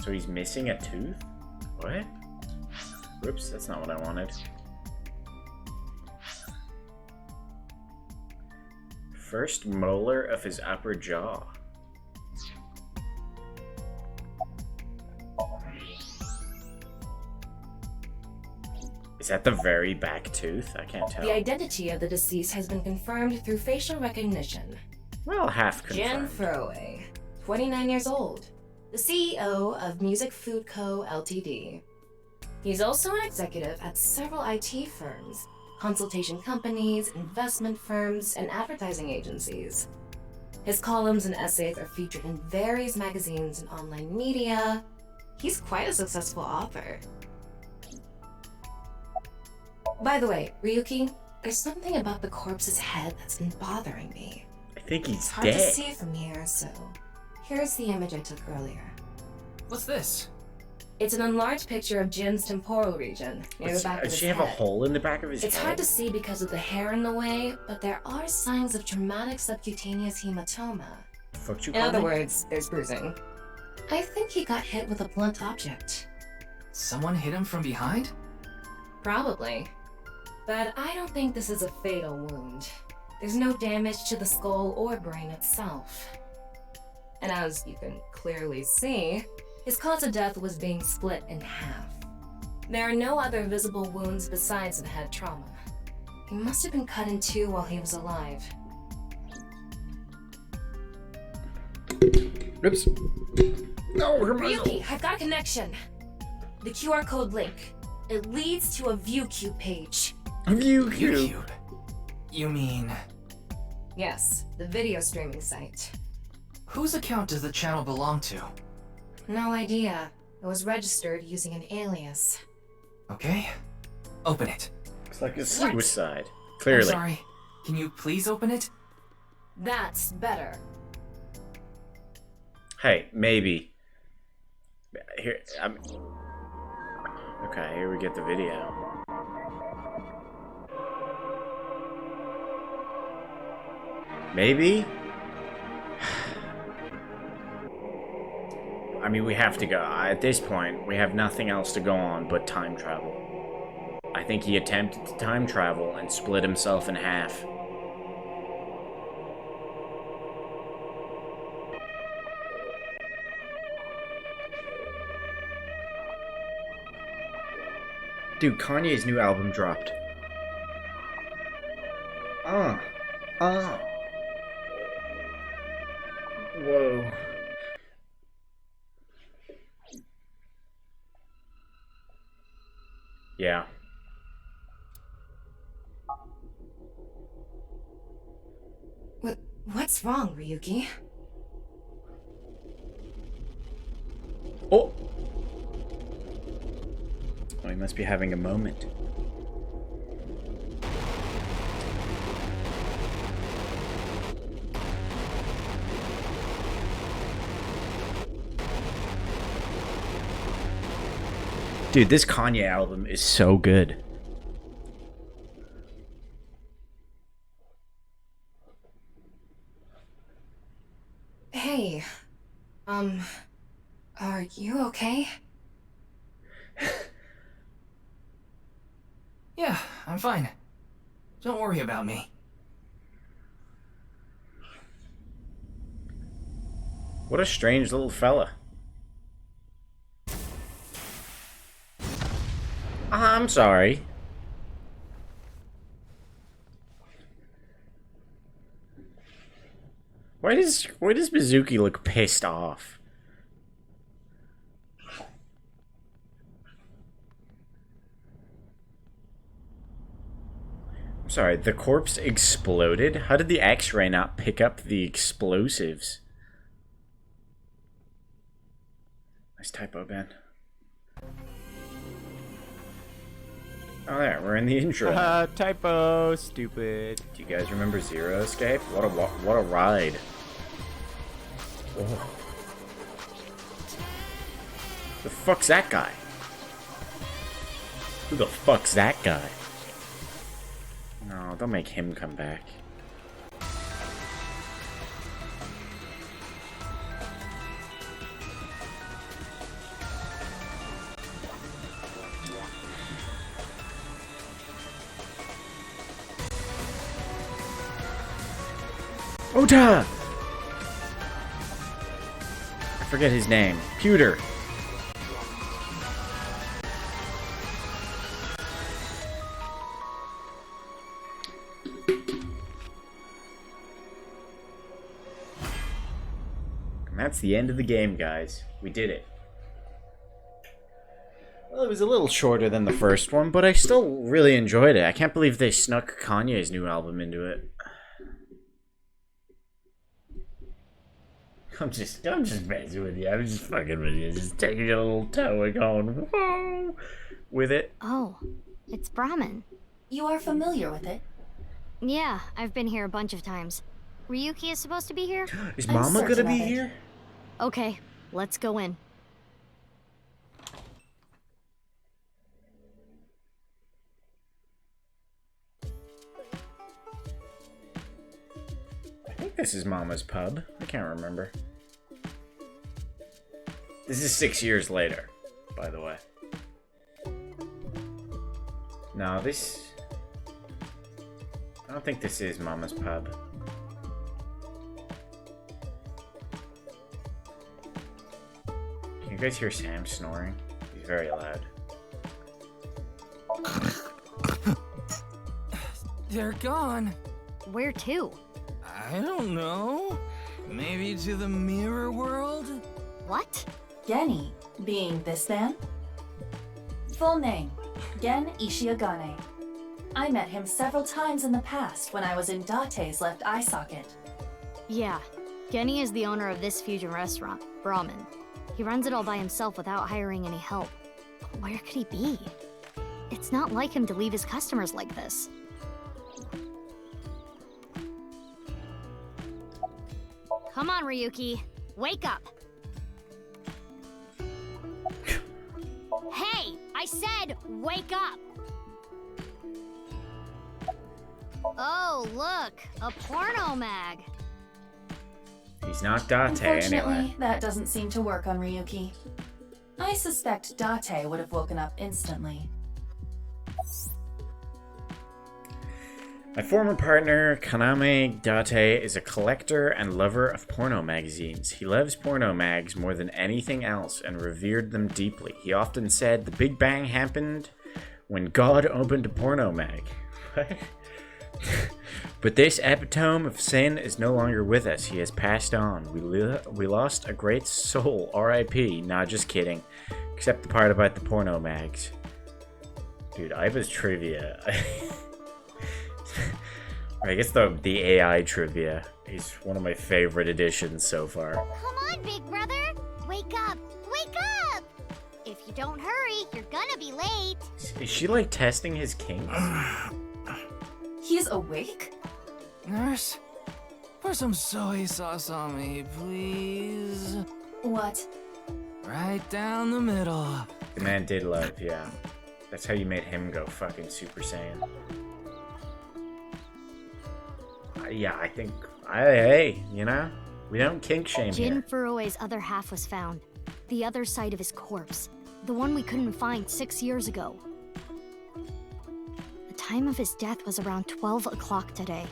So he's missing a tooth? What? Whoops, that's not what I wanted. First molar of his upper jaw. Is that the very back tooth? I can't tell. The identity of the deceased has been confirmed through facial recognition. Well, half Jin confirmed. Furue, 29 years old, the CEO of Music Food Co. Ltd. He's also an executive at several IT firms, consultation companies, investment firms, and advertising agencies. His columns and essays are featured in various magazines and online media. He's quite a successful author. By the way, Ryuki, there's something about the corpse's head that's been bothering me. I think he's It's hard dead. to see from here, so here's the image I took earlier. What's this? It's an enlarged picture of Jin's temporal region, near the back of Does his she head. have a hole in the back of his It's head? hard to see because of the hair in the way, but there are signs of traumatic subcutaneous hematoma. Fuck you, In other Connie? words, there's bruising. I think he got hit with a blunt object. Someone hit him from behind? Probably. But I don't think this is a fatal wound. There's no damage to the skull or brain itself. And as you can clearly see, his cause of death was being split in half. There are no other visible wounds besides the head trauma. He must have been cut in two while he was alive. Oops. No, Ryuki, I've got a connection. The QR code link. It leads to a ViewCube page. A ViewCube? You mean... Yes, the video streaming site. Whose account does the channel belong to? No idea. It was registered using an alias. Okay. Open it. It's like a suicide. Clearly. I'm sorry. Can you please open it? That's better. Hey, maybe. Here, okay, here we get the video. Maybe? I mean, we have to go. At this point, we have nothing else to go on but time travel. I think he attempted to time travel and split himself in half. Dude, Kanye's new album dropped. Whoa. Yeah. What's wrong, Ryuki? Oh! Oh, he must be having a moment. Dude, this Kanye album is so good. Hey, are you okay? Yeah, I'm fine. Don't worry about me. What a strange little fella. I'm sorry. Why does Mizuki look pissed off? I'm sorry, the corpse exploded? How did the X-ray not pick up the explosives? Nice typo, Ben. Oh, there, we're in the intro. Typo, stupid. Do you guys remember Zero Escape? What a ride. Oh. The fuck's that guy? Who the fuck's that guy? No, don't make him come back. Ota! I forget his name. Pewter. And that's the end of the game, guys. We did it. Well, it was a little shorter than the first one, but I still really enjoyed it. I can't believe they snuck Kanye's new album into it. I'm just messing with you. I'm just fucking with you. Just taking a little toe and going, whoa, with it. Oh, it's Brahmin. You are familiar with it? Yeah, I've been here a bunch of times. Ryuki is supposed to be here? Is Mama gonna be here? Okay, let's go in. I think this is Mama's pub. I can't remember. This is 6 years later, by the way. No, this... I don't think this is Mama's pub. Can you guys hear Sam snoring? He's very loud. They're gone. Where to? I don't know. Maybe to the mirror world? What? Genny, being this man? Full name, Gen Ishiagane. I met him several times in the past when I was in Date's left eye socket. Yeah, Genny is the owner of this fusion restaurant, Brahmin. He runs it all by himself without hiring any help. But where could he be? It's not like him to leave his customers like this. Come on, Ryuki. Wake up. Hey, I said wake up. Oh, look, a porno mag. He's not Date Unfortunately, anyway. that doesn't seem to work on Ryuki. I suspect Date would have woken up instantly. My former partner, Kaname Date, is a collector and lover of porno magazines. He loves porno mags more than anything else and revered them deeply. He often said the Big Bang happened when God opened a porno mag. What? But this epitome of sin is no longer with us. He has passed on. We lost a great soul. R.I.P. Nah, just kidding. Except the part about the porno mags. Dude, Iva's trivia. I guess the AI trivia is one of my favorite additions so far. Come on, big brother. Wake up. Wake up. If you don't hurry, you're gonna be late. Is she like testing his kinks? He's awake? Nurse, pour some soy sauce on me, please. What? Right down the middle. The man did love, yeah. That's how you made him go fucking Super Saiyan. Yeah, I think... Hey, you know? We don't kink shame Jin here. Furue's other half was found. The other side of his corpse. The one we couldn't find 6 years ago. The time of his death was around 12 o'clock today.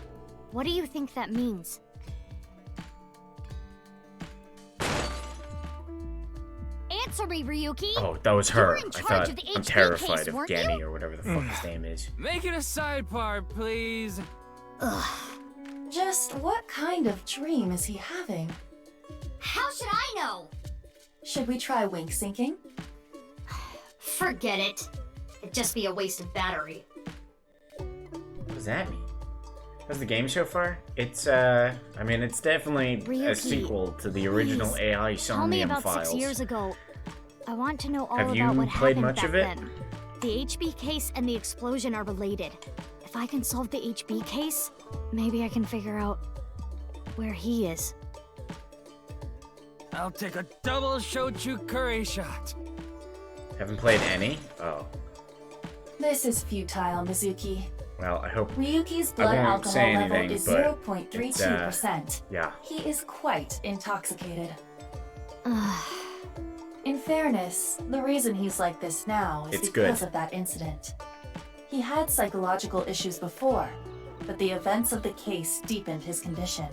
What do you think that means? Answer me, Ryuki! Oh, that was her. You were in I charge thought of the I'm HB terrified case, of weren't Genny you? or whatever the fuck his name is. Make it a side part, please. Ugh. Just what kind of dream is he having? How should I know? Should we try wink syncing? Forget it. It'd just be a waste of battery. What does that mean? How's the game so far? It's, I mean, it's definitely a Ryuki, sequel to the original please, AI Tell me Somnium about files. 6 years ago. I want to know all Have you about what played happened much back of it? then. The HB case and the explosion are related. If I can solve the HB case, maybe I can figure out where he is. I'll take a double shochu curry shot. Haven't played any? Oh. This is futile, Mizuki. Well, I hope... Ryuki's I blood won't alcohol say level anything, is but 0.32%. yeah. He is quite intoxicated. In fairness, the reason he's like this now is It's because good. of that incident. He had psychological issues before, but the events of the case deepened his condition.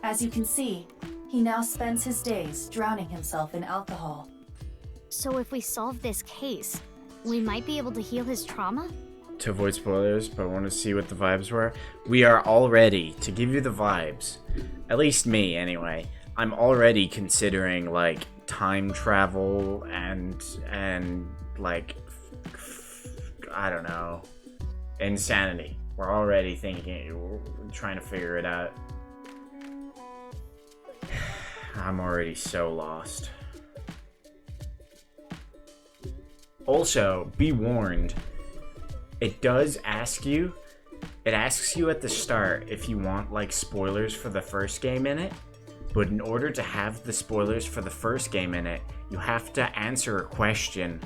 As you can see, he now spends his days drowning himself in alcohol. So if we solve this case, we might be able to heal his trauma? To avoid spoilers, but I want to see what the vibes were. We are all ready to give you the vibes. At least me, anyway. I'm already considering, like, time travel and like, I don't know, insanity. We're already thinking, we're trying to figure it out. I'm already so lost. Also, be warned, it does ask you, it asks you at the start if you want, like, spoilers for the first game in it, but in order to have the spoilers for the first game in it, you have to answer a question,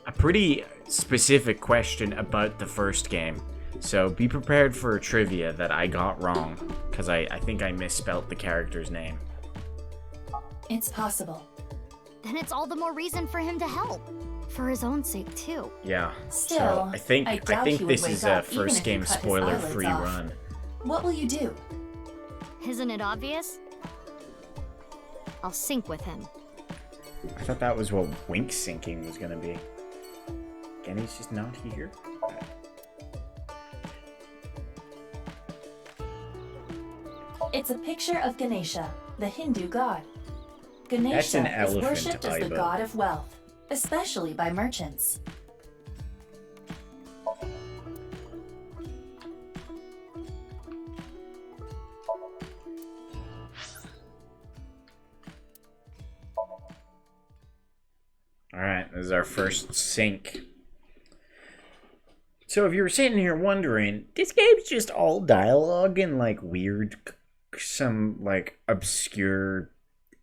a pretty specific question about the first game. So be prepared for a trivia that I got wrong, because I think I misspelt the character's name. It's possible. Then it's all the more reason for him to help. For his own sake, too. Yeah. Still, so I think doubt he would this wake is a up even first if you game cut his spoiler-free eyelids off. run. What will you do? Isn't it obvious? I'll sync with him. I thought that was what wink syncing was gonna be. And he's just not here. It's a picture of Ganesha, the Hindu god. That's an Ganesha is elephant, worshipped as the Aiba. god of wealth, especially by merchants. Alright, this is our first sync. So if you were sitting here wondering, this game's just all dialogue and like weird, some like obscure,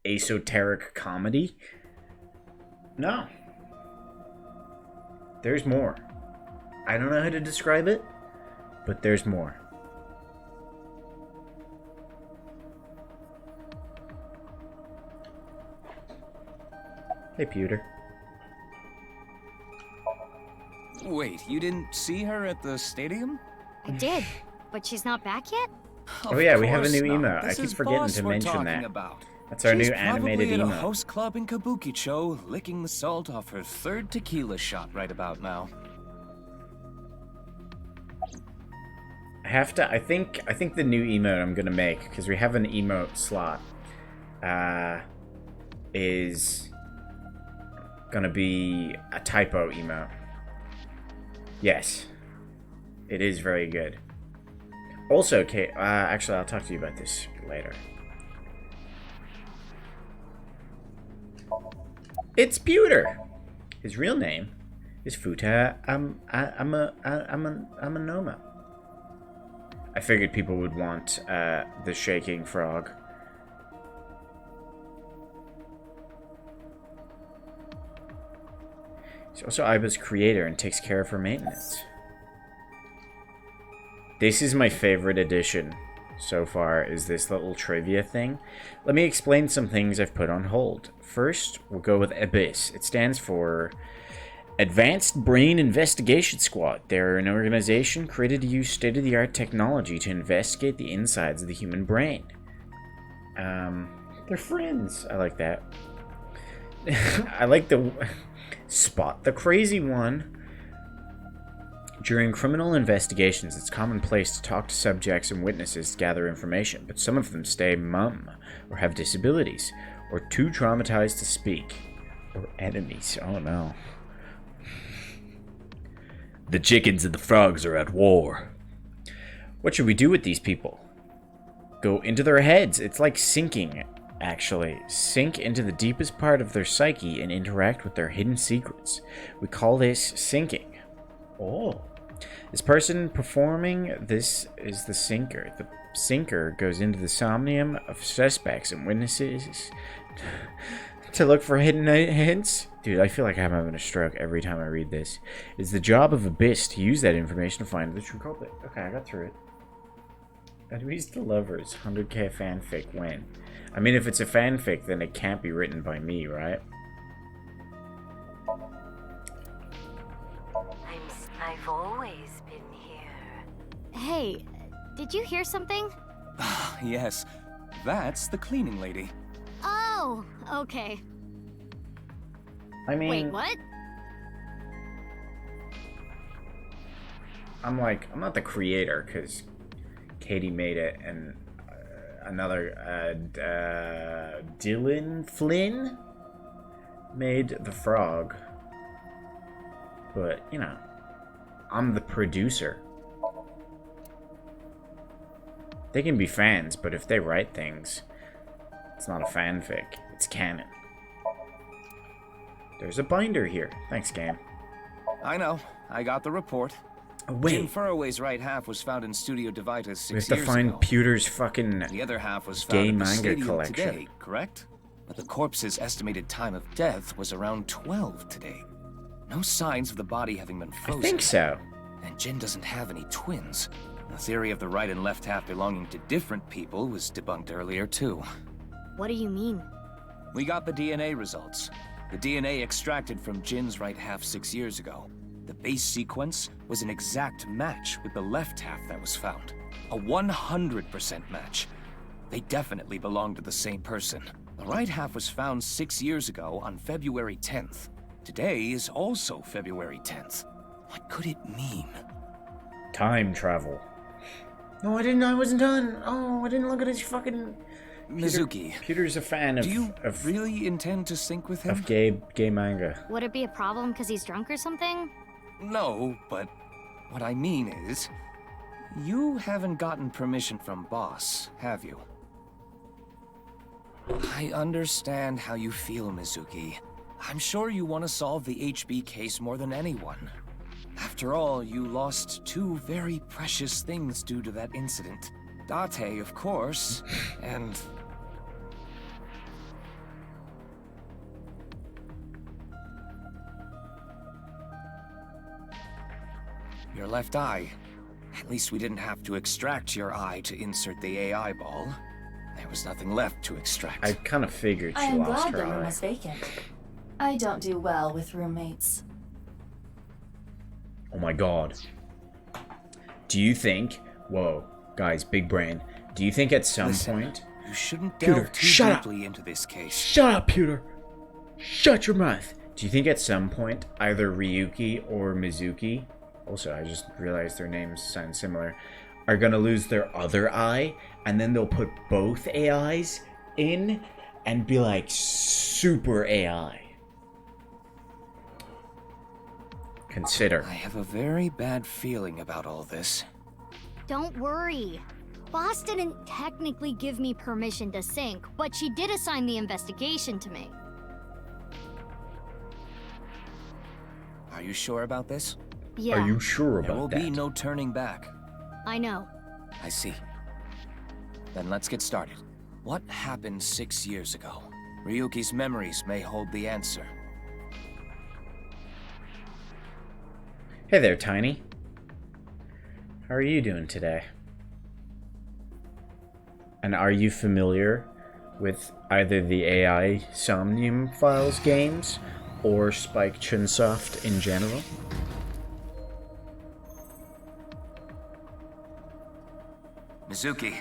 esoteric comedy? No. There's more. I don't know how to describe it, but there's more. Hey, Pewter. Wait, you didn't see her at the stadium? I did, but she's not back yet? Oh yeah, we have a course new not. emote. I This keep is forgetting Boss to we're mention talking that. about. That's our She's new animated probably at a emote. host club in Kabukicho, licking the salt off her third tequila shot right about now. I think the new emote I'm gonna make, because we have an emote slot, is gonna be a typo emote. Yes, it is very good. Also, Kate, actually, I'll talk to you about this later. It's Pewter. His real name is Futa Amanoma. I figured people would want the shaking frog. He's also Aiba's creator and takes care of her maintenance. This is my favorite addition so far, is this little trivia thing. Let me explain some things I've put on hold. First, we'll go with ABIS. It stands for Advanced Brain Investigation Squad. They're an organization created to use state-of-the-art technology to investigate the insides of the human brain. They're friends. I like that. I like the spot the crazy one. During criminal investigations, it's commonplace to talk to subjects and witnesses to gather information, but some of them stay mum, or have disabilities, or too traumatized to speak, or enemies. Oh no. The chickens and the frogs are at war. What should we do with these people? Go into their heads. It's like sinking, actually. Sink into the deepest part of their psyche and interact with their hidden secrets. We call this sinking. Oh. This person performing this is the sinker. The sinker goes into the somnium of suspects and witnesses to look for hidden hints. Dude, I feel like I'm having a stroke every time I read this. It's the job of ABIS to use that information to find the true culprit. Okay, I got through it. Enemies to lovers. 100k fanfic win. I mean, if it's a fanfic, then it can't be written by me, right? I've always been here. Hey, did you hear something? Yes, that's the cleaning lady. Oh, okay. I mean... Wait, what? I'm not the creator, because Katie made it, and another, Dylan Flynn made the frog. But, you know, I'm the producer. They can be fans, but if they write things, It's not a fanfic. It's canon. There's a binder here. Thanks, game. I know. I got the report. Oh, wait. Jin Furroway's right half was found in Studio Divita's 6 We have years to find ago. Pewter's fucking The other half was found gay in the manga stadium collection. today, correct? But the corpse's estimated time of death was around 12 today. No signs of the body having been frozen. I think so. And Jin doesn't have any twins. The theory of the right and left half belonging to different people was debunked earlier, too. What do you mean? We got the DNA results. The DNA extracted from Jin's right half 6 years ago. The base sequence was an exact match with the left half that was found. A 100% match. They definitely belong to the same person. The right half was found 6 years ago on February 10th. Today is also February 10th. What could it mean? Time travel. No, I didn't. I wasn't done. Oh, I didn't look at his fucking... Mizuki. Peter's a fan of... Do you really intend to sync with him? Of gay manga. Would it be a problem because he's drunk or something? No, but what I mean is, you haven't gotten permission from Boss, have you? I understand how you feel, Mizuki. I'm sure you want to solve the HB case more than anyone. After all, you lost two very precious things due to that incident. Date, of course, and... your left eye. At least we didn't have to extract your eye to insert the AI ball. There was nothing left to extract. I kind of figured I she am lost glad her the room eye. was vacant. I don't do well with roommates. Oh my god. Do you think... Whoa, guys, big brain. Do you think at some point... You shouldn't Pewter, delve too shut up! deeply into this case. Shut up, Pewter! Shut your mouth! Do you think at some point either Ryuki or Mizuki, also I just realized their names sound similar, are gonna lose their other eye, and then they'll put both AIs in and be like super AI? Consider. I have a very bad feeling about all this. Don't worry. Boss didn't technically give me permission to sync, but she did assign the investigation to me. Are you sure about this? Yeah. Are you sure There will about be that? no turning back. I know. I see. Then let's get started. What happened 6 years ago? Ryuki's memories may hold the answer. Hey there, Tiny. How are you doing today? And are you familiar with either the AI Somnium Files games or Spike Chunsoft in general? Mizuki,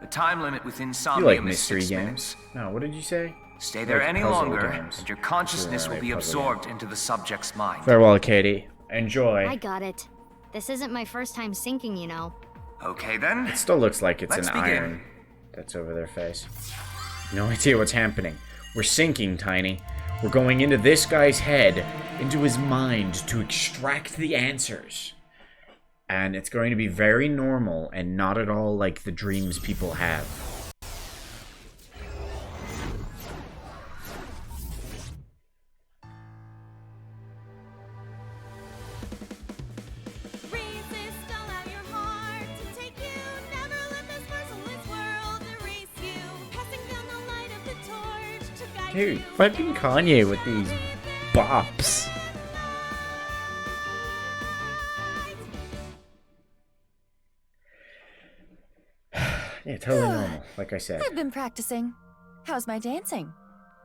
the time limit within You Somnium like is mystery 6 games? minutes. No, what did you say? Stay there Like any puzzle longer, games. and your consciousness will be puzzle absorbed into the subject's mind. Farewell, Katie. Enjoy. I got it. This isn't my first time syncing, you know. Okay then. It still looks like it's Let's an begin. iron that's over their face. No idea what's happening. We're sinking, Tiny. We're going into this guy's head, into his mind, to extract the answers. And it's going to be very normal and not at all like the dreams people have. Dude, fucking Kanye with these bops. Yeah, totally normal, like I said. I've been practicing. How's my dancing?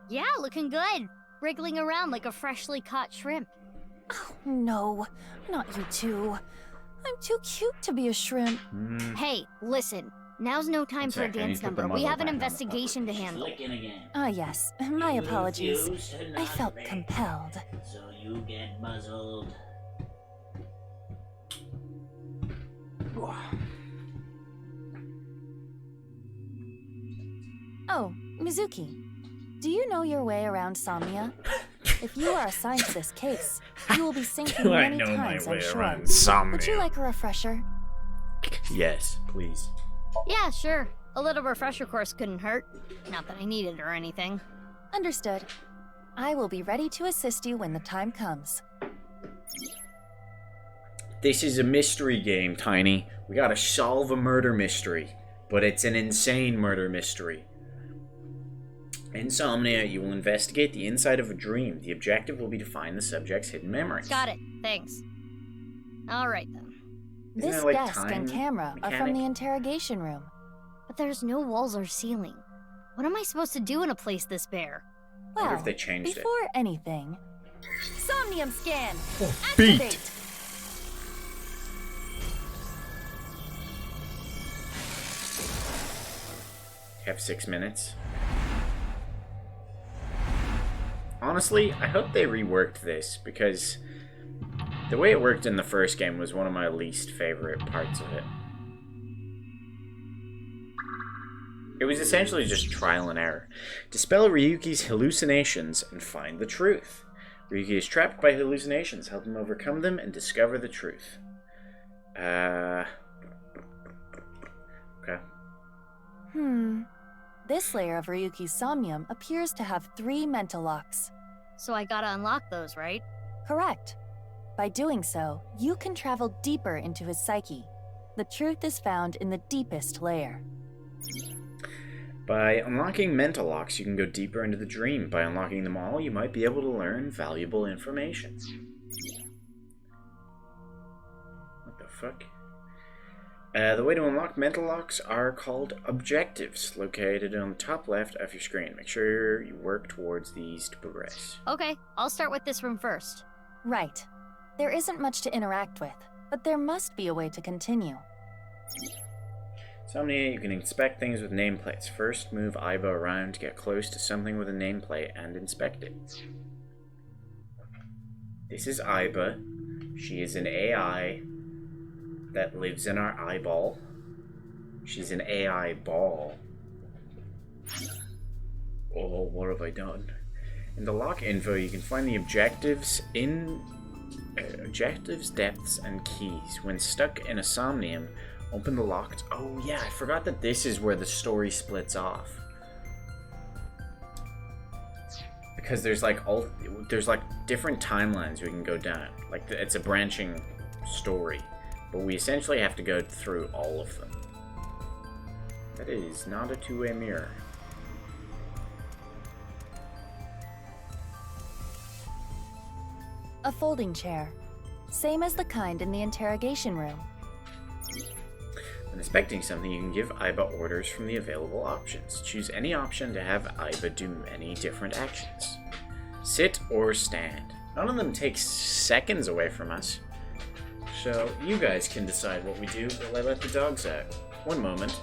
Yeah, looking good. Wriggling around like a freshly caught shrimp. Oh, no, not you two. I'm too cute to be a shrimp. Hey, listen. Now's no time for a sec, I need dance to put the number. We muzzle have an back on the investigation to handle. Ah, yes. My apologies. I felt compelled. So you get muzzled. Oh, Mizuki. Do you know your way around Somnia? If you are assigned to this case, you will be sinking Do I many know my times, way I'm sure. around Somnia? Would you like a refresher? Yes, please. Yeah, sure. A little refresher course couldn't hurt. Not that I need it or anything. Understood. I will be ready to assist you when the time comes. This is a mystery game, Tiny. We gotta solve a murder mystery. But it's an insane murder mystery. Insomnia, you will investigate the inside of a dream. The objective will be to find the subject's hidden memories. Got it. Thanks. Alright then. This like desk and camera are from the interrogation room. But there's no walls or ceiling. What am I supposed to do in a place this bare? I wonder Well, if they changed it. before anything, Somnium scan! beat. Activate! Have 6 minutes. Honestly, I hope they reworked this, because the way it worked in the first game was one of my least favorite parts of it. It was essentially just trial and error. Dispel Ryuki's hallucinations and find the truth. Ryuki is trapped by hallucinations. Help him overcome them and discover the truth. Okay. This layer of Ryuki's Somnium appears to have 3 mental locks. So I gotta unlock those, right? Correct. By doing so, you can travel deeper into his psyche. The truth is found in the deepest layer. By unlocking mental locks, you can go deeper into the dream. By unlocking them all, you might be able to learn valuable information. What the fuck? The way to unlock mental locks are called objectives, located on the top left of your screen. Make sure you work towards these to progress. Okay, I'll start with this room first. Right. There isn't much to interact with, but there must be a way to continue. Somnia, you can inspect things with nameplates. First, move Aiba around to get close to something with a nameplate and inspect it. This is Aiba. She is an AI that lives in our eyeball. She's an AI ball. Oh, what have I done? In the lock info, you can find the objectives in objectives, depths, and keys. When stuck in a Somnium, open the locked... Oh yeah, I forgot that this is where the story splits off. Because there's like different timelines we can go down. Like it's a branching story. But we essentially have to go through all of them. That is not a two-way mirror. A folding chair. Same as the kind in the interrogation room. When inspecting something, you can give Aiba orders from the available options. Choose any option to have Aiba do many different actions. Sit or stand. None of them take seconds away from us. So you guys can decide what we do while I let the dogs out. One moment.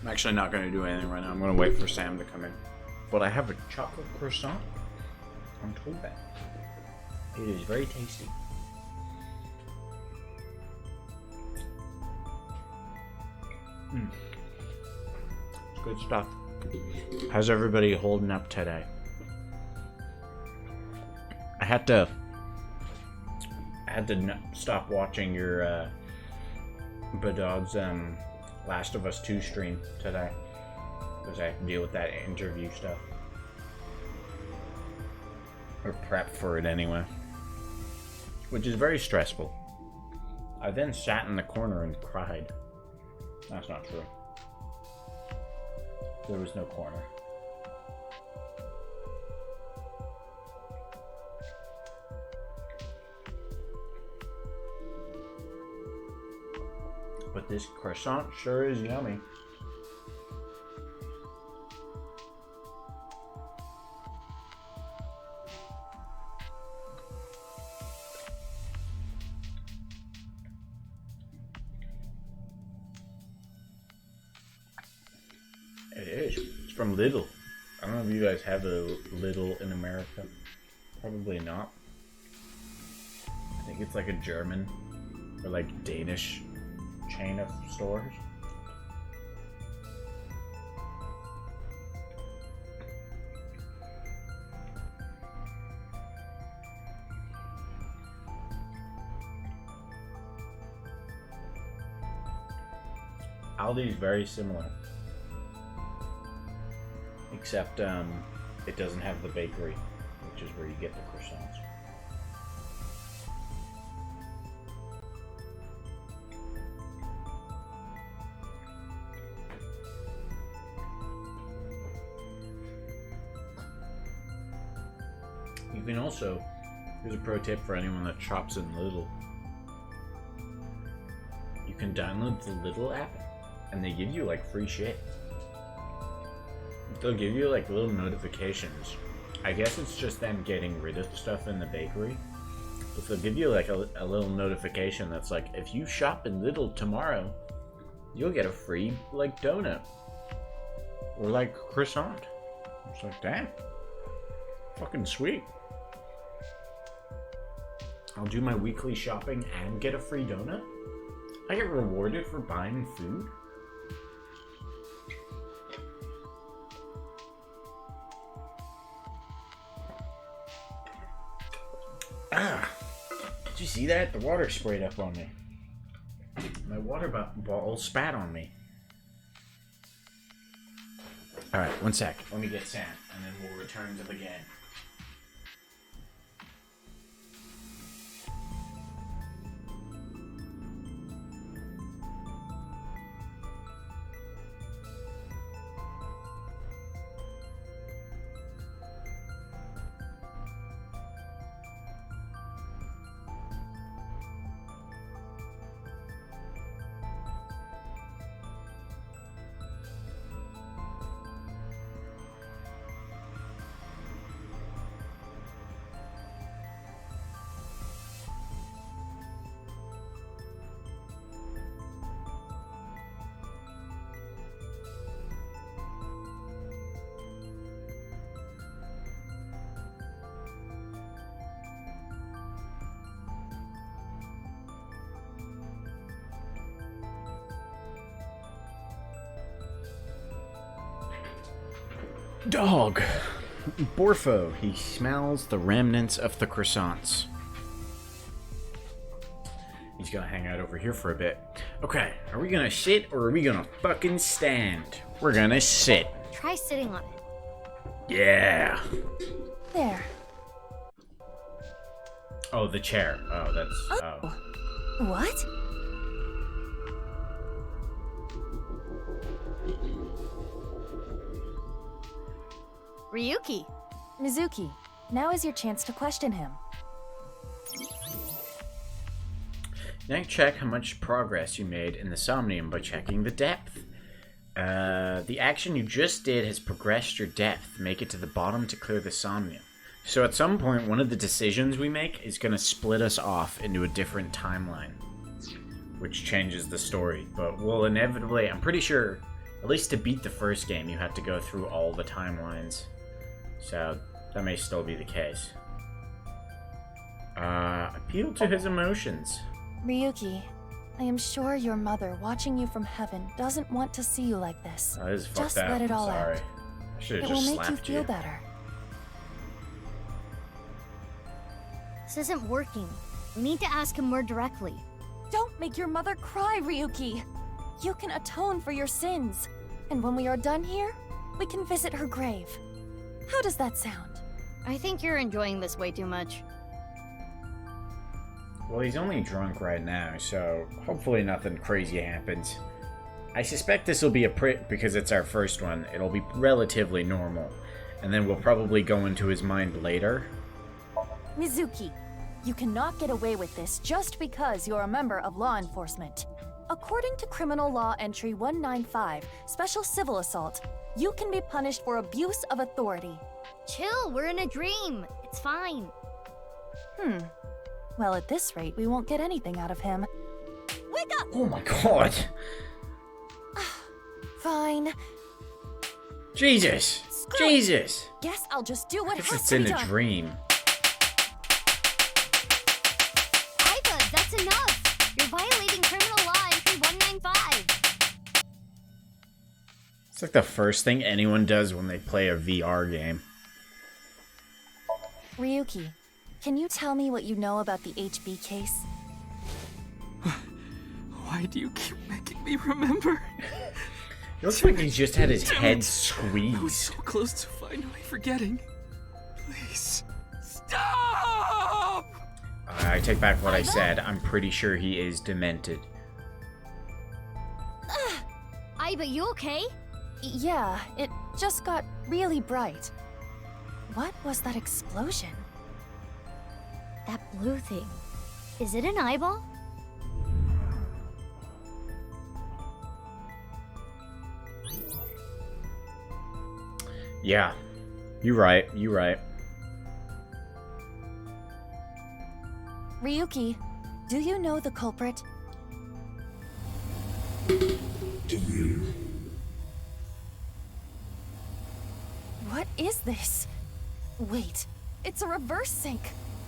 I'm actually not going to do anything right now. I'm going to wait for Sam to come in. But I have a chocolate croissant on Twitter. It is very tasty. It's good stuff. How's everybody holding up today? I had to stop watching your Badog's Last of Us 2 stream today. Because I have to deal with that interview stuff. Or prep for it anyway. Which is very stressful. I then sat in the corner and cried. That's not true. There was no corner. But this croissant sure is yummy. It is. It's from Lidl. I don't know if you guys have a Lidl in America. Probably not. I think it's like a German or like Danish chain of stores. Aldi's very similar. Except it doesn't have the bakery, which is where you get the croissants. You can also, here's a pro tip for anyone that shops in Lidl. You can download the Lidl app and they give you like free shit. They'll give you like little notifications. I guess it's just them getting rid of stuff in the bakery. But they'll give you like a little notification that's like, if you shop in Lidl tomorrow, you'll get a free like donut. Or like croissant. It's like, damn. Fucking sweet. I'll do my weekly shopping and get a free donut? I get rewarded for buying food? Ah! Did you see that? The water sprayed up on me. My water bottle spat on me. Alright, one sec. Let me get Sam, and then we'll return to the game. Dog. Borfo. He smells the remnants of the croissants. He's gonna hang out over here for a bit. Okay, are we gonna sit or are we gonna fucking stand? We're gonna sit. Try sitting on it. Yeah. There. Oh, the chair. Oh, that's... Oh. What? Ryuki. Mizuki, now is your chance to question him. Now check how much progress you made in the Somnium by checking the depth. The action you just did has progressed your depth. Make it to the bottom to clear the Somnium. So at some point, one of the decisions we make is going to split us off into a different timeline, which changes the story. But we'll inevitably, I'm pretty sure, at least to beat the first game, you have to go through all the timelines. So that may still be the case. Appeal to his emotions. Ryuki, I am sure your mother, watching you from heaven, doesn't want to see you like this. Oh, this is just fucked up. let it all I'm sorry. out. I should have It just will make you slapped feel better. This isn't working. We need to ask him more directly. Don't make your mother cry, Ryuki. You can atone for your sins. And when we are done here, we can visit her grave. How does that sound? I think you're enjoying this way too much. Well, he's only drunk right now, so hopefully nothing crazy happens. I suspect this will be because it's our first one, it'll be relatively normal. And then we'll probably go into his mind later. Mizuki, you cannot get away with this just because you're a member of law enforcement. According to Criminal Law Entry 195, Special Civil Assault, you can be punished for abuse of authority. Chill, we're in a dream. It's fine. Well, at this rate, we won't get anything out of him. Wake up! Oh my god! Fine. Jesus! Screw Jesus! it. Guess I'll just do what Guess has it's to in be a done. dream. Iva, that's enough! You're violating Criminal Law Entry 195. It's like the first thing anyone does when they play a VR game. Ryuki, can you tell me what you know about the HB case? Why do you keep making me remember? It looks like he's just had his Damn head it. squeezed. I was so close to finally forgetting. Please, stop! I take back what I said. I'm pretty sure he is demented. Iva, you okay? Yeah, it just got really bright. What was that explosion? That blue thing. Is it an eyeball? Yeah. You're right. You're right. Ryuki, do you know the culprit? Do you? What is this? Wait, it's a reverse sync.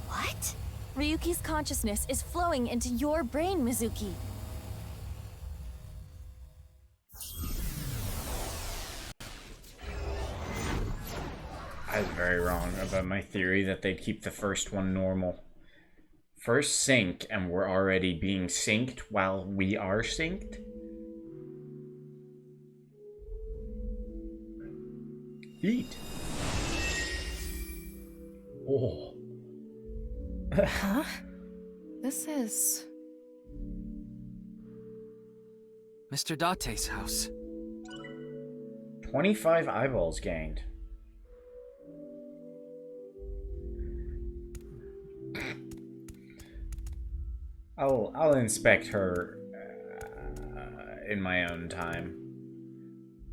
What? Ryuki's consciousness is flowing into your brain, Mizuki. I was very wrong about my theory that they'd keep the first one normal. First sync, and we're already being synced while we are synced? Eat. Oh. Huh? This is... Mr. Date's house. 25 eyeballs gained. I'll inspect her in my own time.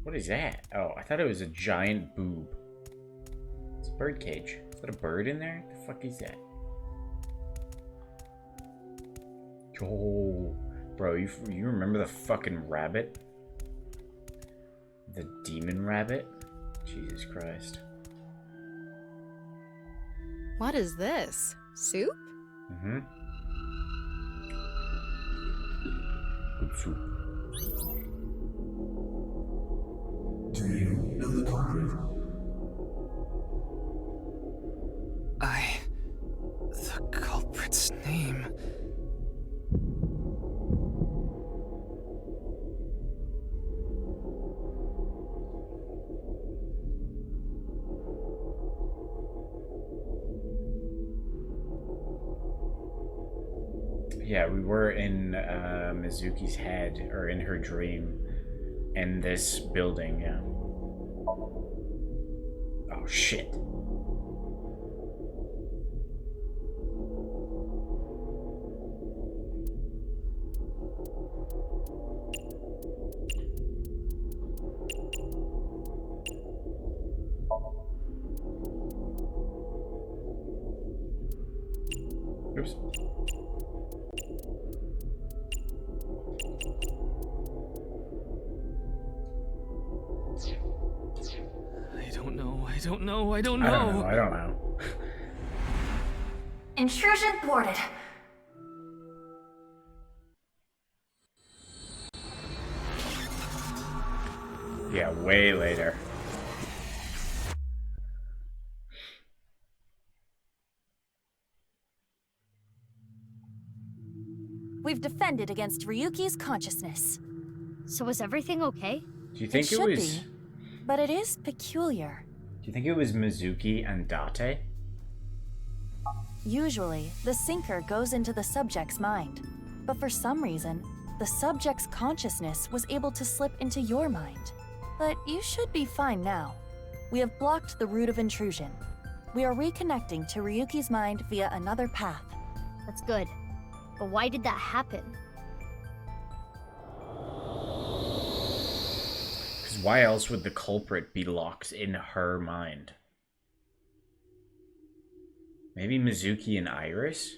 What is that? Oh, I thought it was a giant boob. It's a bird cage. Is that a bird in there? The fuck is that? Oh, bro, you remember the fucking rabbit? The demon rabbit? Jesus Christ. What is this? Soup? Mm-hmm. Good soup. Do you know the culprit? The culprit's name... Yeah, we were in Mizuki's head, or in her dream, in this building, yeah. Oh, shit. Oops. I don't know. I don't know. Intrusion thwarted. Yeah, way later. We've defended against Ryuki's consciousness. So was everything okay? Do you think it should was... be. but it is peculiar. Do you think it was Mizuki and Date? Usually, the sinker goes into the subject's mind, but for some reason, the subject's consciousness was able to slip into your mind. But you should be fine now. We have blocked the route of intrusion. We are reconnecting to Ryuki's mind via another path. That's good. But why did that happen? Because why else would the culprit be locked in her mind? Maybe Mizuki and Iris?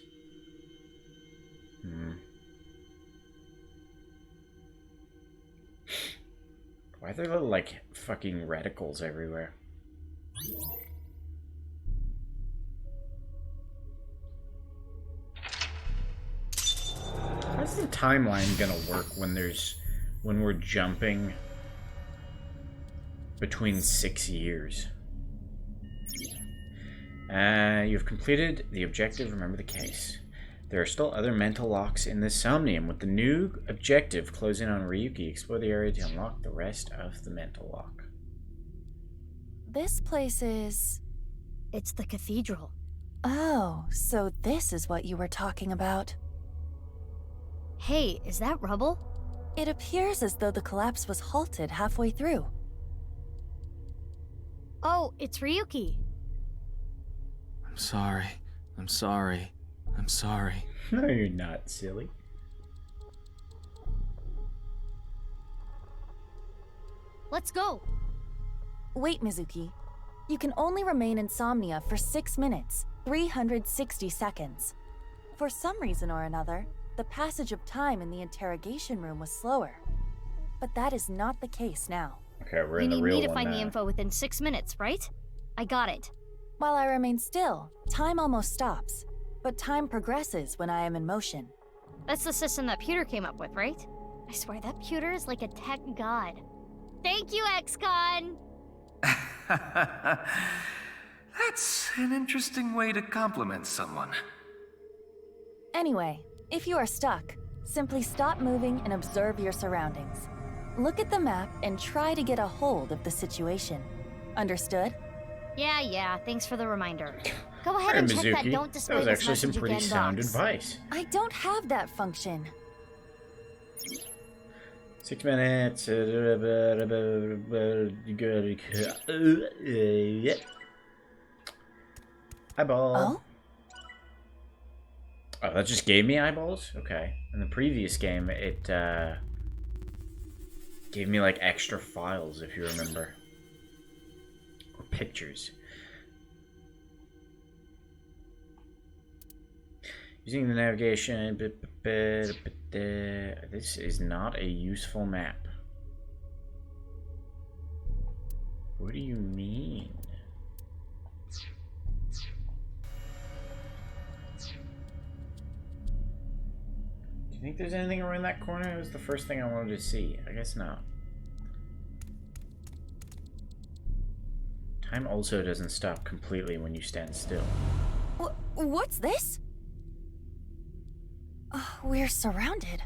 Why are there little, like, fucking reticles everywhere? How's the timeline gonna work when we're jumping between 6 years? You've completed the objective. Remember the case. There are still other mental locks in the Somnium. With the new objective closing on Ryuki, explore the area to unlock the rest of the mental lock. This place is... It's the cathedral. Oh, so this is what you were talking about. Hey, is that rubble? It appears as though the collapse was halted halfway through. Oh, it's Ryuki. I'm sorry. I'm sorry. I'm sorry. No, you're not, silly. Let's go. Wait, Mizuki. You can only remain insomnia for 6 minutes, 360 seconds. For some reason or another, the passage of time in the interrogation room was slower. But that is not the case now. Okay, we're in the real one. You need me to find now. the info within 6 minutes, right? I got it. While I remain still, time almost stops. But time progresses when I am in motion. That's the system that Pewter came up with, right? I swear that Pewter is like a tech god. Thank you, ex-con! That's an interesting way to compliment someone. Anyway, if you are stuck, simply stop moving and observe your surroundings. Look at the map and try to get a hold of the situation. Understood? Yeah, thanks for the reminder. Go ahead and check that don't display that was this actually some message pretty again sound box. advice. I don't have that function. 6 minutes. Yep. Eyeball. Oh? Oh, that just gave me eyeballs? Okay. In the previous game, it gave me like extra files, if you remember. Or pictures. Using the navigation, this is not a useful map. What do you mean? Do you think there's anything around that corner? It was the first thing I wanted to see. I guess not. Time also doesn't stop completely when you stand still. What's this? We're surrounded.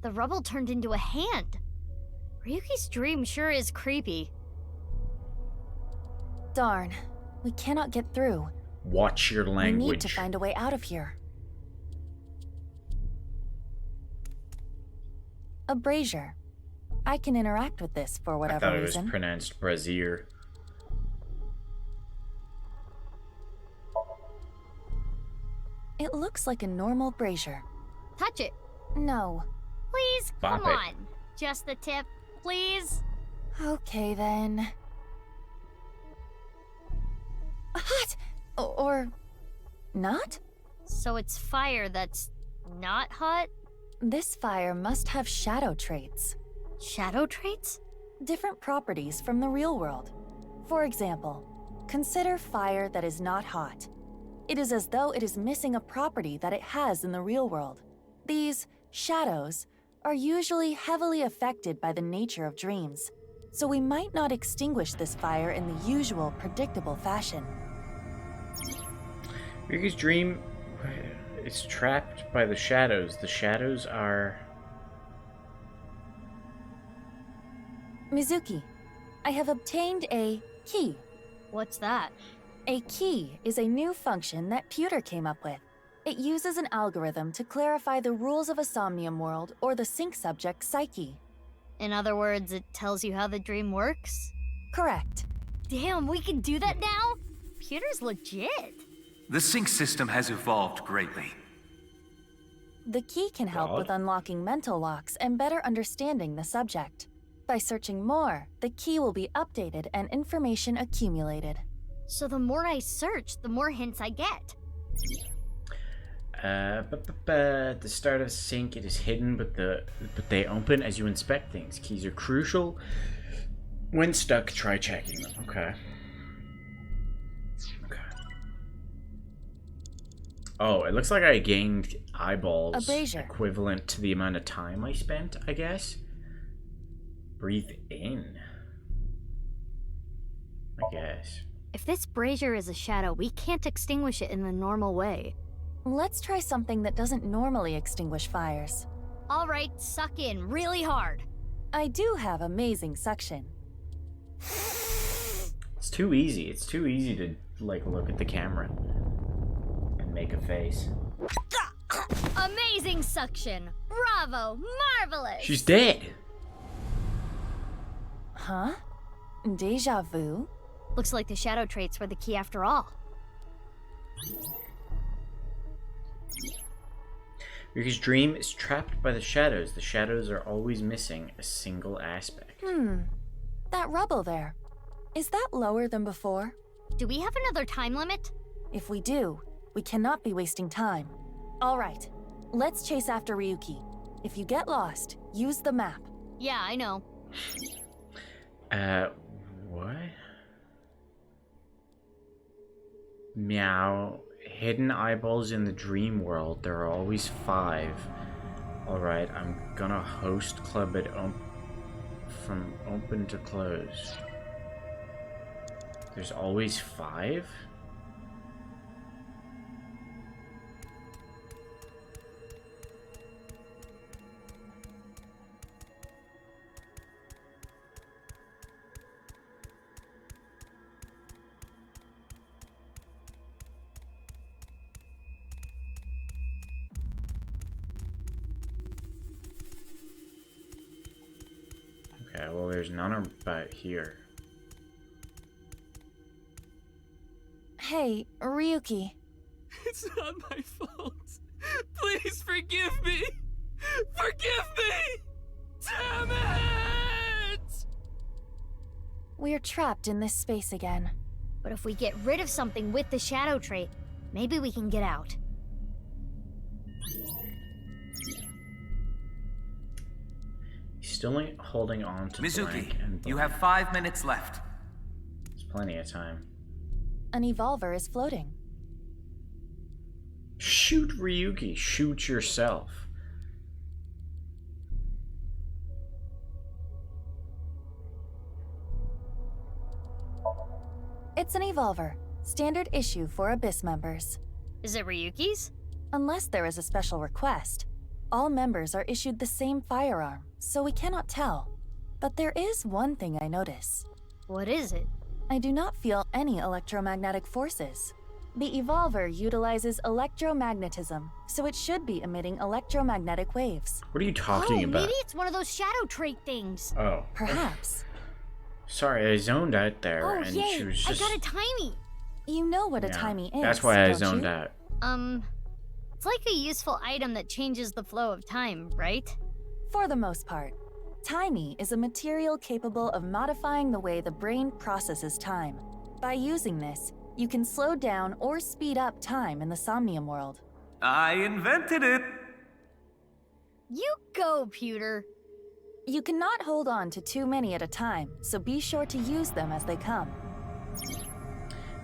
The rubble turned into a hand. Ryuki's dream sure is creepy. Darn, we cannot get through. Watch your language. We need to find a way out of here. A brazier. I can interact with this for whatever I thought it reason. was pronounced brazier. It looks like a normal brazier. Touch it. No. Please, Bop come it. on. Just the tip, please. Okay then. Hot! Or not? So it's fire that's not hot? This fire must have shadow traits. Shadow traits? Different properties from the real world. For example, consider fire that is not hot. It is as though it is missing a property that it has in the real world. These shadows are usually heavily affected by the nature of dreams, so we might not extinguish this fire in the usual predictable fashion. Ryuki's dream is trapped by the shadows. The shadows are... Mizuki, I have obtained a key. What's that? A key is a new function that Pewter came up with. It uses an algorithm to clarify the rules of a Somnium world or the sync subject's psyche. In other words, it tells you how the dream works? Correct. Damn, we can do that now? Pewter's legit. The sync system has evolved greatly. The key can help with unlocking mental locks and better understanding the subject. By searching more, the key will be updated and information accumulated. So the more I search, the more hints I get. At the start of sync, it is hidden, but they open as you inspect things. Keys are crucial. When stuck, try checking them. Okay. Oh, it looks like I gained eyeballs equivalent to the amount of time I spent, I guess. Breathe in. I guess. If this brazier is a shadow, we can't extinguish it in the normal way. Let's try something that doesn't normally extinguish fires. All right, suck in really hard. I do have amazing suction. It's too easy. It's too easy to, like, look at the camera and make a face. Amazing suction! Bravo! Marvelous! She's dead! Huh? Deja vu? Looks like the shadow traits were the key after all. Ryuki's dream is trapped by the shadows. The shadows are always missing a single aspect. That rubble there. Is that lower than before? Do we have another time limit? If we do, we cannot be wasting time. All right, let's chase after Ryuki. If you get lost, use the map. Yeah, I know. What? Meow. Hidden eyeballs in the dream world. There are always 5. Alright, I'm gonna host club it from open to close. There's always 5? Okay, well, there's none about here. Hey, Ryuki. It's not my fault. Please forgive me. Forgive me! Damn it! We're trapped in this space again. But if we get rid of something with the shadow trait, maybe we can get out. He's still holding on to Mizuki, and you have 5 minutes left. There's plenty of time. An evolver is floating. Shoot Ryuki. Shoot yourself. It's an evolver. Standard issue for Abyss members. Is it Ryuki's? Unless there is a special request. All members are issued the same firearm, so we cannot tell. But there is one thing I notice. What is it? I do not feel any electromagnetic forces. The evolver utilizes electromagnetism, so it should be emitting electromagnetic waves. What are you talking about? Maybe it's one of those shadow trait things. Oh. Perhaps. Sorry, I zoned out there, Oh, and yay! she was just... I got a timey! You know what a Yeah, timey is, that's why I don't zoned you? out. It's like a useful item that changes the flow of time, right? For the most part. Timey is a material capable of modifying the way the brain processes time. By using this, you can slow down or speed up time in the Somnium world. I invented it! You go, Pewter. You cannot hold on to too many at a time, so be sure to use them as they come.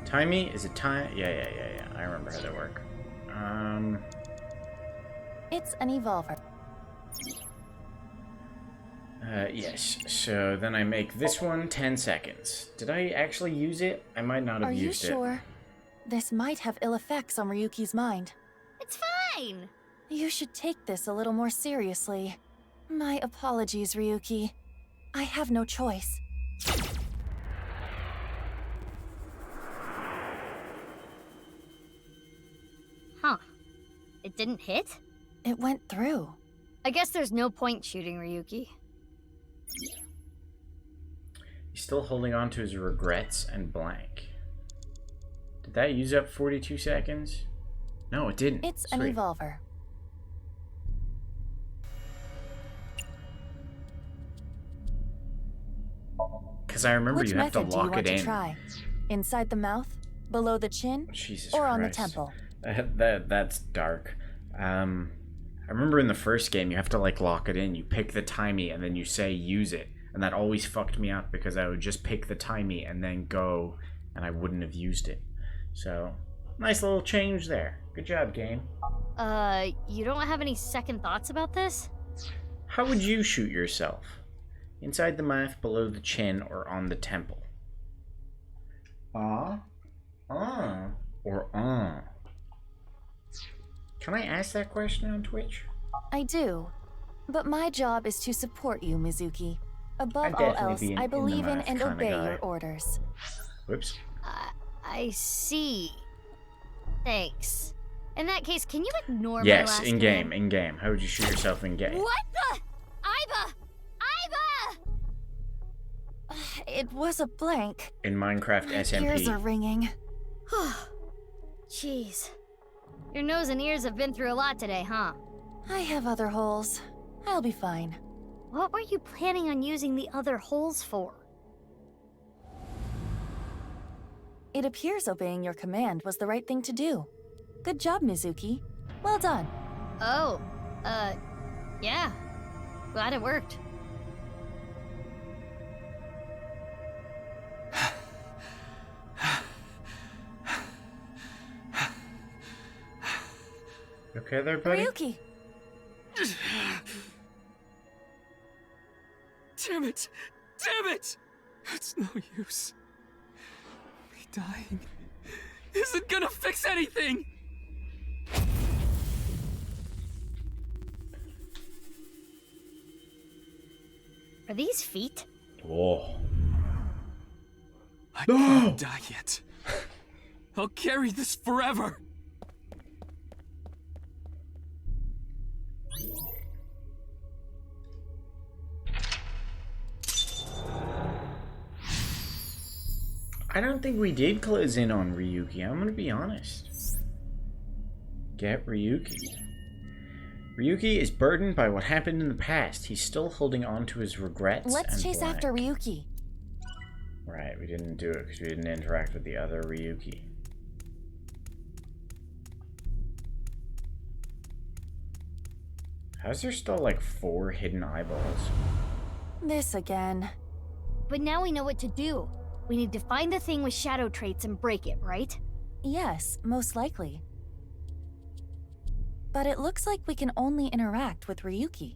Timey is a time... Yeah. I remember how they work. It's an evolver. Yes. So then I make this one 10 seconds. Did I actually use it? I might not have used it. Are you sure? This might have ill effects on Ryuki's mind. It's fine! You should take this a little more seriously. My apologies, Ryuki. I have no choice. Huh. It didn't hit? It went through. I guess there's no point shooting Ryuki. He's still holding on to his regrets and blank. Did that use up 42 seconds? No, it didn't. It's Sweet. an evolver. Because I remember Which you have to method do you lock want it to in. try? Inside the mouth, below the chin, Jesus or on the Christ. temple? That's dark. I remember in the first game you have to like lock it in. You pick the timey and then you say use it. And that always fucked me up because I would just pick the timey and then go and I wouldn't have used it. So, nice little change there. Good job, game. You don't have any second thoughts about this? How would you shoot yourself? Inside the mouth, below the chin, or on the temple? Or Can I ask that question on Twitch? I do. But my job is to support you, Mizuki. Above I'd all definitely else, be I believe in mouth and kinda obey guy. your orders. Whoops. I see. Thanks. In that case, can you ignore my Yes, last in command? game, in game. How would you shoot yourself in game? What the? Iba! Iba! It was a blank. In Minecraft My ears are SMP. ringing. Jeez. Your nose and ears have been through a lot today, huh? I have other holes. I'll be fine. What were you planning on using the other holes for? It appears obeying your command was the right thing to do. Good job, Mizuki. Well done. Oh, yeah. Glad it worked. Okay there, buddy? Ryuki! Damn it! Damn it! It's no use. Me dying isn't gonna fix anything! Are these feet? Oh. I can't die yet. I'll carry this forever! I don't think we did close in on Ryuki. I'm gonna be honest. Get Ryuki. Ryuki is burdened by what happened in the past. He's still holding on to his regrets. Let's and chase blank. after Ryuki. Right, we didn't do it because we didn't interact with the other Ryuki. How's there still like 4 hidden eyeballs? This again. But now we know what to do. We need to find the thing with shadow traits and break it, right? Yes, most likely. But it looks like we can only interact with Ryuki.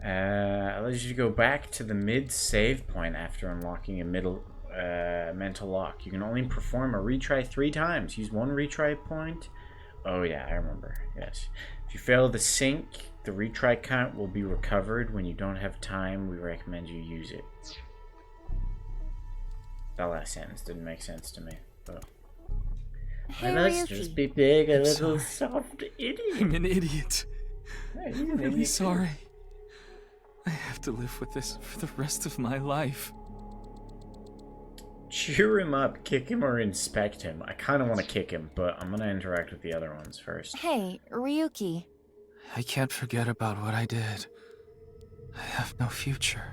Allows you to go back to the mid-save point after unlocking a mental lock. You can only perform a retry 3 times. Use 1 retry point. Oh yeah, I remember. Yes. If you fail the sync, the retry count will be recovered. When you don't have time, we recommend you use it. That last sentence didn't make sense to me. But Hey, let's Ryuki. just be big, a I'm little sorry. soft idiot. I'm an idiot. Hey, I'm you're an really idiot. sorry. I have to live with this for the rest of my life. Cheer him up, kick him, or inspect him. I kind of want to kick him, but I'm going to interact with the other ones first. Hey, Ryuki. I can't forget about what I did. I have no future.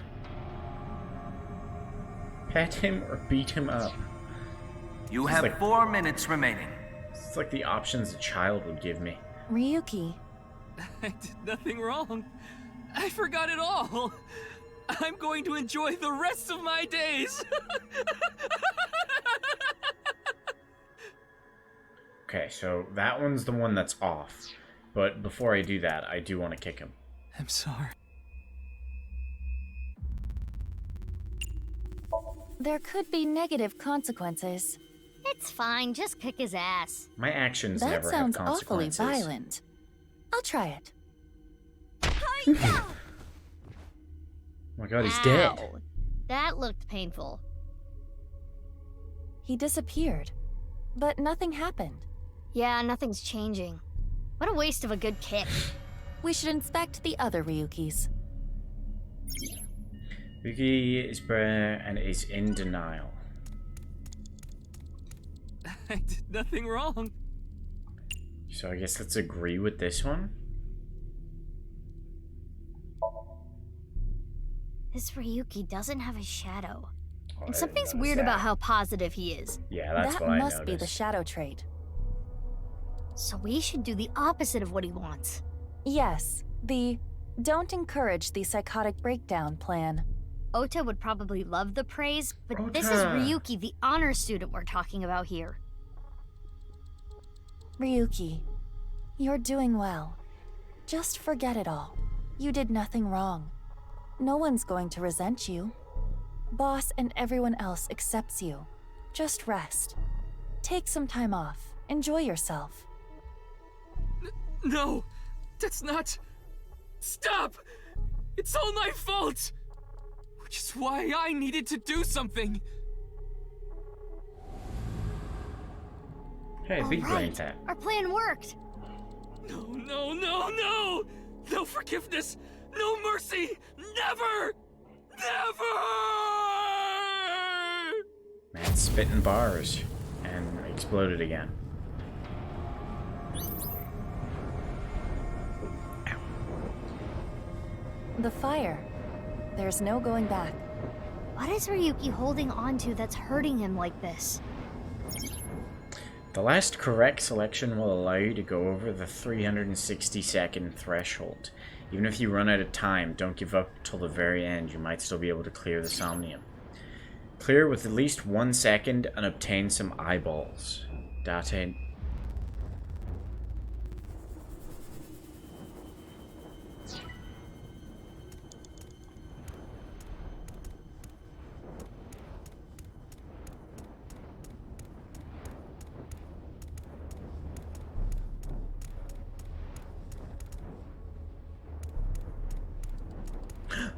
Pet him or beat him up. You It's have like- 4 minutes remaining. It's like the options a child would give me. Ryuki. I did nothing wrong. I forgot it all. I'm going to enjoy the rest of my days. Okay, so that one's the one that's off. But before I do that, I do want to kick him. I'm sorry. There could be negative consequences. It's fine, just kick his ass. My actions That never sounds have awfully consequences. violent. I'll try it. my god, he's dead. Ow. That looked painful. He disappeared, but nothing happened. Yeah, nothing's changing. What a waste of a good kick. We should inspect the other Ryukis. Ryuki is bare and is in denial. I did nothing wrong. So I guess let's agree with this one. This Ryuki doesn't have a shadow. Oh, And something's weird about how positive he is. Yeah, that's what I noticed. That must be the shadow trait. So we should do the opposite of what he wants. Yes, the don't encourage the psychotic breakdown plan. Ota would probably love the praise, but Ota. this is Ryuki, the honor student we're talking about here. Ryuki, you're doing well. Just forget it all. You did nothing wrong. No one's going to resent you. Boss and everyone else accepts you. Just rest. Take some time off. Enjoy yourself. No, that's not... Stop! It's all my fault! Which is why I needed to do something. Hey, big brain tap. Our plan worked. No, no, no, no! No forgiveness! No mercy! Never! Never! Man, spitting bars and exploded again. The fire. There's no going back. What is Ryuki holding on to that's hurting him like this? The last correct selection will allow you to go over the 360-second threshold. Even if you run out of time, don't give up till the very end. You might still be able to clear the Somnium. Clear with at least 1 second and obtain some eyeballs. Date.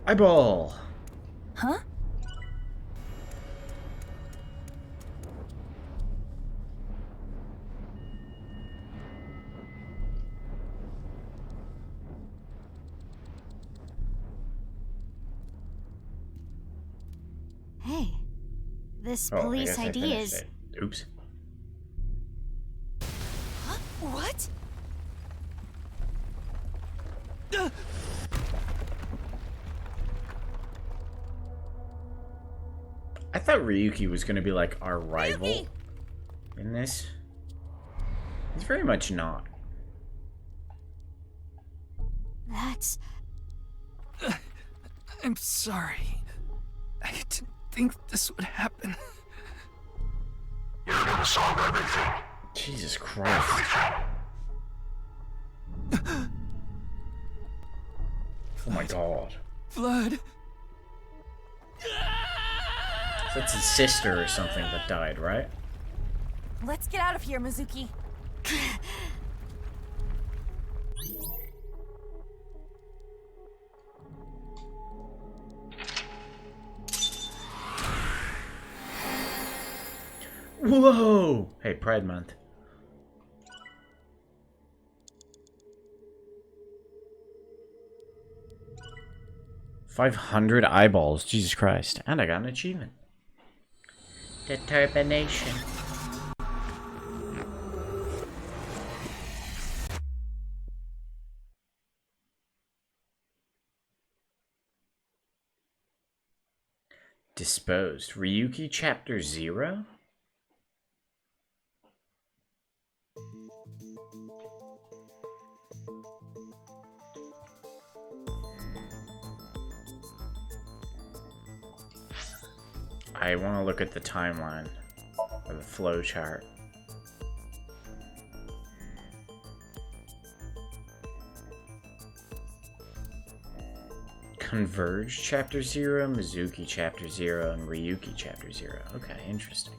Eyeball! Huh? Hey, this Oh, I police guess I ID finished is... it. Oops. Huh? What? I thought Ryuki was going to be like our rival in this. He's very much not. That's... I'm sorry. I didn't think this would happen. You're gonna solve everything. Jesus Christ. Oh my god. Blood. That's his sister or something that died, right? Let's get out of here, Mizuki. Whoa! Hey, Pride Month. $500 eyeballs, Jesus Christ. And I got an achievement. Determination. Disposed. Ryuki Chapter 0? I want to look at the timeline, or the flow chart. Converge Chapter 0, Mizuki Chapter 0, and Ryuki Chapter 0. Okay, interesting.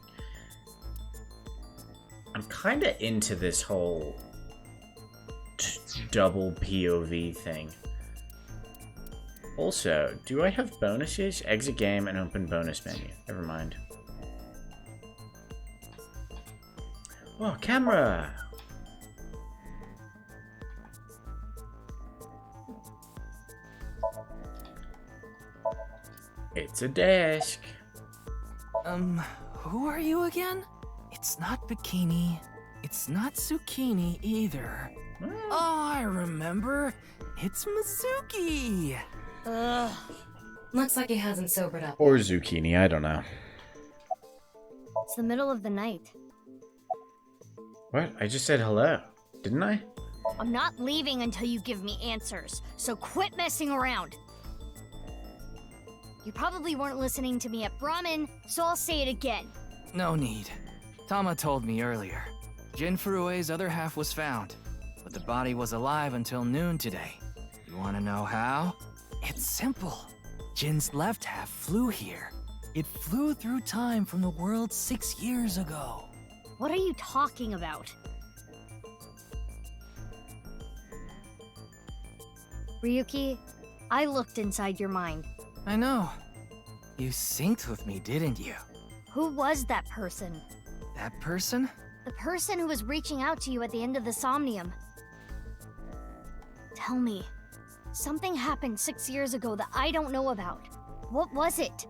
I'm kind of into this whole double POV thing. Also, do I have bonuses? Exit game and open bonus menu. Never mind. Oh, camera! It's a desk. Who are you again? It's not Bikini. It's not Zucchini either. Oh, I remember. It's Mizuki. Ugh. Looks like he hasn't sobered up. Or Zucchini, I don't know. It's the middle of the night. What? I just said hello, didn't I? I'm not leaving until you give me answers, so quit messing around. You probably weren't listening to me at Brahmin, so I'll say it again. No need. Tama told me earlier. Jin Furue's other half was found, but the body was alive until noon today. You wanna know how? It's simple. Jin's left half flew here. It flew through time from the world 6 years ago. What are you talking about? Ryuki, I looked inside your mind. I know. You synced with me, didn't you? Who was that person? That person? The person who was reaching out to you at the end of the Somnium. Tell me. Something happened 6 years ago that I don't know about. What was it?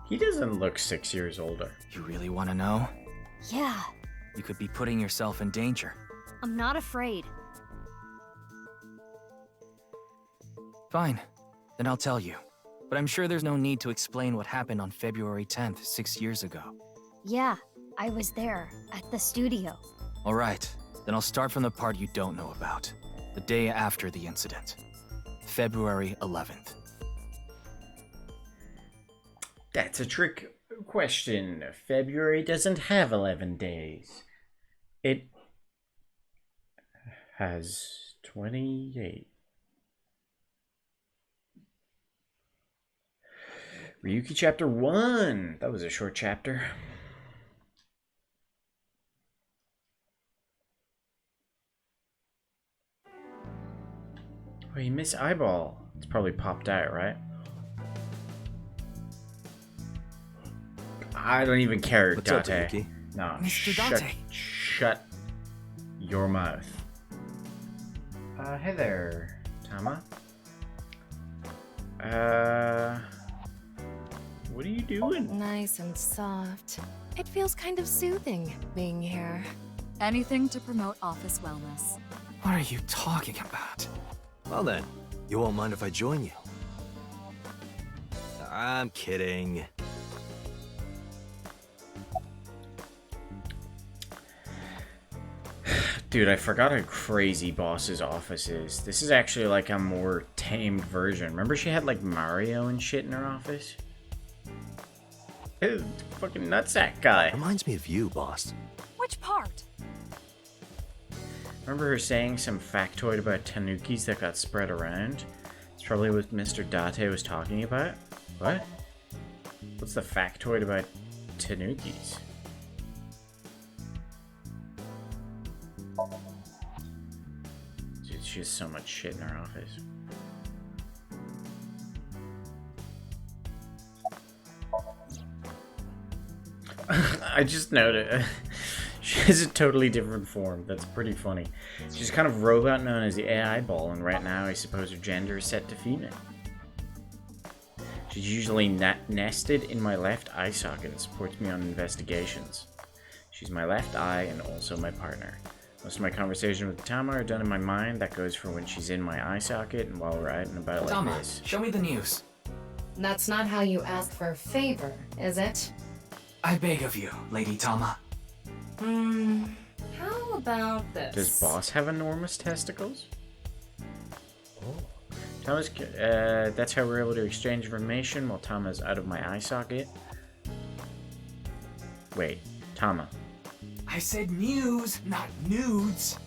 He doesn't look 6 years older. You really want to know? Yeah. You could be putting yourself in danger. I'm not afraid. Fine. Then I'll tell you. But I'm sure there's no need to explain what happened on February 10th, 6 years ago. Yeah, I was there, at the studio. Alright, then I'll start from the part you don't know about. The day after the incident. February 11th. That's a trick question. February doesn't have 11 days. It has 28. Ryuki chapter 1. That was a short chapter. Oh, you miss eyeball. It's probably popped out, right? I don't even care, What's up, Date. Ryuki? No, Mr. shut, Date. shut your mouth. Hey there, Tama. What are you doing? Nice and soft. It feels kind of soothing being here. Anything to promote office wellness. What are you talking about? Well then, you won't mind if I join you? I'm kidding. Dude, I forgot how crazy Boss's office is. This is actually like a more tamed version. Remember she had like Mario and shit in her office? Ew, fucking nutsack guy. Reminds me of you, boss. Which part? Remember her saying some factoid about tanukis that got spread around? It's probably what Mr. Date was talking about. What? What's the factoid about tanukis? Dude, she has so much shit in her office. I just noted she has a totally different form. That's pretty funny. She's a kind of robot known as the AI ball, and right now I suppose her gender is set to female. She's usually nested in my left eye socket and supports me on investigations. She's my left eye and also my partner. Most of my conversations with Tama are done in my mind. That goes for when she's in my eye socket and while we're out and about like Tama, this. show me the news. That's not how you ask for a favor, is it? I beg of you, Lady Tama. How about this? Does Boss have enormous testicles? Oh. Tama's, that's how we're able to exchange information while Tama's out of my eye socket. Wait, Tama. I said news, not nudes.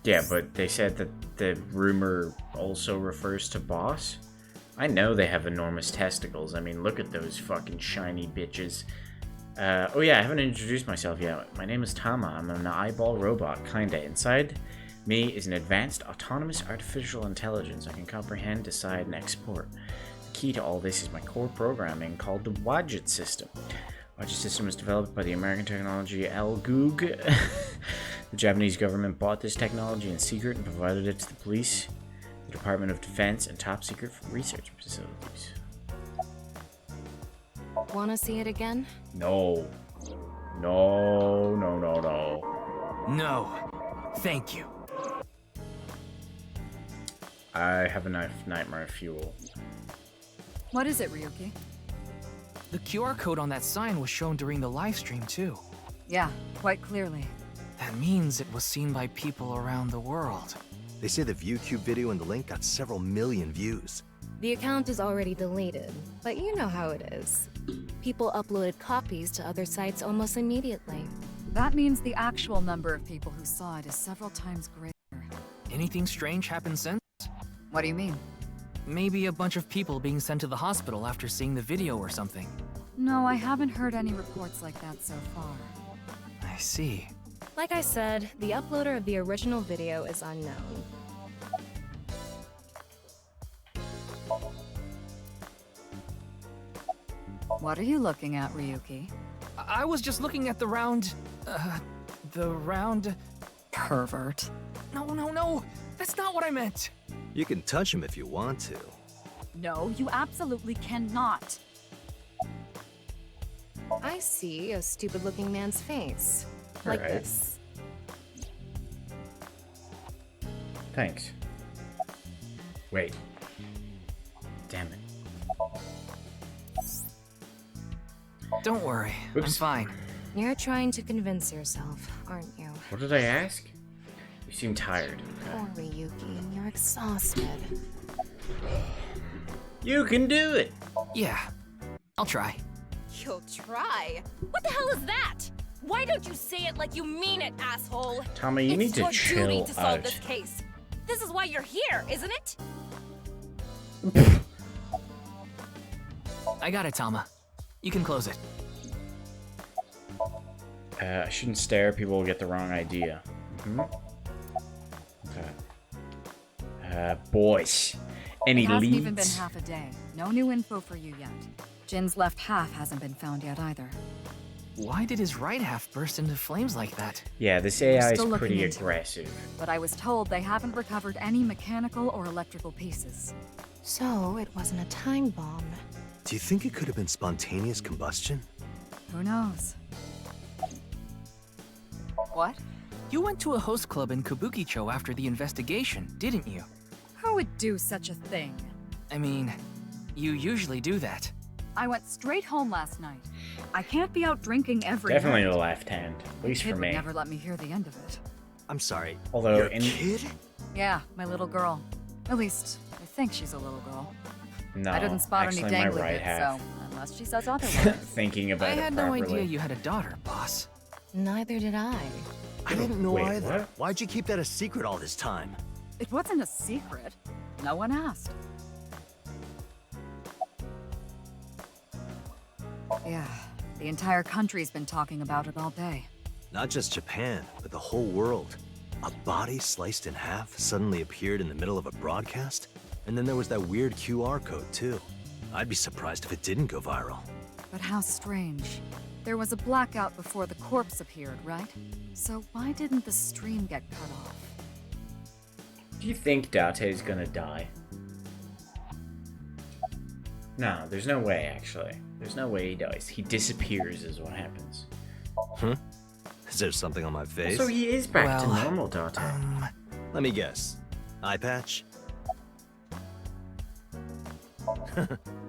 Yeah, but they said that the rumor also refers to Boss. I know they have enormous testicles. I mean, look at those fucking shiny bitches. Oh yeah, I haven't introduced myself yet. My name is Tama. I'm an eyeball robot, kinda. Inside Me is an advanced, autonomous artificial intelligence I can comprehend, decide, and export. The key to all this is my core programming called the Wadjet system. The Wadjet system was developed by the American technology LGOOG. The Japanese government bought this technology in secret and provided it to the police, the Department of Defense, and top secret research facilities. Wanna see it again? No. No, no, no, no. No. Thank you. I have enough nightmare fuel. What is it, Ryuki? The QR code on that sign was shown during the live stream too. Yeah, quite clearly. That means it was seen by people around the world. They say the ViewCube video and the link got several million views. The account is already deleted, but you know how it is. People uploaded copies to other sites almost immediately. That means the actual number of people who saw it is several times greater. Anything strange happened since? What do you mean? Maybe a bunch of people being sent to the hospital after seeing the video or something. No, I haven't heard any reports like that so far. I see. Like I said, the uploader of the original video is unknown. What are you looking at, Ryuki? I was just looking at the round... Pervert. No. That's not what I meant. You can touch him if you want to. No, you absolutely cannot. I see a stupid-looking man's face. Like Right. this. Thanks. Wait. Damn it. Don't worry, I'm Oops. fine. You're trying to convince yourself, aren't you? What did I ask? You seem tired. Poor Ryuki, you're exhausted. You can do it! Yeah, I'll try. You'll try? What the hell is that? Why don't you say it like you mean it, asshole? Tommy, you need It's to your chill duty to solve out. this case. This is why you're here, isn't it? I got it, Tama. You can close it. I shouldn't stare, people will get the wrong idea. Okay. Boys. Any It hasn't leads? even been half a day. No new info for you yet. Jin's left half hasn't been found yet either. Why did his right half burst into flames like that? Yeah, this AI is Still looking pretty into it. aggressive. But I was told they haven't recovered any mechanical or electrical pieces. So it wasn't a time bomb. Do you think it could have been spontaneous combustion? Who knows? What? You went to a host club in Kabukicho after the investigation, didn't you? Who would do such a thing? I mean, you usually do that. I went straight home last night. I can't be out drinking every Definitely night. the left hand, at least Kid for would me. never let me hear the end of it. I'm sorry. Although Your in kid? Yeah, my little girl. At least, I think she's a little girl. No, I didn't spot any actually my dangly right bits, half. so unless she says otherwise. Thinking about I it had no properly. idea you had a daughter, boss. Neither did I. I didn't know Wait, either. what? Why'd you keep that a secret all this time? It wasn't a secret. No one asked. Yeah, the entire country's been talking about it all day. Not just Japan, but the whole world. A body sliced in half suddenly appeared in the middle of a broadcast, and then there was that weird QR code too. I'd be surprised if it didn't go viral. But how strange. There was a blackout before the corpse appeared, right? So why didn't the stream get cut off? Do you think Date's gonna die? No, there's no way, actually. There's no way he dies. He disappears is what happens. Is there something on my face? So he is back to normal, Date. Let me guess. Eye patch?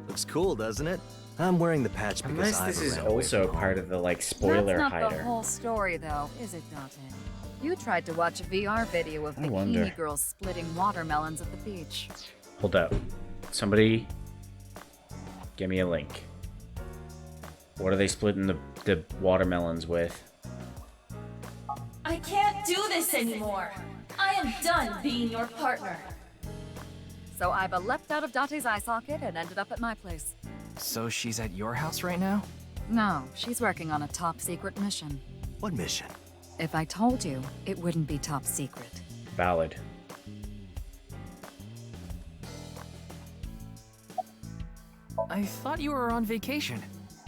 Looks cool, doesn't it? I'm wearing the patch because Unless I this is ran away also from home. part of the, like, spoiler That's not hider. the whole story, though, is it, Date? You tried to watch a VR video of I wonder. bikini girls splitting watermelons at the beach. Hold up. Somebody give me a link. What are they splitting the watermelons with? I can't do this anymore. I am done being your partner. So Iva leapt out of Date's eye socket and ended up at my place. So she's at your house right now? No, she's working on a top secret mission. What mission? If I told you, it wouldn't be top secret. Valid. I thought you were on vacation.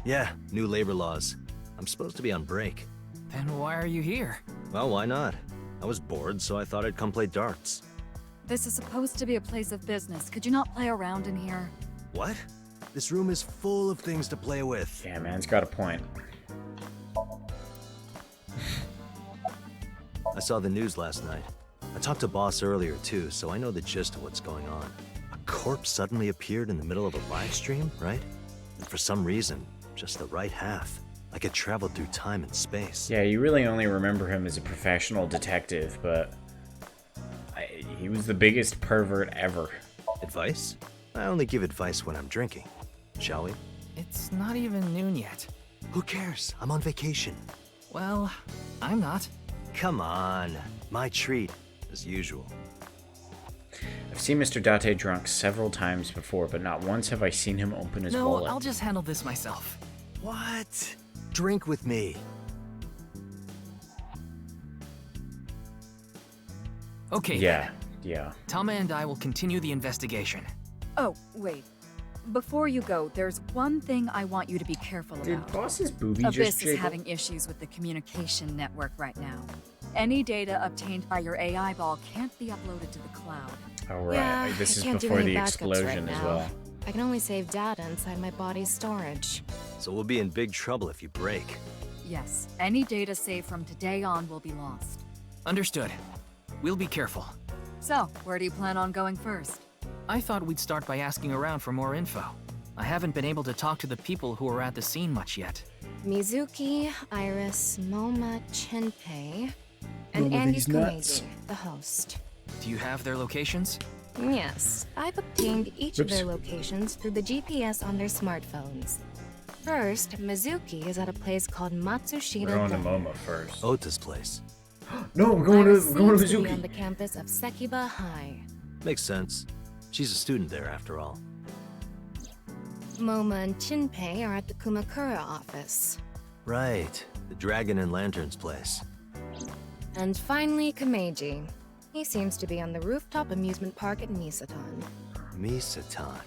Yeah, new labor laws. I'm supposed to be on break. Then why are you here? Well, why not? I was bored, so I thought I'd come play darts. This is supposed to be a place of business. Could you not play around in here? What? This room is full of things to play with. Yeah, man's got a point. I saw the news last night. I talked to Boss earlier too, so I know the gist of what's going on. A corpse suddenly appeared in the middle of a live stream, right? And for some reason, just the right half. Like it traveled through time and space. Yeah, you really only remember him as a professional detective, but he was the biggest pervert ever. Advice? I only give advice when I'm drinking. Shall we? It's not even noon yet. Who cares? I'm on vacation. Well, I'm not. Come on. My treat, as usual. I've seen Mr. Date drunk several times before, but not once have I seen him open his No, wallet. I'll just handle this myself. What? Drink with me. Okay. Yeah, yeah. Tama and I will continue the investigation. Oh, wait. Before you go, there's one thing I want you to be careful Did about. Boss's boobie Abyss just is jiggle? having issues with the communication network right now. Any data obtained by your AI ball can't be uploaded to the cloud. Oh, right. Yeah, This I is can't do before any the backups explosion right as now. well. I can only save data inside my body's storage. So we'll be in big trouble if you break. Yes, any data saved from today on will be lost. Understood. We'll be careful. So, where do you plan on going first? I thought we'd start by asking around for more info. I haven't been able to talk to the people who were at the scene much yet. Mizuki, Iris, Moma, Chinpei, and Andy Kumeji, the host. Do you have their locations? Yes, I've obtained each of their locations through the GPS on their smartphones. First, Mizuki is at a place called Matsushita. We're going to Dome. Momo first. Ota's place. No, we're going Iris to seems be Mizuki. on the campus of Sekiba High. Makes sense. She's a student there, after all. Moma and Chinpei are at the Kumakura office. Right. The Dragon and Lanterns place. And finally, Kumeji. He seems to be on the rooftop amusement park at Misatan. Misatan.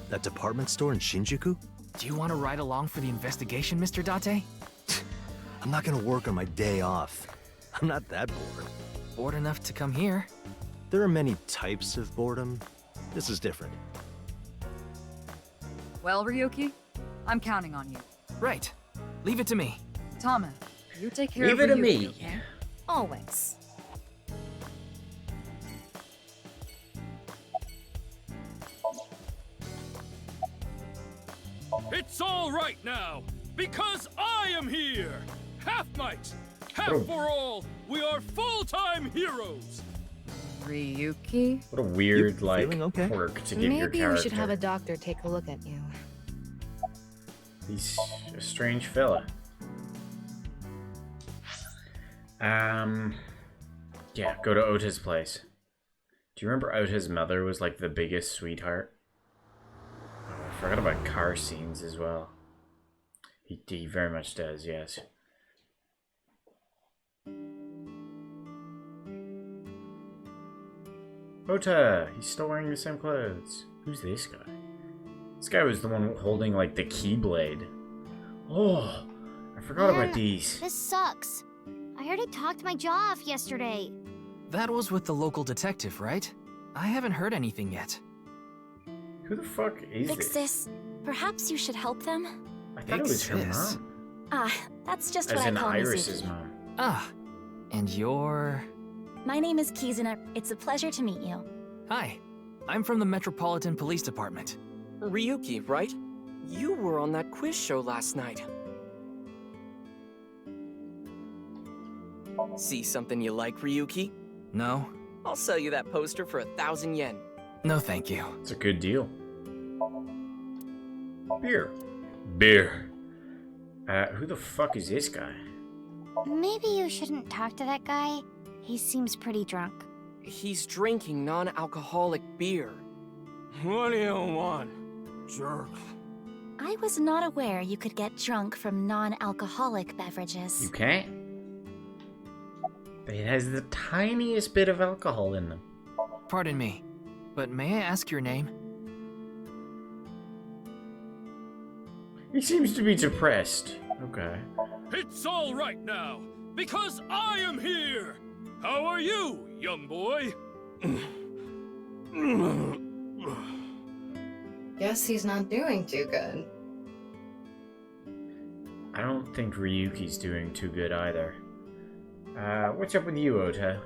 That department store in Shinjuku? Do you want to ride along for the investigation, Mr. Date? I'm not gonna work on my day off. I'm not that bored. Bored enough to come here. There are many types of boredom. This is different. Well, Ryuki, I'm counting on you. Right. Leave it to me. Tama, you take care Leave of it to Ryuki, me. okay? Always. It's all right now, because I am here! Half might, half Oh. for all, we are full-time heroes! Ryuki? What a weird, You like, feeling okay? quirk to give your Maybe character. we should have a doctor take a look at you. He's a strange fella. Yeah, go to Ota's place. Do you remember Ota's mother was like the biggest sweetheart? Oh, I forgot about car scenes as well. He very much does, yes. Ota! He's still wearing the same clothes. Who's this guy? This guy was the one holding, like, the keyblade. Oh, I forgot about these. This sucks. I already talked my jaw off yesterday. That was with the local detective, right? I haven't heard anything yet. Who the fuck is Fix this? this. Perhaps you should help them? I thought it was her Fix mom. Ah, that's just As what in I call Iris's Mizuki. mom. Ah, and you're... My name is Kizuna. It's a pleasure to meet you. Hi, I'm from the Metropolitan Police Department. Ryuki, right? You were on that quiz show last night. See something you like, Ryuki? No? I'll sell you that poster for 1,000 yen. No, thank you. It's a good deal. Beer. Beer. Who the fuck is this guy? Maybe you shouldn't talk to that guy. He seems pretty drunk. He's drinking non-alcoholic beer. What do you want, jerk? I was not aware you could get drunk from non-alcoholic beverages. You can't? It has the tiniest bit of alcohol in them. Pardon me, but may I ask your name? He seems to be depressed. Okay. It's all right now, because I am here! How are you, young boy? Guess he's not doing too good. I don't think Ryuki's doing too good either. What's up with you, Ota?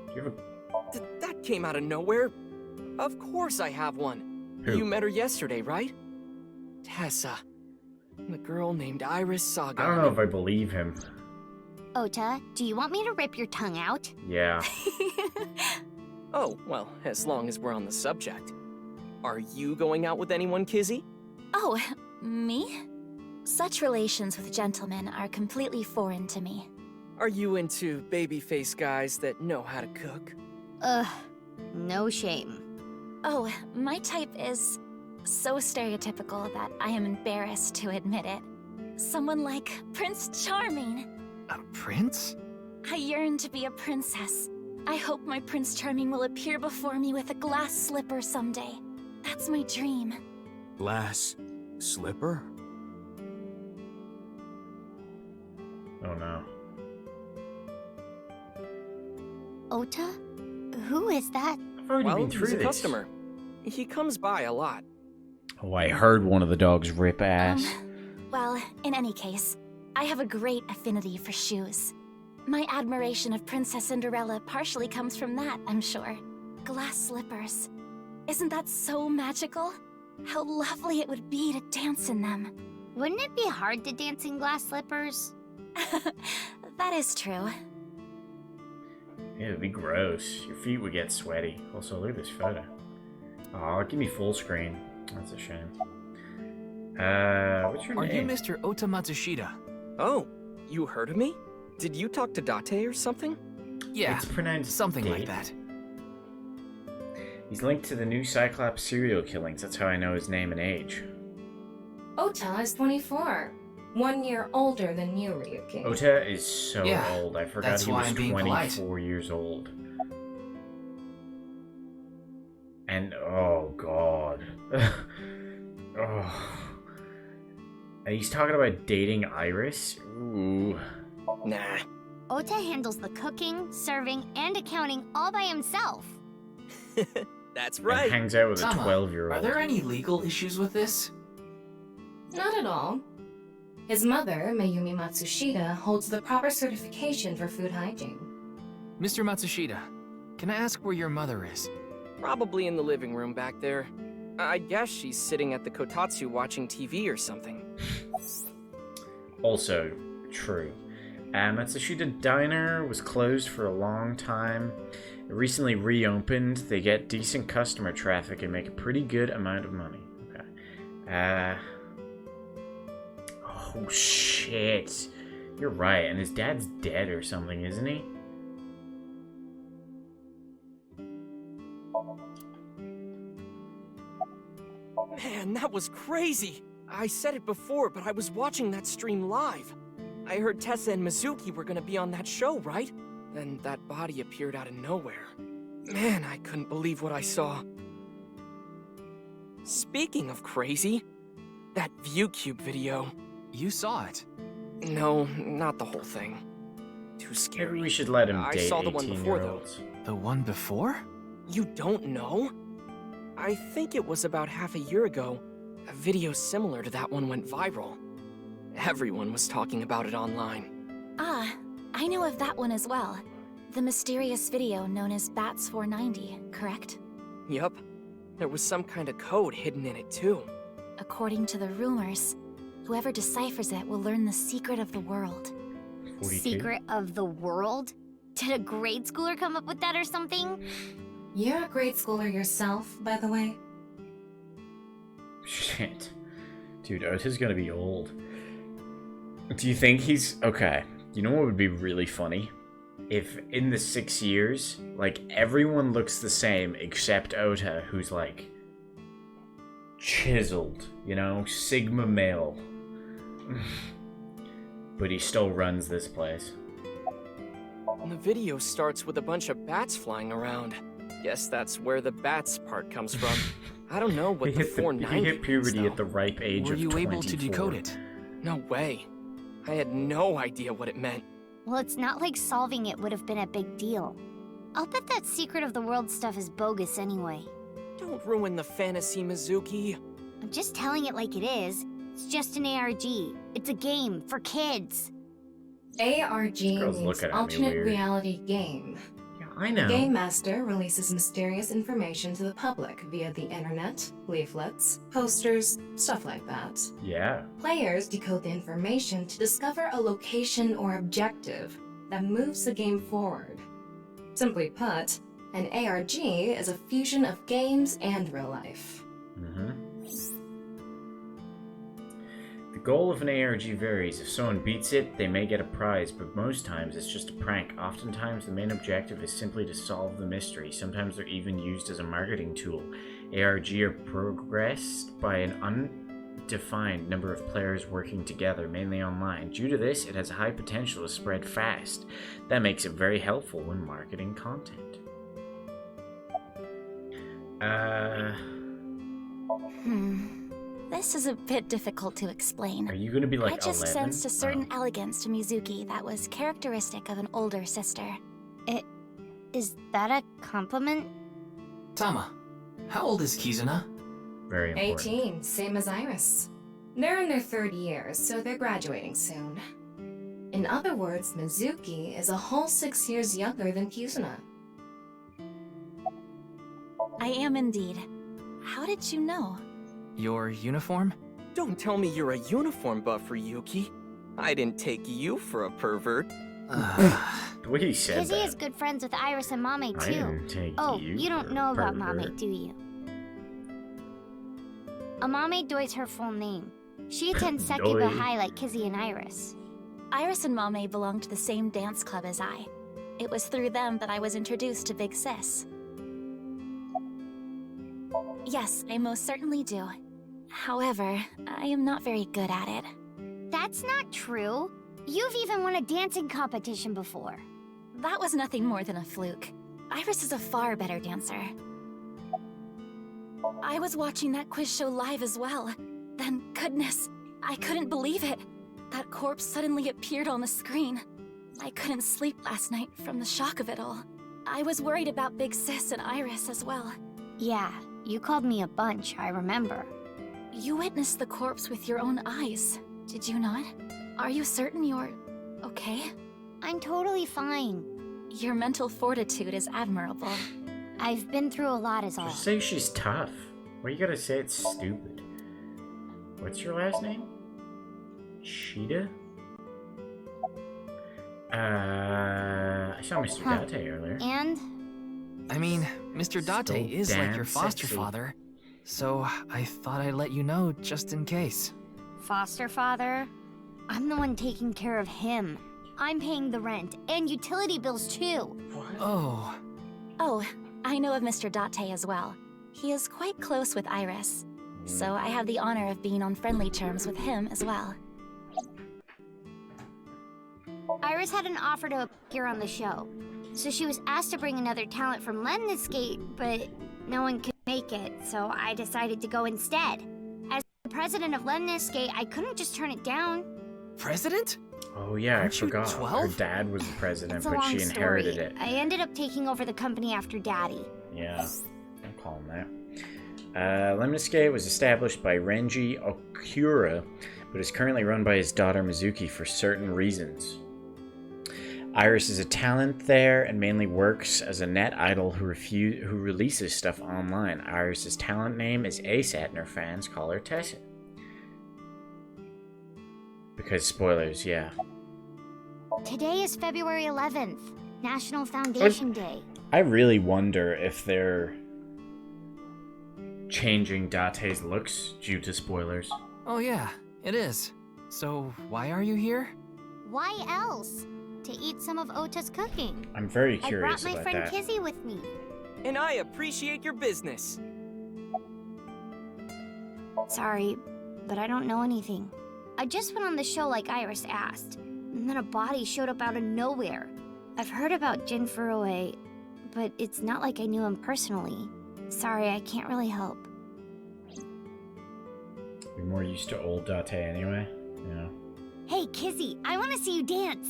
Do you have a... That came out of nowhere. Of course I have one. Who? You met her yesterday, right? Tessa. The girl named Iris Saga. I don't know if I believe him. Ota, do you want me to rip your tongue out? Yeah. Oh, well, as long as we're on the subject. Are you going out with anyone, Kizzy? Oh, me? Such relations with gentlemen are completely foreign to me. Are you into baby-faced guys that know how to cook? Ugh, no shame. Oh, my type is so stereotypical that I am embarrassed to admit it. Someone like Prince Charming. A prince? I yearn to be a princess. I hope my Prince Charming will appear before me with a glass slipper someday. That's my dream. Glass slipper? Oh no. Ota? Who is that? I've already been through he's a this. customer. He comes by a lot. Oh, I heard one of the dogs rip ass. Well, in any case, I have a great affinity for shoes. My admiration of Princess Cinderella partially comes from that, I'm sure. Glass slippers. Isn't that so magical? How lovely it would be to dance in them. Wouldn't it be hard to dance in glass slippers? That is true. Yeah, it'd be gross. Your feet would get sweaty. Also, look at this photo. Oh, give me full screen. That's a shame. What's your Are name? you Mr. Ota Matsushita? Oh, you heard of me? Did you talk to Date or something? Yeah, It's pronounced something like Date. that. He's linked to the new Cyclops serial killings. That's how I know his name and age. Ota is 24. 1 year older than you, Ryuki. Ota is so Yeah, old. I forgot that's he why was I'm being polite. 24 years old. And oh god. Oh. And he's talking about dating Iris? Ooh. Nah. Ota handles the cooking, serving, and accounting all by himself. That's And right. hangs out with a Tama, 12-year-old. Are there any legal issues with this? Not at all. His mother, Mayumi Matsushita, holds the proper certification for food hygiene. Mr. Matsushita, can I ask where your mother is? Probably in the living room back there. I guess she's sitting at the kotatsu watching TV or something. Also, true. Matsushita Diner was closed for a long time. It recently reopened. They get decent customer traffic and make a pretty good amount of money. Okay. Oh, shit. You're right, and his dad's dead or something, isn't he? Man, that was crazy. I said it before, but I was watching that stream live. I heard Tessa and Mizuki were gonna be on that show, right? Then that body appeared out of nowhere. Man, I couldn't believe what I saw. Speaking of crazy, that ViewCube video. You saw it. No, not the whole thing. Too scary. Maybe we should let him I date saw the one before, though. 18-year-olds. The one before? You don't know? I think it was about half a year ago. A video similar to that one went viral. Everyone was talking about it online. Ah, I know of that one as well. The mysterious video known as Bats 490, correct? Yup. There was some kind of code hidden in it, too. According to the rumors, whoever deciphers it will learn the secret of the world. 42? Secret of the world? Did a grade schooler come up with that or something? You're a grade schooler yourself, by the way. Shit. Dude, Ota's gonna be old. Do you think he's... Okay, you know what would be really funny? If in the 6 years, like, everyone looks the same except Ota, who's, like, chiseled, you know? Sigma male. But he still runs this place. And the video starts with a bunch of bats flying around. Guess that's where the bats part comes from. I don't know what the 490 He hit puberty means, at the ripe age Were of you 24. able to decode it? No way. I had no idea what it meant. Well, it's not like solving it would have been a big deal. I'll bet that secret of the world stuff is bogus anyway. Don't ruin the fantasy, Mizuki. I'm just telling it like it is. It's just an ARG. It's a game for kids. ARG Girl's means looking at me alternate weird. reality game. Yeah, I know. The Game Master releases mysterious information to the public via the internet, leaflets, posters, stuff like that. Yeah. Players decode the information to discover a location or objective that moves the game forward. Simply put, an ARG is a fusion of games and real life. The goal of an ARG varies. If someone beats it, they may get a prize, but most times it's just a prank. Oftentimes, the main objective is simply to solve the mystery. Sometimes they're even used as a marketing tool. ARG are progressed by an undefined number of players working together, mainly online. Due to this, it has a high potential to spread fast. That makes it very helpful when marketing content. This is a bit difficult to explain. Are you gonna be like I just 11? sensed a certain elegance to Mizuki that was characteristic of an older sister. Is that a compliment? Tama, how old is Kizuna? Very important. 18, same as Iris. They're in their third year, so they're graduating soon. In other words, Mizuki is a whole 6 years younger than Kizuna. I am indeed. How did you know? Your uniform? Don't tell me you're a uniform buffer, Yuki. I didn't take you for a pervert. The way he said Kizzy that. is good friends with Iris and Mame too. I didn't take Oh, you you don't for know a about pervert. Mame, do you? Amame Doi's her full name. She attends Sekiba Doi. High like Kizzy and Iris. Iris and Mame belong to the same dance club as I. It was through them that I was introduced to Big Sis. Yes, I most certainly do. However, I am not very good at it. That's not true. You've even won a dancing competition before. That was nothing more than a fluke. Iris is a far better dancer. I was watching that quiz show live as well. Then, goodness, I couldn't believe it. That corpse suddenly appeared on the screen. I couldn't sleep last night from the shock of it all. I was worried about Big Sis and Iris as well. Yeah, you called me a bunch, I remember. You witnessed the corpse with your own eyes, did you not? Are you certain you're okay? I'm totally fine. Your mental fortitude is admirable. I've been through a lot is all. Just say she's tough. Why you gotta say it's stupid? What's your last name? Sheeta? I saw Mr. Date earlier. And? I mean, Mr. Date So is like damn your foster sexy. father, so I thought I'd let you know just in case. Foster father? I'm the one taking care of him. I'm paying the rent and utility bills too. Oh. Oh, I know of Mr. Date as well. He is quite close with Iris, so I have the honor of being on friendly terms with him as well. Iris had an offer to appear on the show, so she was asked to bring another talent from Lemniscate, but no one could make it, so I decided to go instead. As the president of Lemniscate, I couldn't just turn it down. President? Oh yeah, Aren't I you forgot. Her 12? dad was the president, It's a but long she inherited story. it. I ended up taking over the company after Daddy. Yeah, I'll call him that. Lemniscate was established by Renji Okura, but is currently run by his daughter Mizuki for certain reasons. Iris is a talent there and mainly works as a net idol who releases stuff online. Iris's talent name is ASAT and her fans call her Tessa. Because spoilers, yeah. Today is February 11th, National Foundation Day. I really wonder if they're changing Date's looks due to spoilers. Oh yeah, it is. So why are you here? Why else? To eat some of Ota's cooking. I'm very I curious brought my about friend that. Kizzy with me. And I appreciate your business. Sorry, but I don't know anything. I just went on the show like Iris asked, and then a body showed up out of nowhere. I've heard about Jin Furue, but it's not like I knew him personally. Sorry, I can't really help. You're more used to old Date anyway, yeah. Hey, Kizzy, I want to see you dance.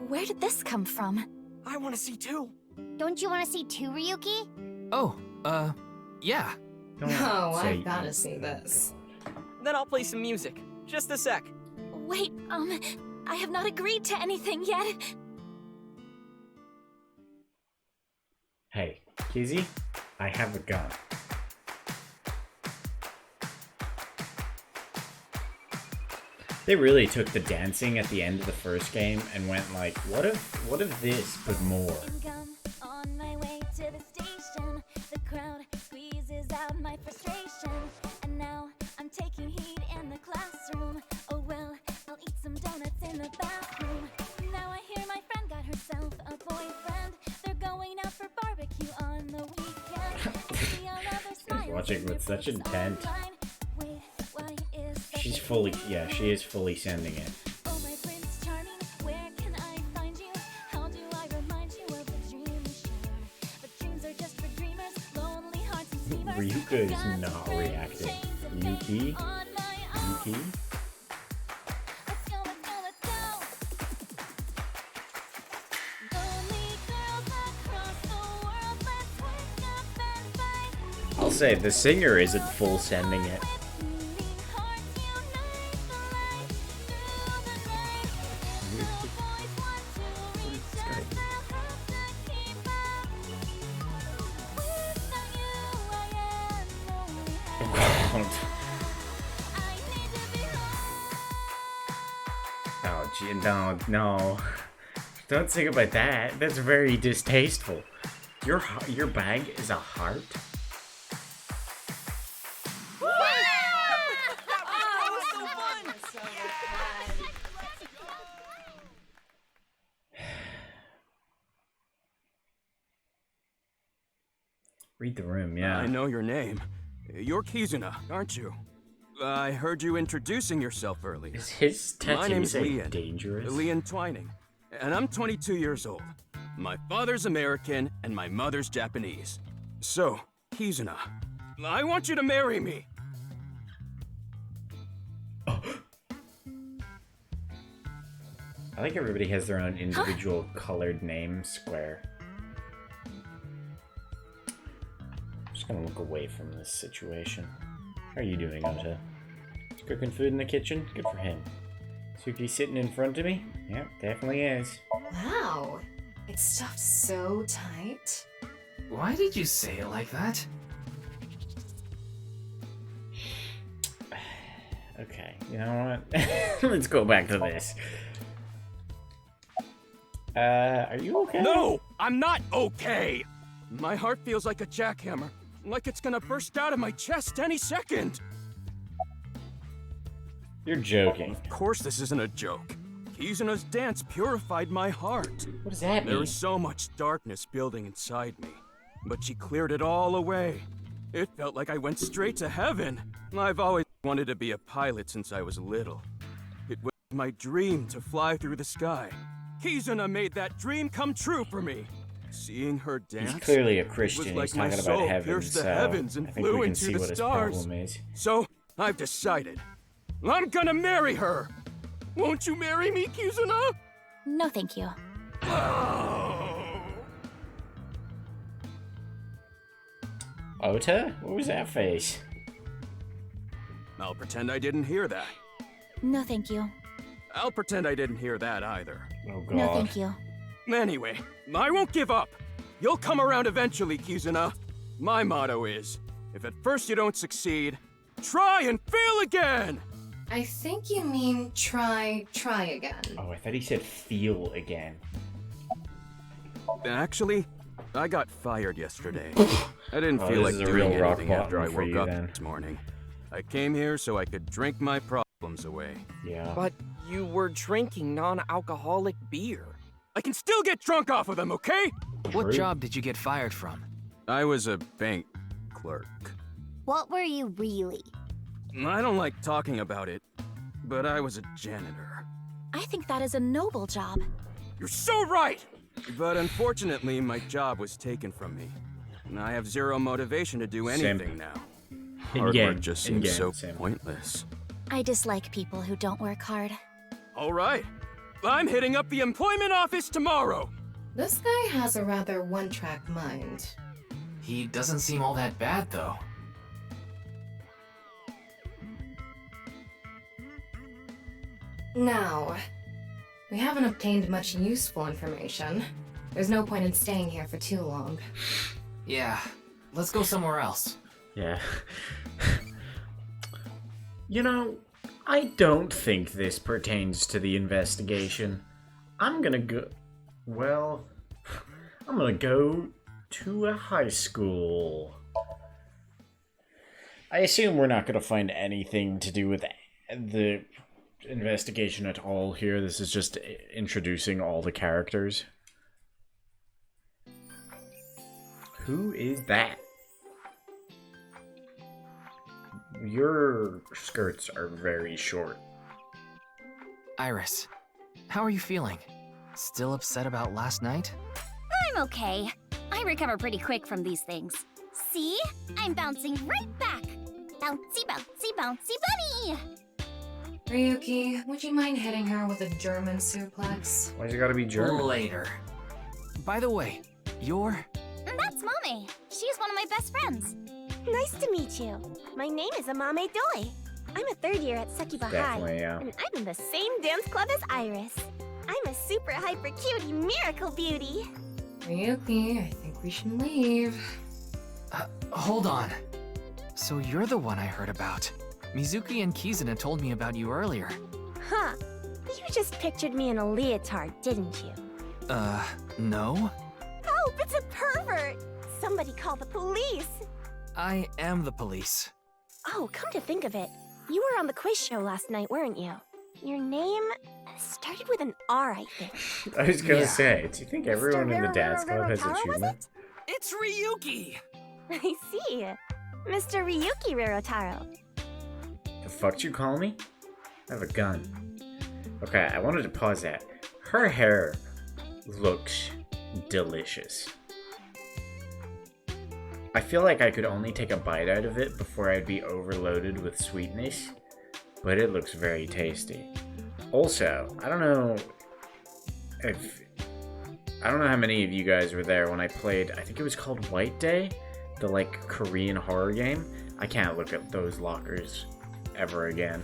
Where did this come from? I want to see too. Don't you want to see too, Ryuki? Oh, yeah. Oh, I've gotta see this. Then I'll play some music. Just a sec. Wait, I have not agreed to anything yet. Hey, Kizzy, I have a gun. They really took the dancing at the end of the first game and went like, what if this, but more? On my way to the station, the crowd squeezes out my frustration, and now I'm taking heat in the classroom. Oh well, I'll eat some donuts in the bathroom. Now I hear my friend got herself a boyfriend. They're going out for barbecue on the weekend. Watching with such intent. She's fully, yeah, she is fully sending it. Oh my Prince Charming, where can I find you? How do I remind you of the dream we share? But dreams are just for dreamers, lonely hearts and deceivers. Ryuka is not reacting. Yuki? Yuki? I'll say the singer isn't full sending it. Oh, gee, no. Don't sing about that. That's very distasteful. Your bag is a heart? Read the room, yeah. I know your name. You're Kizuna, aren't you? I heard you introducing yourself earlier. Is his tattoo My name's say Lian. dangerous? Lian Twining. And I'm 22 years old. My father's American and my mother's Japanese. So, Kizuna, I want you to marry me. I like everybody has their own individual colored name square. I'm just gonna look away from this situation. How are you doing, Ota? Cooking food in the kitchen? Good for him. Suki sitting in front of me? Yep, definitely is. Wow, it's stuffed so tight. Why did you say it like that? Okay, you know what? Let's go back to this. Are you okay? No, I'm not okay. My heart feels like a jackhammer, like it's gonna burst out of my chest any second. You're joking. Of course this isn't a joke. Kizuna's dance purified my heart. What does that mean? There was so much darkness building inside me, but she cleared it all away. It felt like I went straight to heaven. I've always wanted to be a pilot since I was little. It was my dream to fly through the sky. Kizuna made that dream come true for me. Seeing her dance, he's clearly a Christian. it was like He's my talking soul about heaven, pierced the so heavens and I think flew we can into see the what his stars. problem is. So I've decided. I'm gonna marry her. Won't you marry me, Kizuna? No, thank you. Ota? What was that face? I'll pretend I didn't hear that. No, thank you. I'll pretend I didn't hear that either. Oh god. No, thank you. Anyway, I won't give up. You'll come around eventually, Kizuna. My motto is, if at first you don't succeed, try and fail again! I think you mean try again. Oh, I thought he said feel again. Actually, I got fired yesterday. I didn't Oh, feel this like is a doing real rock anything after I bottom for woke you, up then. this morning. I came here so I could drink my problems away. Yeah. But you were drinking non-alcoholic beer. I can still get drunk off of them, okay? What job did you get fired from? I was a bank clerk. What were you really? I don't like talking about it, but I was a janitor. I think that is a noble job. You're so right! But unfortunately, my job was taken from me. And I have zero motivation to do anything now. Hard work just seems so pointless. I dislike people who don't work hard. All right. I'm hitting up the employment office tomorrow. This guy has a rather one-track mind. He doesn't seem all that bad, though. Now, we haven't obtained much useful information. There's no point in staying here for too long. Yeah, let's go somewhere else. Yeah. You know, I don't think this pertains to the investigation. I'm gonna go... Well, I'm gonna go to a high school. I assume we're not gonna find anything to do with the investigation at all here. This is just introducing all the characters. Who is that? Your skirts are very short. Iris, how are you feeling? Still upset about last night? I'm okay. I recover pretty quick from these things. See? I'm bouncing right back. Bouncy, bouncy, bouncy bunny! Ryuki, would you mind hitting her with a German suplex? Why's it gotta be German? Later. By the way, you're... That's Mame. She's one of my best friends. Nice to meet you. My name is Amame Doi. I'm a third year at Sekiba High, yeah. and I'm in the same dance club as Iris. I'm a super hyper cutie miracle beauty. Ryuki, I think we should leave. Hold on. So you're the one I heard about. Mizuki and Kizuna told me about you earlier. Huh. You just pictured me in a leotard, didn't you? No? Oh, it's a pervert! Somebody call the police! I am the police. Oh, come to think of it, you were on the quiz show last night, weren't you? Your name started with an R, I think. I was gonna say, do you think everyone in the dance club has achievement? It's Ryuki! I see. Mr. Ryuki Rirotaro. The fuck you call me? I have a gun. Okay, I wanted to pause that. Her hair looks delicious. I feel like I could only take a bite out of it before I'd be overloaded with sweetness, but it looks very tasty. Also, I don't know how many of you guys were there when I played, I think it was called White Day, the like Korean horror game. I can't look at those lockers ever again.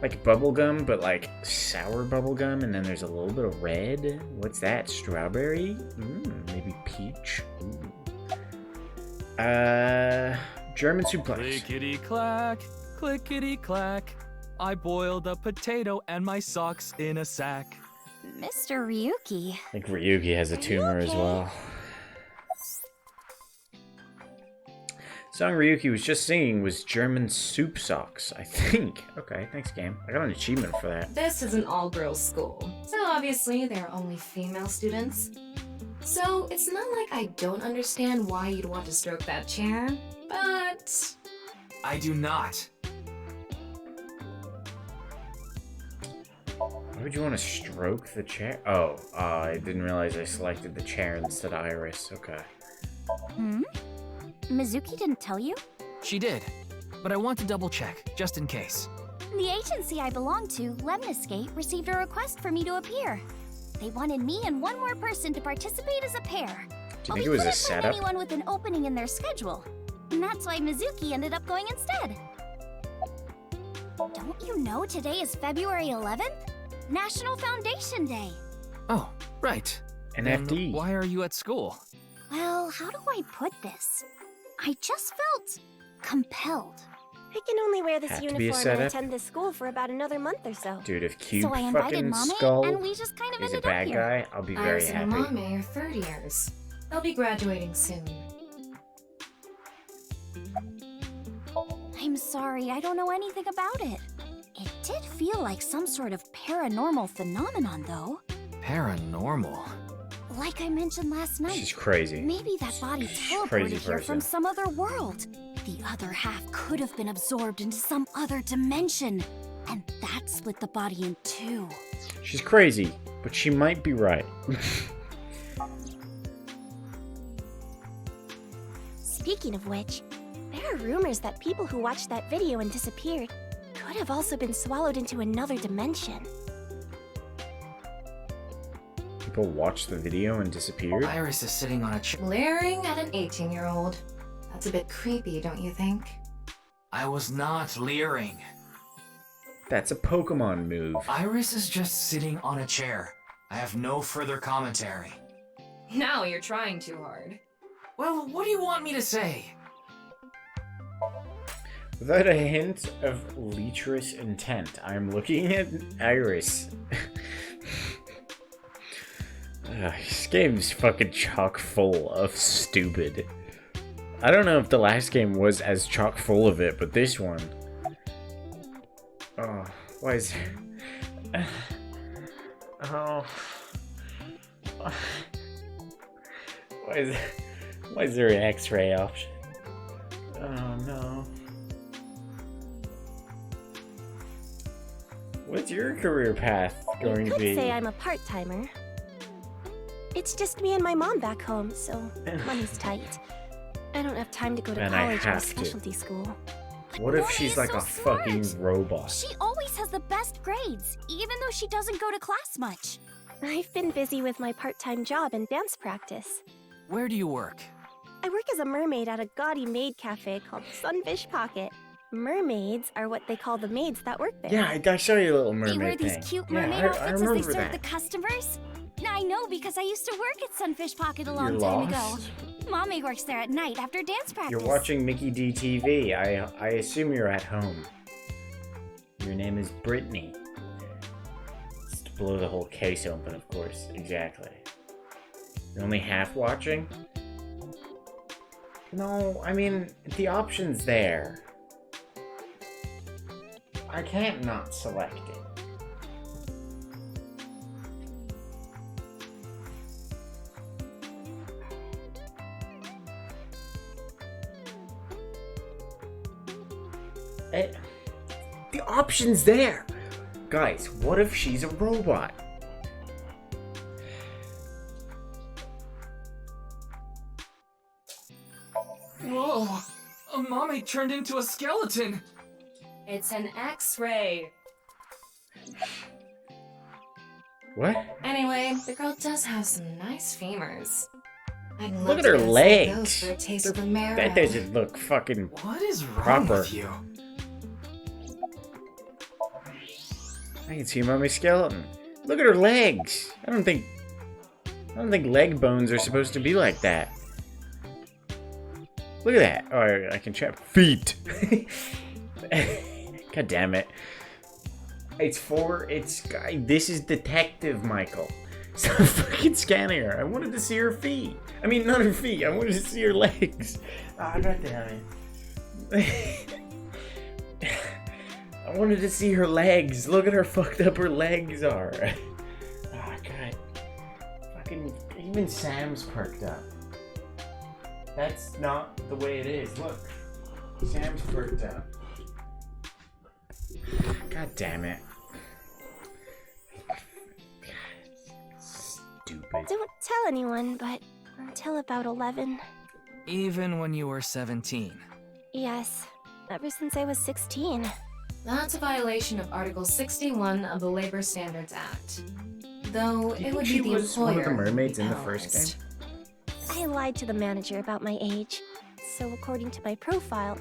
Like bubblegum, but like sour bubblegum, and then there's a little bit of red. What's that? Strawberry? Maybe peach? Ooh. German suplex. Clickety-clack, clickety-clack. I boiled a potato and my socks in a sack. Mr. Ryuki. I think Ryuki has a tumor as well. The song Ryuki was just singing was German Soup Socks, I think. Okay, thanks game. I got an achievement for that. This is an all-girls school, so obviously there are only female students. So it's not like I don't understand why you'd want to stroke that chair, but... I do not. Why would you want to stroke the chair? Oh, I didn't realize I selected the chair instead of Iris. Okay. Mizuki didn't tell you? She did, but I want to double check, just in case. The agency I belong to, Lemniscate, received a request for me to appear. They wanted me and one more person to participate as a pair. Do you think it was a setup? Anyone with an opening in their schedule. And that's why Mizuki ended up going instead. Don't you know today is February 11th? National Foundation Day. Oh, right. NFD. Then why are you at school? Well, how do I put this? I just felt compelled. I can only wear this Have to be a uniform and setup? attend this school for about another month or so. Dude, if Cube So I invited fucking Mame, Skull and we just kind of is a ended up bad here. guy, I'll be very Iris and happy. Mame are third years. They'll be graduating soon. I'm sorry, I don't know anything about it. It did feel like some sort of paranormal phenomenon, though. Paranormal? Like I mentioned last night. She's crazy. Maybe that body teleported Crazy here person. from some other world. The other half could have been absorbed into some other dimension. And that split the body in two. She's crazy, but she might be right. Speaking of which, there are rumors that people who watched that video and disappeared could have also been swallowed into another dimension. People watched the video and disappeared? Iris is sitting on a chair. Glaring at an 18-year-old. That's a bit creepy, don't you think? I was not leering. That's a Pokemon move. Iris is just sitting on a chair. I have no further commentary. Now you're trying too hard. Well, what do you want me to say? Without a hint of lecherous intent, I'm looking at Iris. This game's fucking chock full of stupid. I don't know if the last game was as chock full of it, but this one... Oh, why is there... Oh... Why is there an X-ray option? Oh no. What's your career path going to be? You could say I'm a part-timer. It's just me and my mom back home, so money's tight. I don't have time to go to And I college or have specialty school. What if Mommy she's is like so a smart. fucking robot? She always has the best grades, even though she doesn't go to class much. I've been busy with my part-time job and dance practice. Where do you work? I work as a mermaid at a gaudy maid cafe called Sunfish Pocket. Mermaids are what they call the maids that work there. Yeah, I saw your little mermaid They wear these thing. cute Yeah, mermaid I outfits as they remember serve that. the customers. I know because I used to work at Sunfish Pocket a long You're time lost? ago. Mommy works there at night after dance practice. You're watching Mickey D TV. I assume you're at home. Your name is Brittany. It's to blow the whole case open, of course. Exactly. You're only half watching? No, I mean, the option's there. I can't not select it. The option's there! Guys, what if she's a robot? Whoa! A mommy turned into a skeleton! It's an X-ray. What? Anyway, the girl does have some nice femurs. I'd love Look at to her get inside legs! those for a taste of the marrow. That doesn't look fucking What is wrong proper. with you? I can see Mommy Skeleton. Look at her legs! I don't think leg bones are supposed to be like that. Look at that! Oh, I can check feet! God damn it. This is Detective Michael. Stop fucking scanning her. I wanted to see her feet. I mean, not her feet. I wanted to see her legs. Ah, God damn it. I wanted to see her legs. Look at how fucked up her legs are. Oh, God. Fucking, even Sam's perked up. That's not the way it is. Look. Sam's perked up. God damn it. Stupid. Don't tell anyone, but until about 11. Even when you were 17. Yes, ever since I was 16. That's a violation of Article 61 of the Labor Standards Act. Though it would be She the was one of the employer mermaids who in would the be first penalized. game. I lied to the manager about my age. So according to my profile,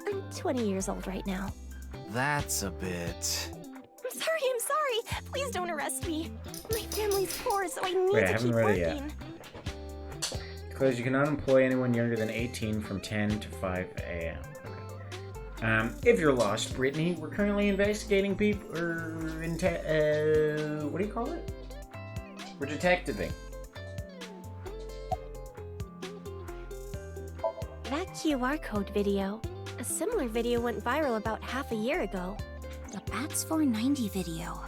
I'm 20 years old right now. That's a bit... I'm sorry. Please don't arrest me. My family's poor, so I need Wait, I to haven't keep read it working. yet. Because you cannot employ anyone younger than 18 from 10 to 5 a.m. Okay. If you're lost, Brittany, we're currently investigating people, what do you call it? We're detectiving. That QR code video. A similar video went viral about half a year ago. The Bats 490 video.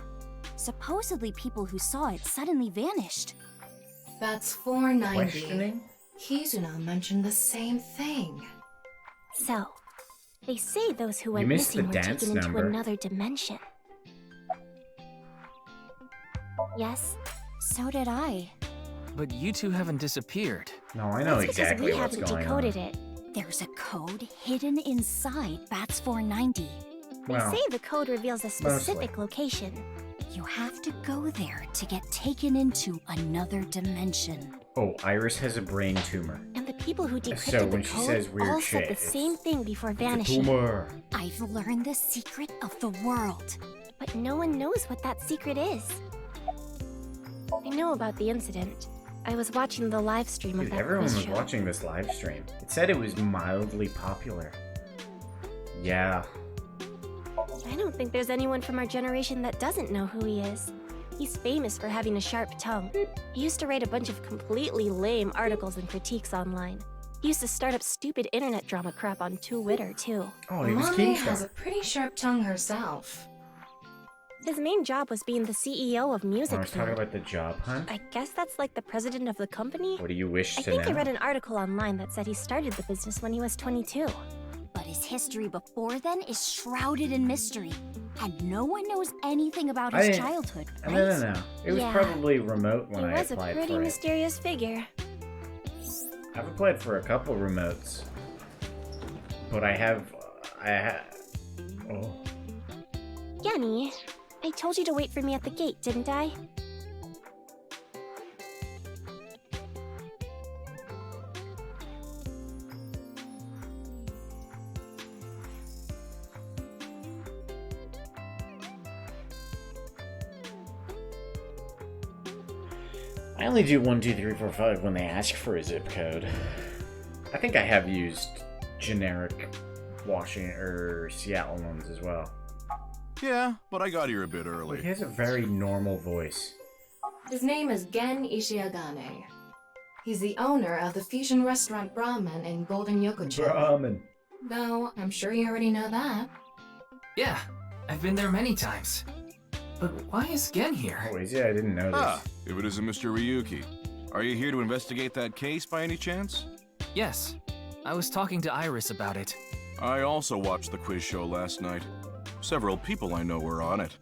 Supposedly people who saw it suddenly vanished. That's 490. Questioning? Kizuna mentioned the same thing. So, They say those who You went missed the missing were dance taken into number. another dimension. Yes, so did I. But you two haven't disappeared. No, I know That's exactly because we what's haven't going decoded on. it. There's a code hidden inside Bats 490. They Well, say the code reveals a specific location. You have to go there to get taken into another dimension. Oh, Iris has a brain tumor. And the people who So decrypted when the she code says weird all shit, said the it's- same thing before It's a vanishing. tumor. I've learned the secret of the world. But no one knows what that secret is. I know about the incident. I was watching the live stream of Dude, that everyone quiz was show. watching this live stream. It said it was mildly popular. Yeah. I don't think there's anyone from our generation that doesn't know who he is. He's famous for having a sharp tongue. He used to write a bunch of completely lame articles and critiques online. He used to start up stupid internet drama crap on Twitter, too. Oh, he was Mommy Kingstar. has a pretty sharp tongue herself. His main job was being the CEO of I Music was talking Food. about the job hunt. I guess that's like the president of the company? What do you wish I to think I know? read an article online that said he started the business when he was 22. But his history before then is shrouded in mystery. And no one knows anything about his childhood, right? No. It was Yeah. probably remote when He I was a applied pretty for it. mysterious figure. I've applied for a couple remotes. But I have... Oh. Yenny, I told you to wait for me at the gate, didn't I? I only do 1, 2, 3, 4, 5 when they ask for a zip code. I think I have used generic Washington or Seattle ones as well. Yeah, but I got here a bit He early. has a very normal voice. His name is Gen Ishiagane. He's the owner of the fusion restaurant Brahman in Golden Yokocho. Brahman. Though, I'm sure you already know that. Yeah, I've been there many times. But why is Gen here? Oh, is it? I didn't know this. Ah, if it isn't Mr. Ryuki. Are you here to investigate that case by any chance? Yes, I was talking to Iris about it. I also watched the quiz show last night. Several people I know were on it.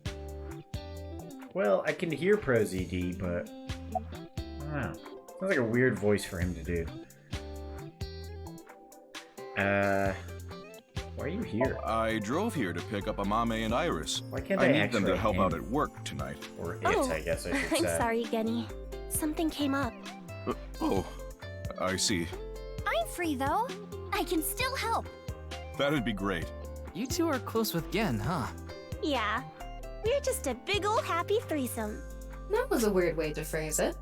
Well, I can hear Pro ZD, but... I don't know. Sounds like a weird voice for him to do. Why are you here? I drove here to pick up Amame and Iris. Why can't I I need them to actually help him? out at work tonight. Or it, Oh, I guess I should I'm say. sorry, Genny. Something came up. Oh, I see. I'm free though. I can still help. That'd be great. You two are close with Gen, huh? Yeah, we're just a big ol' happy threesome. That was a weird way to phrase it.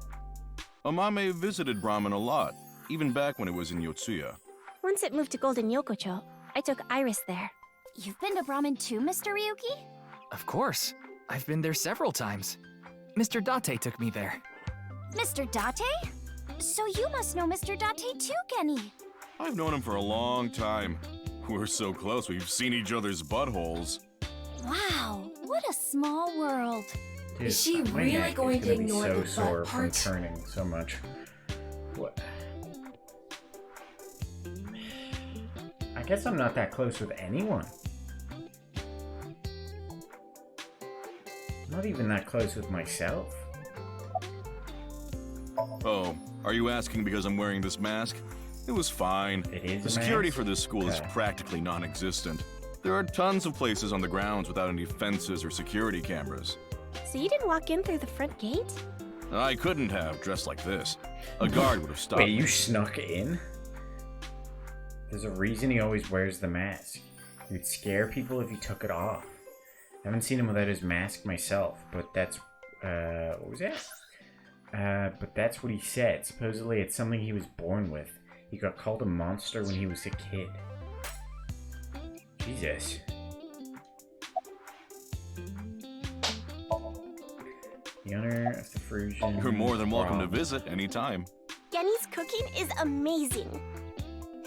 Amame visited Brahman a lot, even back when it was in Yotsuya. Once it moved to Golden Yokocho, I took Iris there. You've been to Brahman too, Mr. Ryuki? Of course. I've been there several times. Mr. Date took me there. Mr. Date? So you must know Mr. Date too, Genny. I've known him for a long time. We're so close, we've seen each other's buttholes. Wow, what a small world. Dude, Is she my really neck going is to gonna be ignore so the butt sore part? from turning so much. What? I guess I'm not that close with anyone. I'm not even that close with myself. Oh, are you asking because I'm wearing this mask? It was fine. It is The a security mask? for this school is Okay. practically non-existent. There are tons of places on the grounds without any fences or security cameras. So you didn't walk in through the front gate? I couldn't have dressed like this. A guard would have stopped Wait, me. you snuck in? There's a reason he always wears the mask. You'd scare people if he took it off. I haven't seen him without his mask myself, but that's... what was that? But that's what he said. Supposedly it's something he was born with. He got called a monster when he was a kid. Jesus. The owner of the Frusion... You're more than welcome to Bra. visit anytime. Genny's cooking is amazing.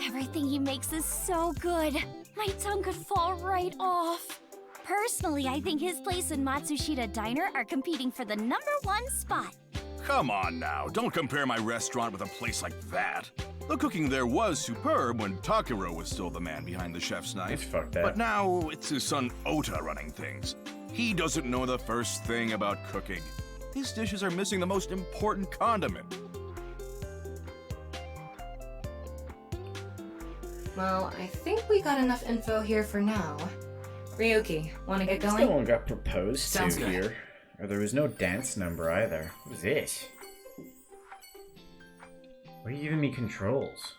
Everything he makes is so good. My tongue could fall right off. Personally, I think his place and Matsushita Diner are competing for the #1 spot. Come on now, don't compare my restaurant with a place like that. The cooking there was superb when Takiro was still the man behind the chef's knife. Fuck that. But now it's his son Ota running things. He doesn't know the first thing about cooking. His dishes are missing the most important condiment. Well, I think we got enough info here for now. Ryuki, wanna get going? Still one got proposed Sounds to good. here. Or there was no dance number either. What is this? Why are you giving me controls?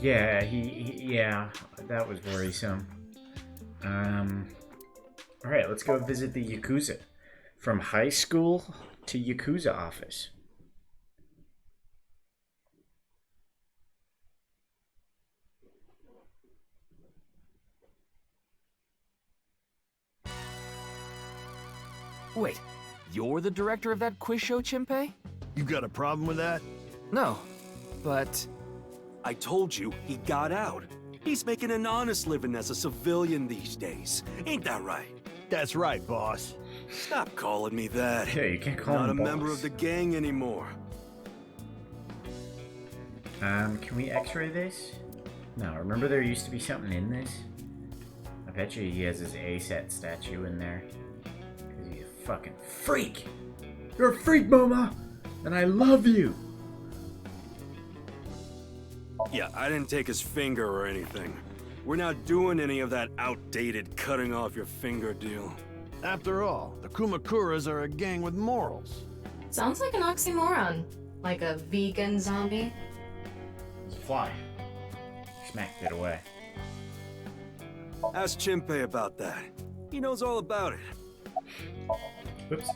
Yeah, yeah, that was worrisome. Alright, let's go visit the Yakuza. From high school to Yakuza office. Wait, you're the director of that quiz show, Chimpei? You got a problem with that? No, but... I told you, he got out. He's making an honest living as a civilian these days. Ain't that right? That's right, boss. Stop calling me that. Yeah, you can't call Not him a member boss. of the gang anymore. Can we x-ray this? No, remember there used to be something in this? I bet you he has his A-set statue in there. Because he's a fucking freak! You're a freak, Moma! And I love you! Yeah, I didn't take his finger or anything. We're not doing any of that outdated cutting off your finger deal. After all, the Kumakuras are a gang with morals. Sounds like an oxymoron. Like a vegan zombie. It's a fly. Smacked it away. Ask Chimpei about that. He knows all about it. Oops.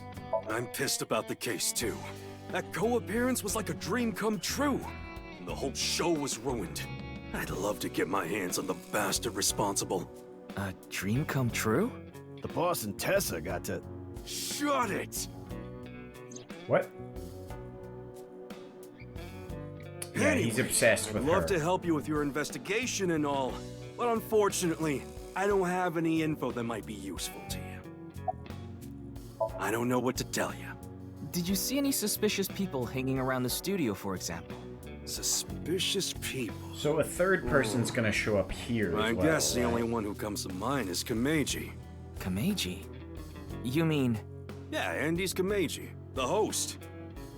I'm pissed about the case, too. That co-appearance was like a dream come true. The whole show was ruined. I'd love to get my hands on the bastard responsible. A dream come true? The boss and Tessa got to... Shut it! What? Yeah, he's obsessed with I'd love her. to help you with your investigation and all, but unfortunately, I don't have any info that might be useful to you. I don't know what to tell you. Did you see any suspicious people hanging around the studio, for example? Suspicious people. So a third person's gonna show up here I as well, guess the right? only one who comes to mind is Kameji. Kameji? You mean... Yeah, Andy's Kameji, the host.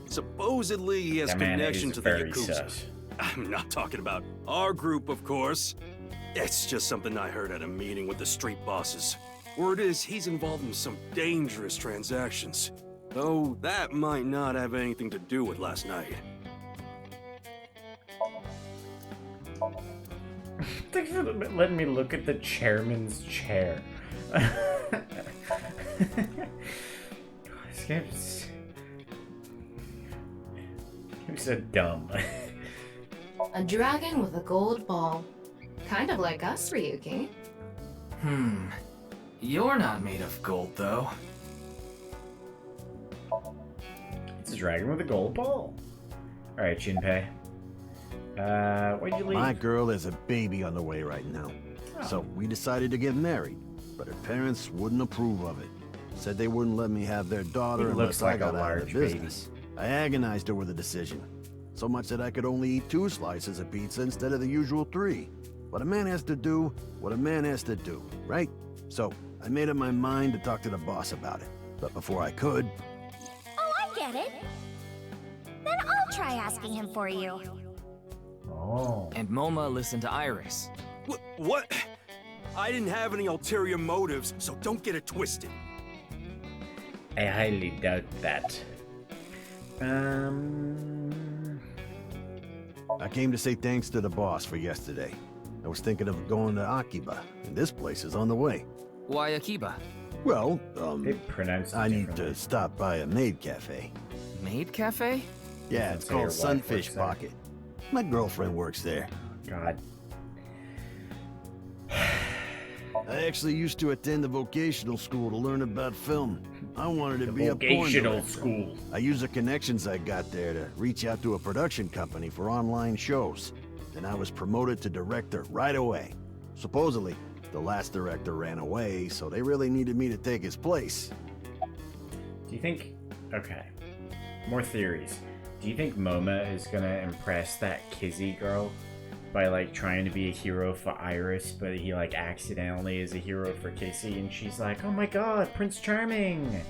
Supposedly he has That man connection is to the very Yakuza. sus. I'm not talking about our group, of course. It's just something I heard at a meeting with the street bosses. Word is he's involved in some dangerous transactions. Though that might not have anything to do with last night. Thanks for letting me look at the chairman's chair. This game's so dumb. A dragon with a gold ball. Kind of like us, Ryuki. You're not made of gold, though. It's a dragon with a gold ball. Alright, Shinpei. Why'd you leave? My girl has a baby on the way right now. So we decided to get married, but her parents wouldn't approve of it. Said they wouldn't let me have their daughter He looks unless I like a got out of large the business. I agonized over the decision. So much that I could only eat 2 slices of pizza instead of the usual 3. But a man has to do what a man has to do, right? So I made up my mind to talk to the boss about it. But before I could... Oh, I get it. Then I'll try asking him for you. Oh. And Moma listened to Iris. What? I didn't have any ulterior motives, so don't get it twisted. I highly doubt that. I came to say thanks to the boss for yesterday. I was thinking of going to Akiba, and this place is on the way. Why Akiba? Well, They pronounce it I need differently. to stop by a maid cafe. Maid cafe? Yeah, Doesn't it's say called your wife Sunfish works there. Pocket. My girlfriend works there. God. I actually used to attend a vocational school to learn about film. I wanted to The be a porn vocational director. school. I used the connections I got there to reach out to a production company for online shows. and I was promoted to director right away. Supposedly, the last director ran away, so they really needed me to take his place. Do you think... Okay. More theories. Do you think MoMA is gonna impress that Kizzy girl by, like, trying to be a hero for Iris, but he, like, accidentally is a hero for Kissy, and she's like, oh my god, Prince Charming!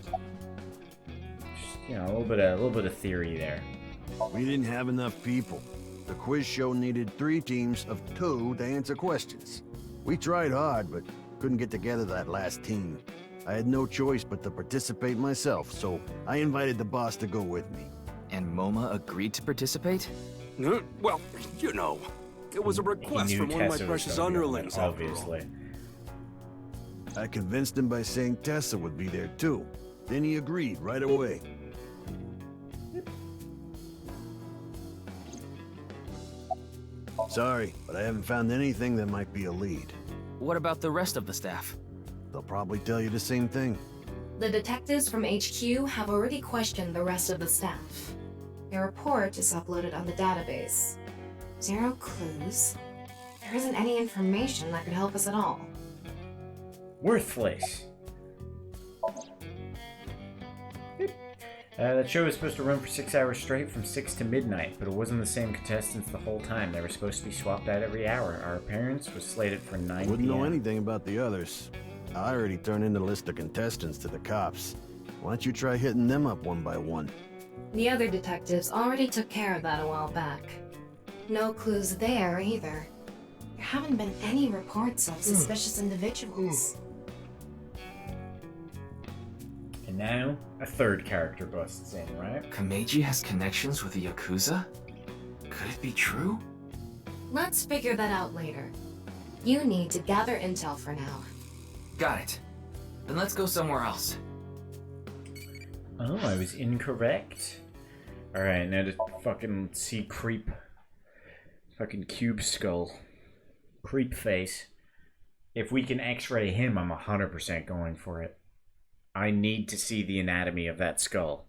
Just, you know, a little bit of theory there. We didn't have enough people. The quiz show needed 3 teams of 2 to answer questions. We tried hard, but couldn't get together that last team. I had no choice but to participate myself, so I invited the boss to go with me. And MoMA agreed to participate? Well, you know, it was a request from one of my precious underlings, obviously. I convinced him by saying Tessa would be there too. Then he agreed right away. Sorry, but I haven't found anything that might be a lead. What about the rest of the staff? They'll probably tell you the same thing. The detectives from HQ have already questioned the rest of the staff. Their report is uploaded on the database. 0 clues. There isn't any information that could help us at all. Worthless. That show was supposed to run for 6 hours straight from 6 to midnight, but it wasn't the same contestants the whole time. They were supposed to be swapped out every hour. Our appearance was slated for 9 Wouldn't p.m. know anything about the others. I already turned in the list of contestants to the cops. Why don't you try hitting them up one by one? The other detectives already took care of that a while back. No clues there either. There haven't been any reports of suspicious individuals. And now, a third character busts in, right? Kameji has connections with the Yakuza? Could it be true? Let's figure that out later. You need to gather intel for now. Got it. Then let's go somewhere else. Oh, I was incorrect. Alright, now to fucking see Creep. Fucking Cube Skull. Creep face. If we can x-ray him, I'm 100% going for it. I need to see the anatomy of that skull.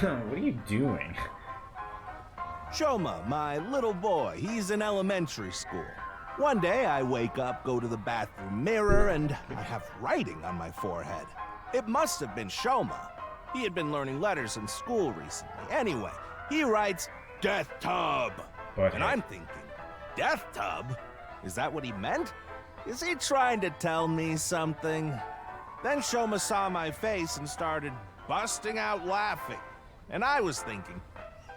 What are you doing? Shoma, my little boy, he's in elementary school. One day I wake up, go to the bathroom mirror, and I have writing on my forehead. It must have been Shoma. He had been learning letters in school recently. Anyway, he writes, Death Tub. And I'm thinking, Death Tub? Is that what he meant? Is he trying to tell me something? Then Shoma saw my face and started busting out laughing. And I was thinking,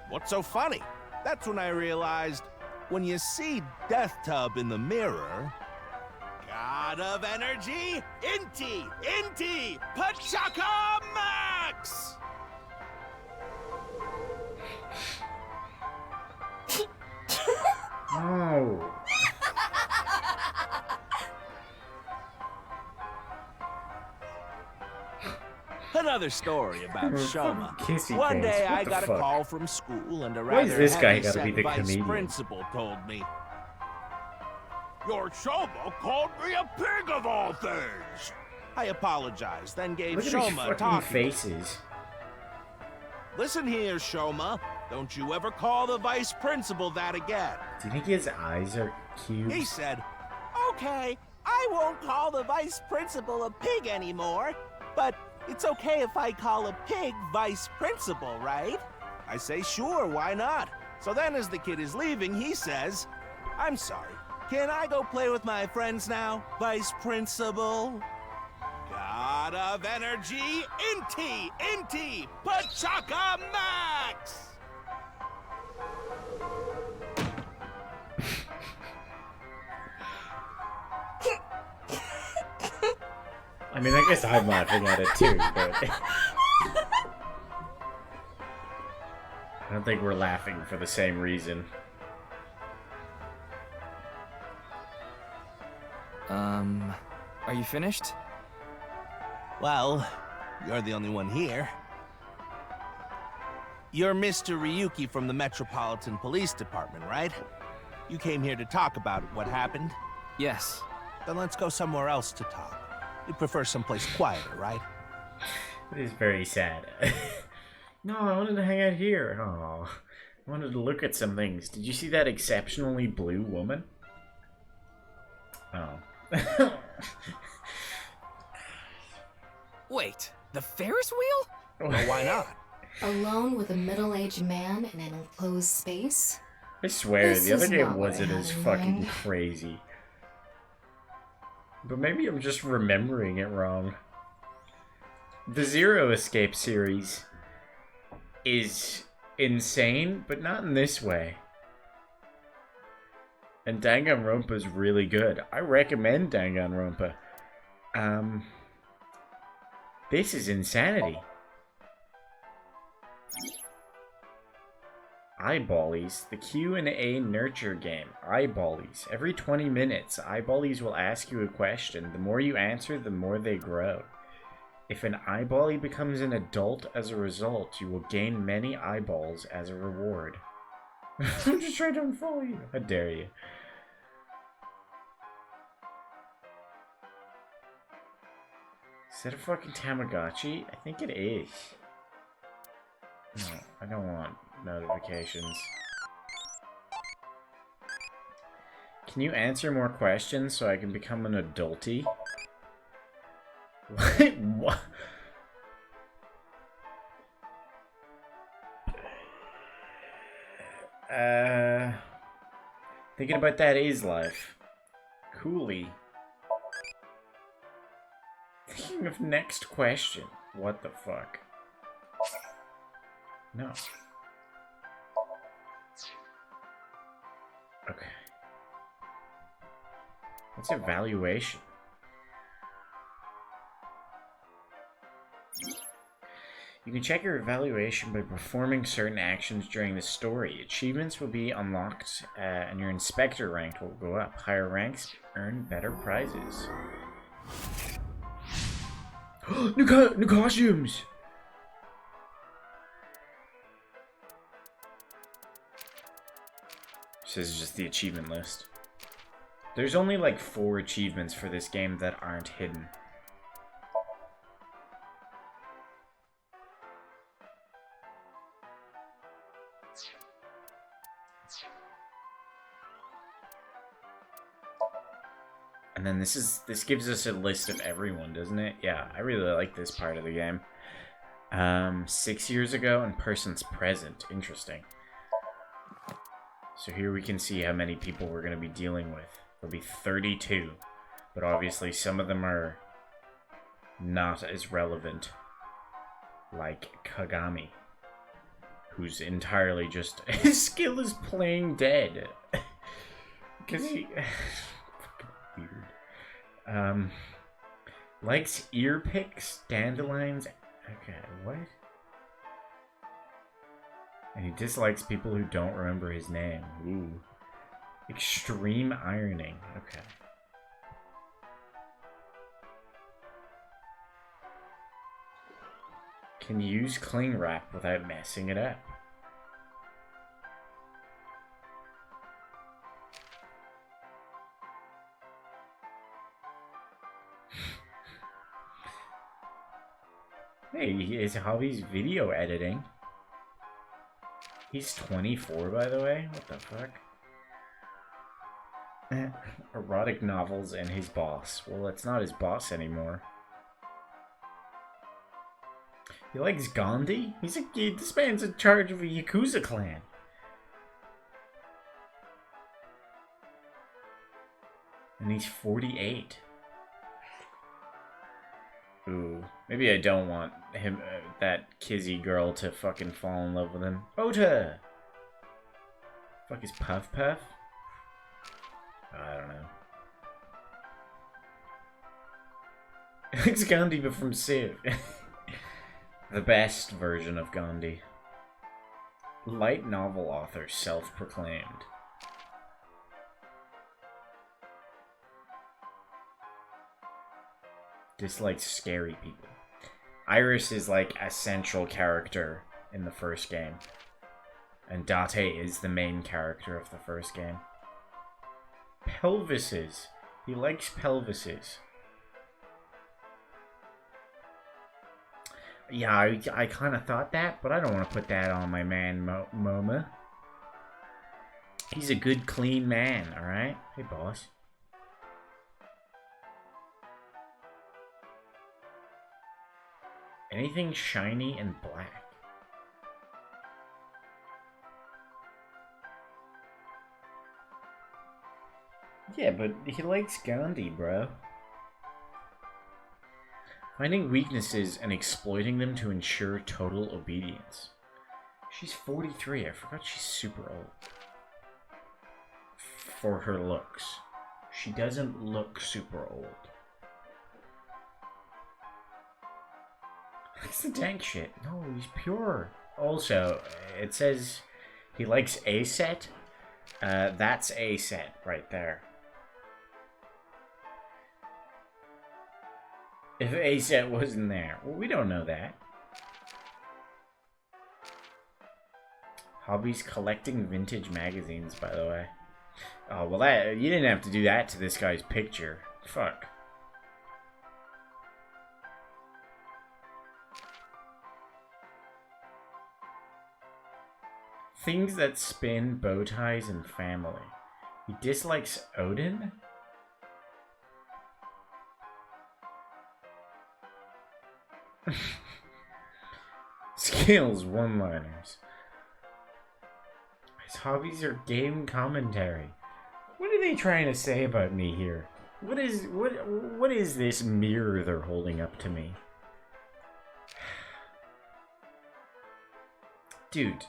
what's so funny? That's when I realized, when you see Death Tub in the mirror, God of Energy, Inti, Pachaka Max! No. Another story about Shoma. Kissy One face. day What I the got fuck? a call from school and a Why is rather this guy gotta be heavy-set the vice comedian? principal told me, Your Shoma called me a pig of all things. I apologized, then gave Look at these Shoma a fucking talking. faces. Listen here, Shoma. Don't you ever call the vice principal that again. Do you think his eyes are cubes? He said, Okay, I won't call the vice principal a pig anymore, but it's okay if I call a pig vice principal, right? I say, sure, why not? So then as the kid is leaving, he says, I'm sorry, can I go play with my friends now, vice principal? God of Energy, Inti, Pachaka Max! I mean, I guess I'm laughing at it too, but I don't think we're laughing for the same reason. Are you finished? Well, you're the only one here. You're Mr. Ryuki from the Metropolitan Police Department, right? You came here to talk about what happened? Yes. Then let's go somewhere else to talk. You prefer someplace quieter, right? It is very sad. No, I wanted to hang out here. Oh, I wanted to look at some things. Did you see that exceptionally blue woman? Oh. Wait, the Ferris wheel? Well, why not? Alone with a middle-aged man in an enclosed space? I swear, This the other is game not what I wasn't had as in fucking mind. crazy. But maybe I'm just remembering it wrong. The Zero Escape series is insane, but not in this way. And Danganronpa's really good. I recommend Danganronpa. This is insanity. Eyeballies, the Q&A nurture game. Eyeballies. Every 20 minutes, Eyeballies will ask you a question. The more you answer, the more they grow. If an eyeballie becomes an adult as a result, you will gain many eyeballs as a reward. I'm just trying to unfollow you. How dare you? Is that a fucking Tamagotchi? I think it is. No, I don't want notifications. Can you answer more questions so I can become an adulty? What? Thinking about that is life. Coolly. Thinking of next question. What the fuck? No. Okay. What's evaluation? You can check your evaluation by performing certain actions during the story. Achievements will be unlocked, and your inspector rank will go up. Higher ranks earn better prizes. New costumes! This is just the achievement list. There's only like 4 achievements for this game that aren't hidden. And then this gives us a list of everyone, doesn't it? Yeah, I really like this part of the game. 6 years ago and persons present. Interesting. So here we can see how many people we're going to be dealing with. There'll be 32. But obviously some of them are not as relevant. Like Kagami. Who's entirely just... His skill is playing dead. Because he... Fucking weird. Likes ear picks, dandelions... Okay, what? And he dislikes people who don't remember his name. Ooh. Extreme ironing. Okay. Can use cling wrap without messing it up. Hey, his hobby's video editing. He's 24, by the way? What the fuck? Erotic novels and his boss. Well, it's not his boss anymore. He likes Gandhi? This man's in charge of a Yakuza clan. And he's 48. Ooh, maybe I don't want him, that Kizzy girl to fucking fall in love with him. Ota! Fuck is Puff Puff? I don't know. It's Gandhi, but from Civ. The best version of Gandhi. Light novel author, self-proclaimed. Dislikes scary people. Iris is like a central character in the first game. And Date is the main character of the first game. Pelvises. He likes pelvises. Yeah, I kind of thought that, but I don't want to put that on my man, Moma. He's a good, clean man, alright? Hey, boss. Anything shiny and black. Yeah, but he likes Gandhi, bro. Finding weaknesses and exploiting them to ensure total obedience. She's 43. I forgot she's super old. For her looks. She doesn't look super old. That's the dank shit. No, he's pure. Also, it says he likes A set. That's A set right there. If A set wasn't there, well, we don't know that. Hobbies collecting vintage magazines, by the way. Oh, well, that you didn't have to do that to this guy's picture. Fuck. Things that spin, bow ties, and family. He dislikes Odin? Skills, one-liners. His hobbies are game commentary. What are they trying to say about me here? What is this mirror they're holding up to me? Dude,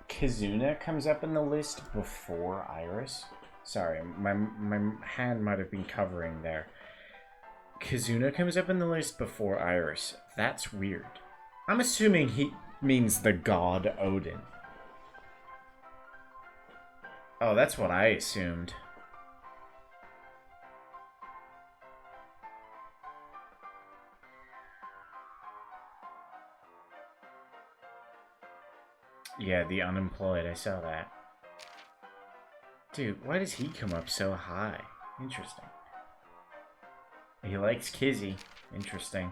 Kizuna comes up in the list before Iris. Sorry, my hand might have been covering there. Kizuna comes up in the list before Iris. That's weird. I'm assuming he means the god Odin. Oh, that's what I assumed. Yeah, the unemployed, I saw that. Dude, why does he come up so high? Interesting. He likes Kizzy. Interesting.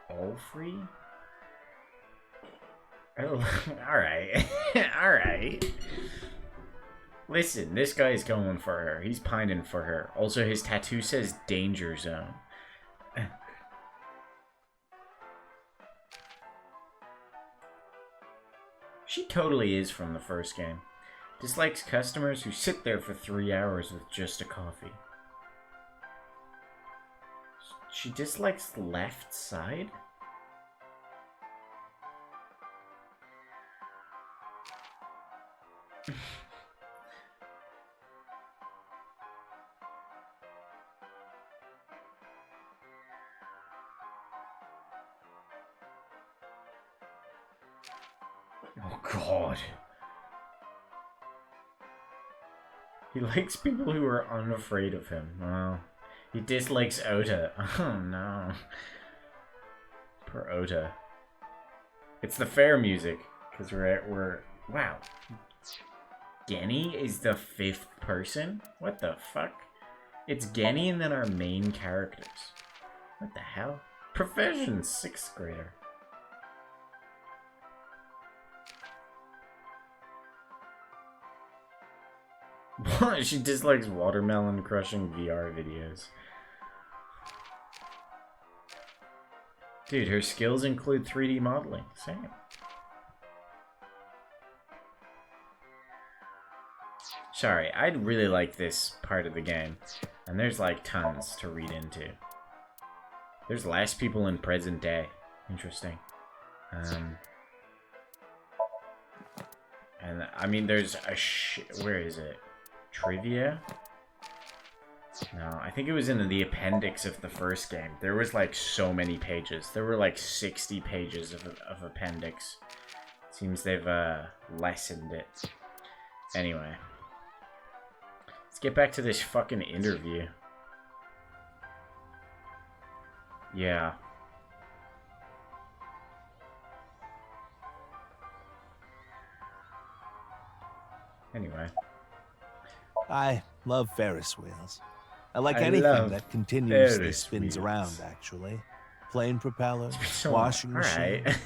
All free? Oh, alright. Alright. Listen, this guy's going for her. He's pining for her. Also, his tattoo says Danger Zone. She totally is from the first game. Dislikes customers who sit there for 3 hours with just a coffee. She dislikes the left side? Oh god. He likes people who are unafraid of him. Oh. He dislikes Ota. Oh no. Poor Ota. It's the fair music. Because we're... Wow. Genny is the 5th person? What the fuck? It's Genny and then our main characters. What the hell? Profession 6th grader. She dislikes watermelon crushing VR videos. Dude, her skills include 3D modeling. Same. Sorry, I'd really like this part of the game. And there's like tons to read into. There's less people in present day. Interesting. And I mean, there's a where is it? Trivia? No, I think it was in the appendix of the first game. There was like so many pages. There were like 60 pages of appendix. Seems they've lessened it. Anyway. Let's get back to this fucking interview. Yeah. Anyway. I love Ferris wheels. I like I anything love that continuously Ferris spins wheels. around, actually. Plane propellers, So, washing alright. machines,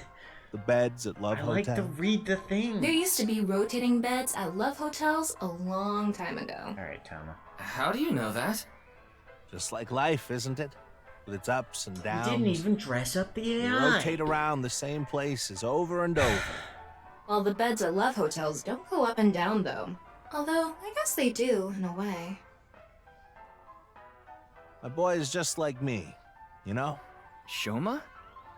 the beds at Love I Hotel. like to read the thing. There used to be rotating beds at love hotels a long time ago. Alright, Tama. How do you know that? Just like life, isn't it? With its ups and downs. You didn't even dress up the You AI. rotate around the same places over and over. Well, the beds at love hotels don't go up and down, though. Although, I guess they do, in a way. My boy is just like me, you know? Shoma?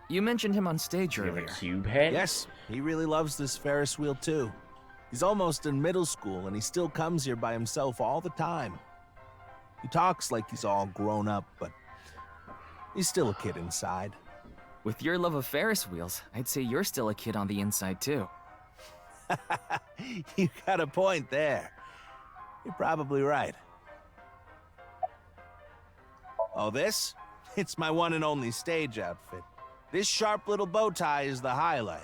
You mentioned him on stage You have earlier. a cube head? Yes, he really loves this Ferris wheel too. He's almost in middle school and he still comes here by himself all the time. He talks like he's all grown up, but he's still a kid inside. With your love of Ferris wheels, I'd say you're still a kid on the inside too. You got a point there. You're probably right. Oh, this? It's my one and only stage outfit. This sharp little bow tie is the highlight.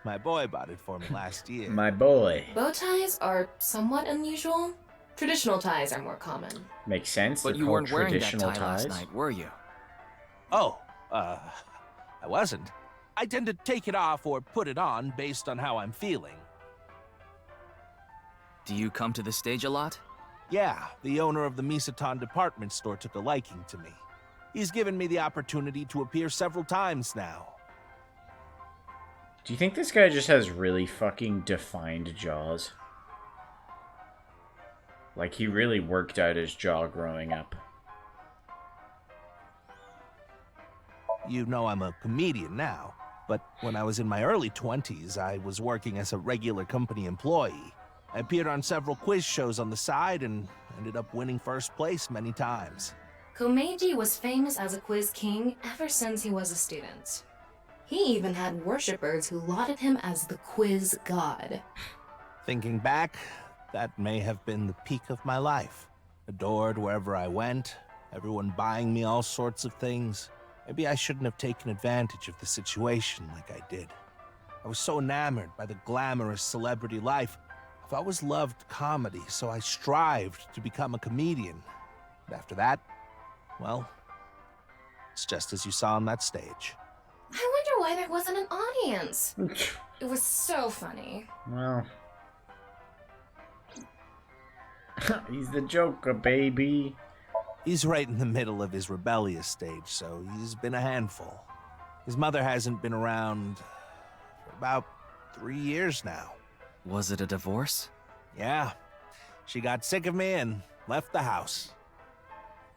My boy bought it for me last year. My boy. Bow ties are somewhat unusual. Traditional ties are more common. Makes sense. But They're you called weren't wearing that traditional tie ties. last night, were you? Oh, I wasn't. I tend to take it off or put it on based on how I'm feeling. Do you come to the stage a lot? Yeah, the owner of the Misaton department store took a liking to me. He's given me the opportunity to appear several times now. Do you think this guy just has really fucking defined jaws? Like, he really worked out his jaw growing up. You know I'm a comedian now, but when I was in my early 20s, I was working as a regular company employee. I appeared on several quiz shows on the side and ended up winning first place many times. Komeiji was famous as a quiz king ever since he was a student. He even had worshippers who lauded him as the quiz god. Thinking back, that may have been the peak of my life. Adored wherever I went, everyone buying me all sorts of things. Maybe I shouldn't have taken advantage of the situation like I did. I was so enamored by the glamorous celebrity life. I've always loved comedy, so I strived to become a comedian. And after that, well, it's just as you saw on that stage. I wonder why there wasn't an audience. It was so funny. Well... he's the Joker, baby. He's right in the middle of his rebellious stage, so he's been a handful. His mother hasn't been around for about 3 years now. Was it a divorce? Yeah. She got sick of me and left the house.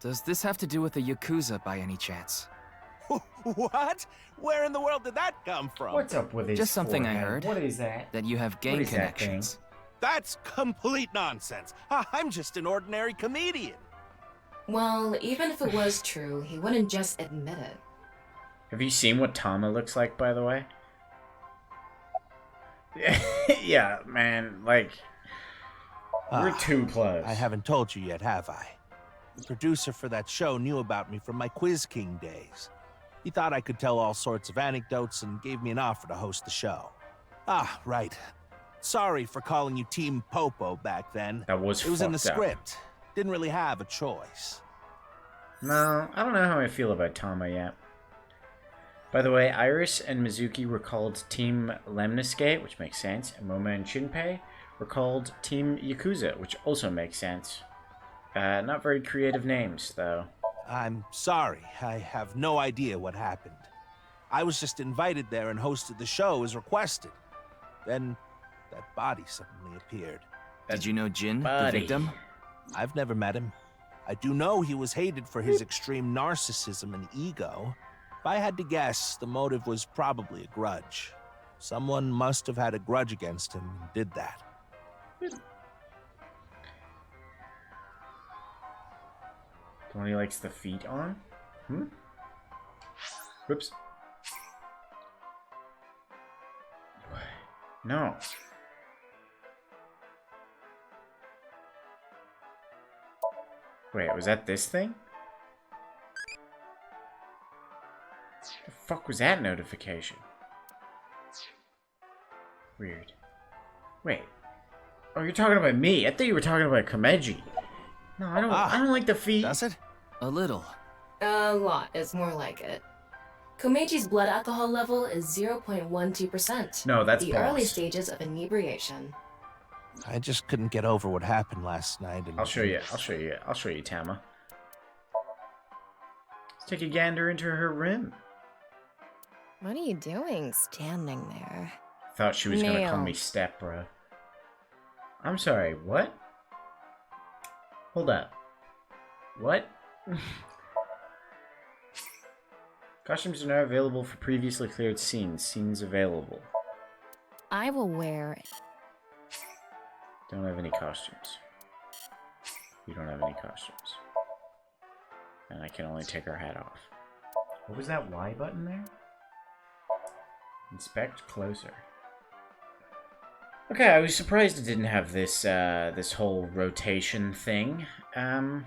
Does this have to do with the Yakuza by any chance? What? Where in the world did that come from? What's up with his Just something I forehead? heard. What is that? That you have gang What is that connections. That's complete nonsense. I'm just an ordinary comedian. Well, even if it was true, he wouldn't just admit it. Have you seen what Tama looks like, by the way? Yeah, man, like... we're too close. I haven't told you yet, have I? The producer for that show knew about me from my Quiz King days. He thought I could tell all sorts of anecdotes and gave me an offer to host the show. Ah, right. Sorry for calling you Team Popo back then. That was It was in the fucked up. script. Didn't really have a choice. No, I don't know how I feel about Tama yet. By the way, Iris and Mizuki were called Team Lemniscate, which makes sense, and Moma and Shinpei were called Team Yakuza, which also makes sense. Not very creative names, though. I'm sorry. I have no idea what happened. I was just invited there and hosted the show as requested. Then that body suddenly appeared. Did you know Jin, the body. victim? I've never met him. I do know he was hated for his extreme narcissism and ego. If I had to guess, the motive was probably a grudge. Someone must have had a grudge against him and did that. The one he likes the feet on? Hmm? Whoops. No. Wait, was that this thing? The fuck was that notification? Weird. Wait. Oh, you're talking about me. I thought you were talking about Komeiji. No, I don't. I don't like the feet. Does it? A little. A lot is more like it. Komechi's blood alcohol level is 0.12%. No, that's the boss. early stages of inebriation. I just couldn't get over what happened last night. And I'll show you. I'll show you, Tama. Let's take a gander into her room. What are you doing standing there? Thought she was gonna call Neil. me step, bro. I'm sorry. What? Hold up. What? Costumes are now available for previously cleared scenes. Scenes available. I will wear. Don't have any costumes. You don't have any costumes. And I can only take her hat off. What was that Y button there? Inspect closer. Okay, I was surprised it didn't have this this whole rotation thing. What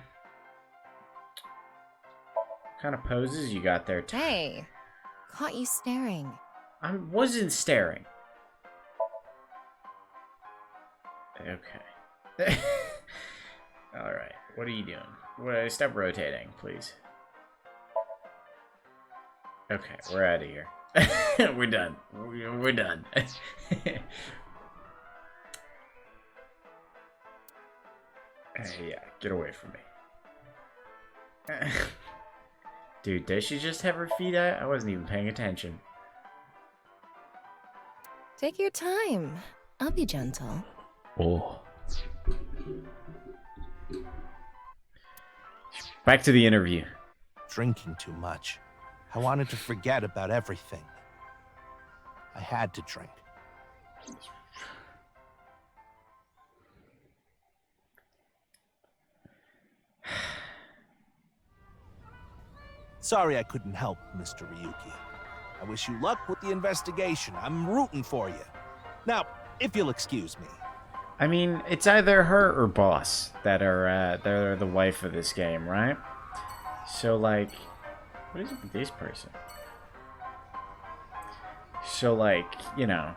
kind of poses you got there? Hey, caught you staring. I wasn't staring. Okay. Alright, what are you doing? Stop rotating, please. Okay, we're out of here. We're done. We're done. Yeah, get away from me. Dude, does she just have her feet out? I wasn't even paying attention. Take your time. I'll be gentle. Oh. Back to the interview. Drinking too much. I wanted to forget about everything. I had to drink. Sorry I couldn't help, Mr. Ryuki. I wish you luck with the investigation. I'm rooting for you. Now, if you'll excuse me. I mean, it's either her or Boss that are the wife of this game, right? So, like, what is it with this person? So, like, you know,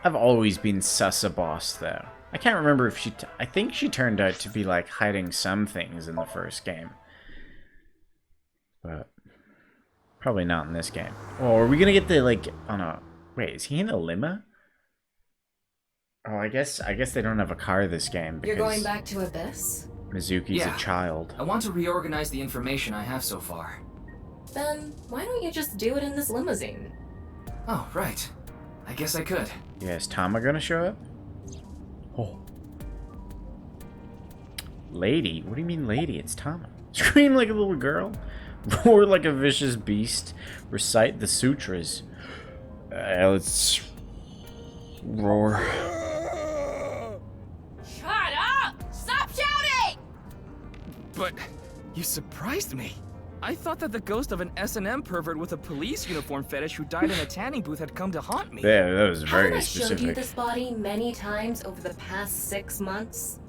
I've always been sus of Boss, though. I can't remember if she... I think she turned out to be, like, hiding some things in the first game. But probably not in this game. Oh, are we gonna get the, like, on a... Wait, is he in a limo? Oh, I guess they don't have a car this game because You're going back to Abyss? Mizuki's a child. I want to reorganize the information I have so far. Then why don't you just do it in this limousine? Oh, right. I guess I could. Yeah, is Tama gonna show up? Oh. Lady? What do you mean lady? It's Tama. Scream like a little girl. Roar like a vicious beast. Recite the sutras. Let's roar. Shut up! Stop shouting! But you surprised me. I thought that the ghost of an S&M pervert with a police uniform fetish who died in a tanning booth had come to haunt me. Yeah, that was very Haven't I showed you specific. this body many times over the past 6 months?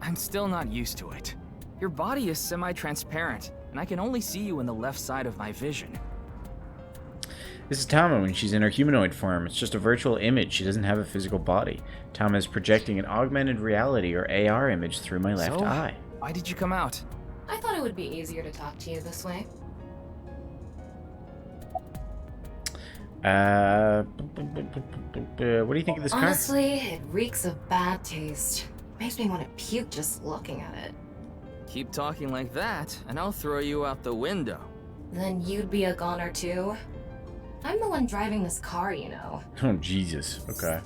I'm still not used to it. Your body is semi-transparent, and I can only see you in the left side of my vision. This is Tama when she's in her humanoid form. It's just a virtual image. She doesn't have a physical body. Tama is projecting an augmented reality or AR image through my left So, eye. Why did you come out? I thought it would be easier to talk to you this way. What do you think of this car? Honestly, it reeks of bad taste. Makes me want to puke just looking at it. Keep talking like that, and I'll throw you out the window. Then you'd be a goner too? I'm the one driving this car, you know. Oh, Jesus. Okay.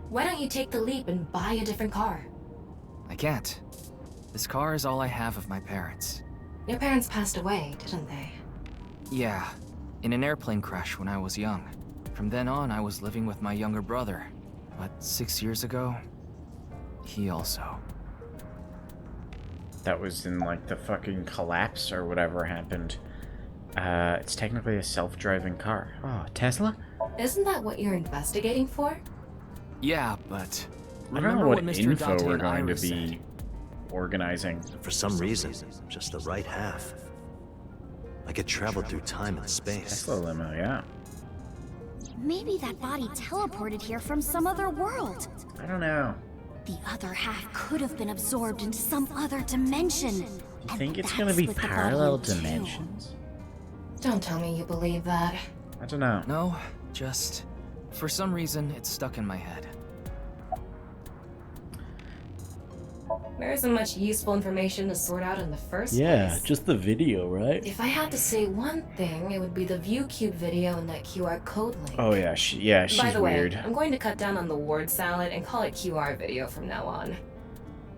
Why don't you take the leap and buy a different car? I can't. This car is all I have of my parents. Your parents passed away, didn't they? Yeah, in an airplane crash when I was young. From then on, I was living with my younger brother. But 6 years ago, he also. That was in, like, the fucking collapse or whatever happened. It's technically a self-driving car. Oh, Tesla? Isn't that what you're investigating for? Yeah, but I don't know what Mr. info Dante we're and going to Iris be organizing. For some reason, just the right half. Like it traveled through time and space. Tesla limo, yeah. Maybe that body teleported here from some other world. I don't know. The other half could have been absorbed into some other dimension. You think it's gonna be parallel dimensions? Don't tell me you believe that. I don't know. No, just for some reason it's stuck in my head. There isn't much useful information to sort out in the first Yeah, place. just the video, right? If I had to say one thing, it would be the ViewCube video and that QR code link. Oh yeah, she's By the way, weird. I'm going to cut down on the word salad and call it QR video from now on.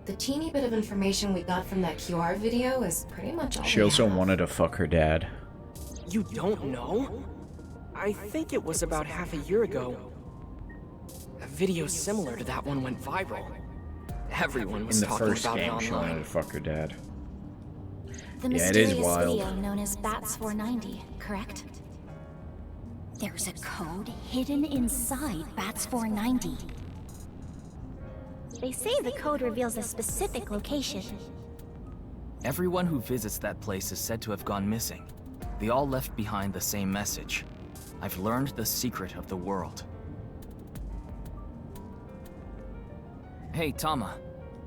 The teeny bit of information we got from that QR video is pretty much all She we also have. wanted to fuck her dad. You don't know? I think it was about half a year ago. A video similar to that one went viral. Everyone was In the talking first about game, it she wanted online. to fuck her dad. The Yeah, it is mysterious wild. video known as Bats 490, correct? There's a code hidden inside Bats 490. They say the code reveals a specific location. Everyone who visits that place is said to have gone missing. They all left behind the same message. I've learned the secret of the world. Hey, Tama.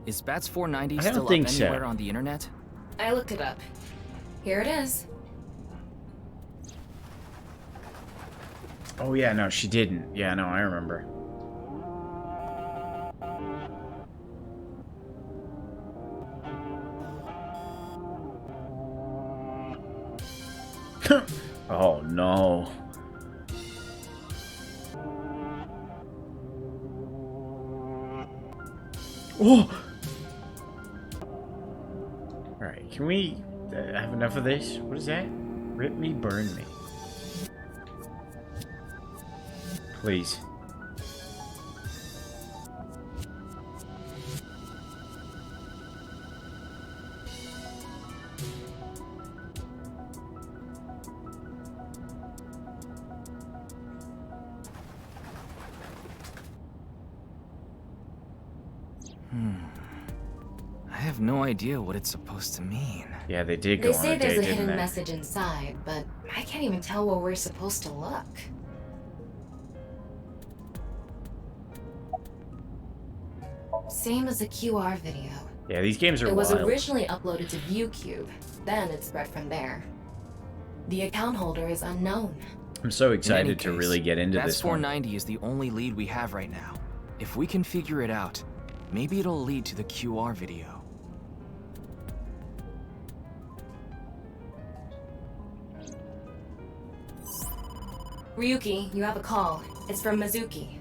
Is Bats 490 I don't still up think so. anywhere on the internet? I looked it up. Here it is. Oh yeah, no, she didn't. Yeah, no, I remember. Oh no. Oh! Alright, can we have enough of this? What is that? Rip me, burn me. Please. I have no idea what it's supposed to mean. Yeah, they did go They on say a there's date, a didn't hidden they? message inside, but I can't even tell where we're supposed to look. Same as the QR video. Yeah, these games are It was wild. originally uploaded to ViewCube, then it spread from there. The account holder is unknown. I'm so In any excited to case, really get into Bats this one. 490 is the only lead we have right now. If we can figure it out, maybe it'll lead to the QR video. Ryuki, you have a call. It's from Mizuki.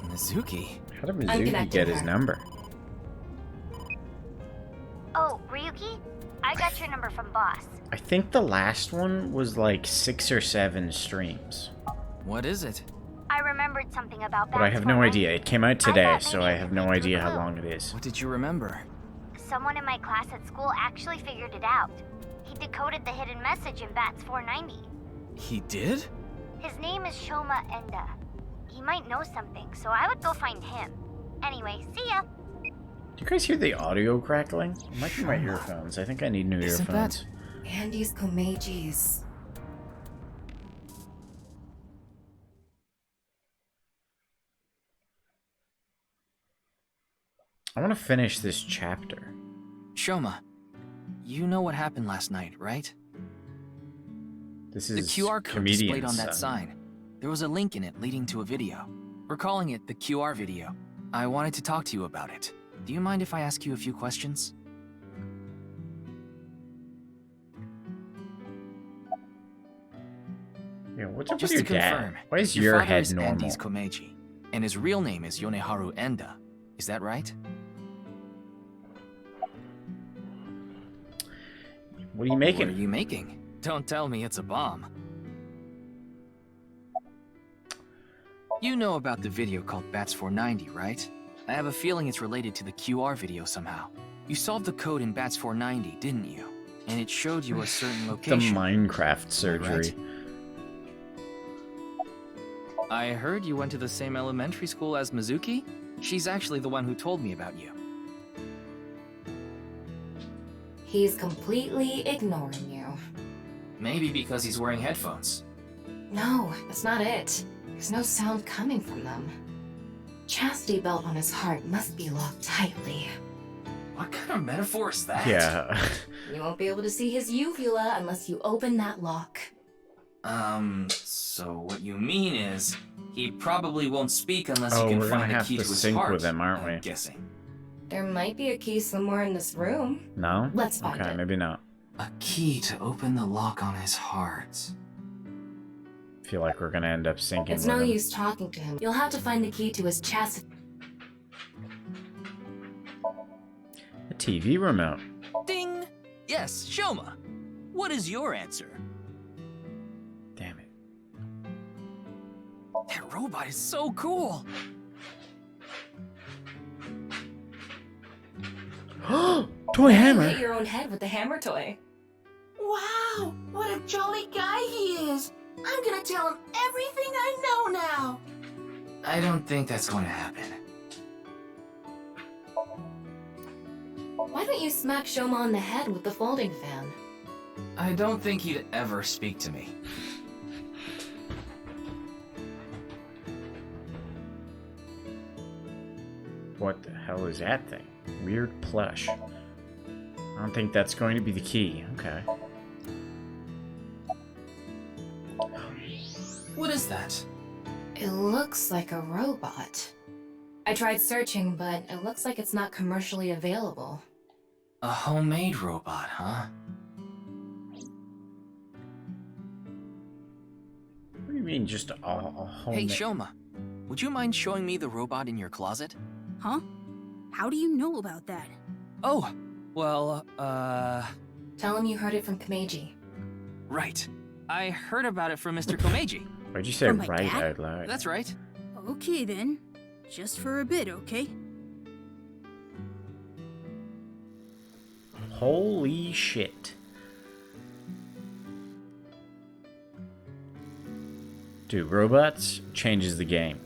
Mizuki? How did I'm Mizuki connecting get his her. number? Oh, Ryuki? I got your number from Boss. I think the last one was like 6 or 7 streams. What is it? I remembered something about that. But I have no idea. It came out today, so I have no idea how long it is. What did you remember? Someone in my class at school actually figured it out. He decoded the hidden message in Bats 490. He did? His name is Shoma Enda. He might know something, so I would go find him. Anyway, see ya. Do you guys hear the audio crackling? It might be my earphones. I think I need new Isn't earphones. that Andy's Komeji's? I want to finish this chapter. Shoma, you know what happened last night, right? This The is QR code comedian displayed on that son. sign. There was a link in it leading to a video. We're calling it the QR video. I wanted to talk to you about it. Do you mind if I ask you a few questions? Yeah, what's up Just with to your confirm, dad? Why is your your father head is normal? Andy's Komeiji, and his real name is Yoneharu Enda. Is that right? What are you making? What are you making? Don't tell me it's a bomb. You know about the video called Bats 490, right? I have a feeling it's related to the QR video somehow. You solved the code in Bats 490, didn't you? And it showed you a certain The location. Minecraft surgery. I heard you went to the same elementary school as Mizuki? She's actually the one who told me about you. He's completely ignoring you. Maybe because he's wearing headphones. No, that's not it. There's no sound coming from them. chastity belt on his heart must be locked tightly. What kind of metaphor is that? Yeah. You won't be able to see his uvula unless you open that lock. So what you mean is, he probably won't speak unless Oh, you can we're gonna find the have key to to his sync heart. with him, aren't we? I'm guessing. There might be a key somewhere in this room. No? Let's find okay, it. maybe not. A key to open the lock on his heart. Feel like we're gonna end up syncing It's with no him. use talking to him. You'll have to find the key to his chastity. A TV remote. Ding! Yes, Shoma. What is your answer? Damn it. That robot is so cool. Toy You hammer. hit your own head with the hammer toy. Wow, what a jolly guy he is. I'm gonna tell him everything I know now. I don't think that's going to happen. Why don't you smack Shoma on the head with the folding fan? I don't think he'd ever speak to me. What the hell is that thing? Weird plush. I don't think that's going to be the key. Okay. What is that? It looks like a robot. I tried searching, but it looks like it's not commercially available. A homemade robot, huh? What do you mean, just a home? Hey, Shoma. Would you mind showing me the robot in your closet? Huh? How do you know about that? Oh, well, Tell him you heard it from Kameji. right. I heard about it from Mr. Komeiji. Why'd you say From my right dad? out loud? That's right. Okay then. Just for a bit, okay? Holy shit. Dude, robots changes the game.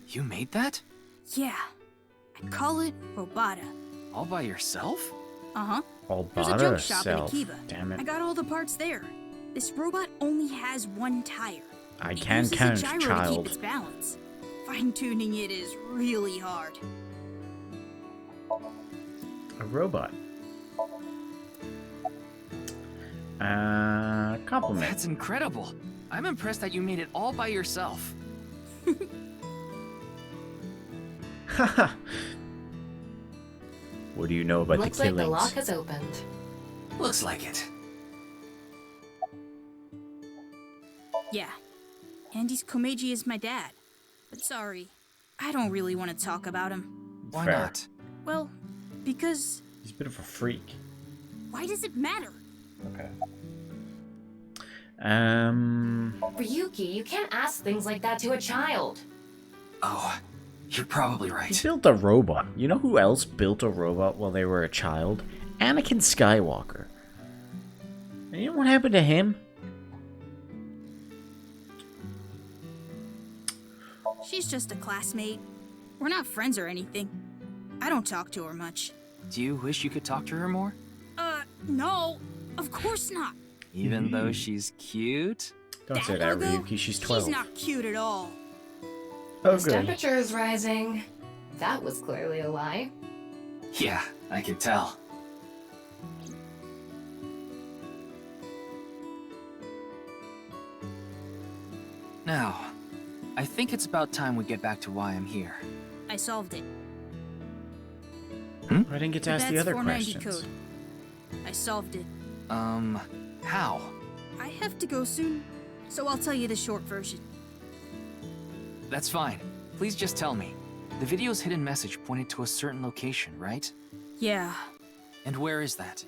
You made that? Yeah. I call it Robata. All by yourself? Uh-huh. All There's a bought junk shop in herself. Akiba. Damn it. I got all the parts there. This robot only has one tire. I It can uses count, a gyro to child. keep its balance. Fine-tuning it is really hard. A robot. Compliment. That's incredible. I'm impressed that you made it all by yourself. Haha. What do you know about Looks the like killings? the lock has opened. Looks like it. Yeah. Andy's Komeiji is my dad. But sorry, I don't really want to talk about him. Why Fair. not? Well, because He's a bit of a freak. why does it matter? Okay. Ryuki, you can't ask things like that to a child. Oh, you're probably right. He built a robot. You know who else built a robot while they were a child? Anakin Skywalker. And you know what happened to him? She's just a classmate. We're not friends or anything. I don't talk to her much. Do you wish you could talk to her more? No. Of course not. Even though she's cute? Don't say that, logo? Ryuki. She's 12. She's not cute at all. Oh, His good. temperature is rising. That was clearly a lie. Yeah, I can tell. Now, I think it's about time we get back to why I'm here. I solved it. I didn't get to ask the That's other 490 questions. code. I solved it. How? I have to go soon, so I'll tell you the short version. That's fine. Please just tell me. The video's hidden message pointed to a certain location, right? Yeah. And where is that?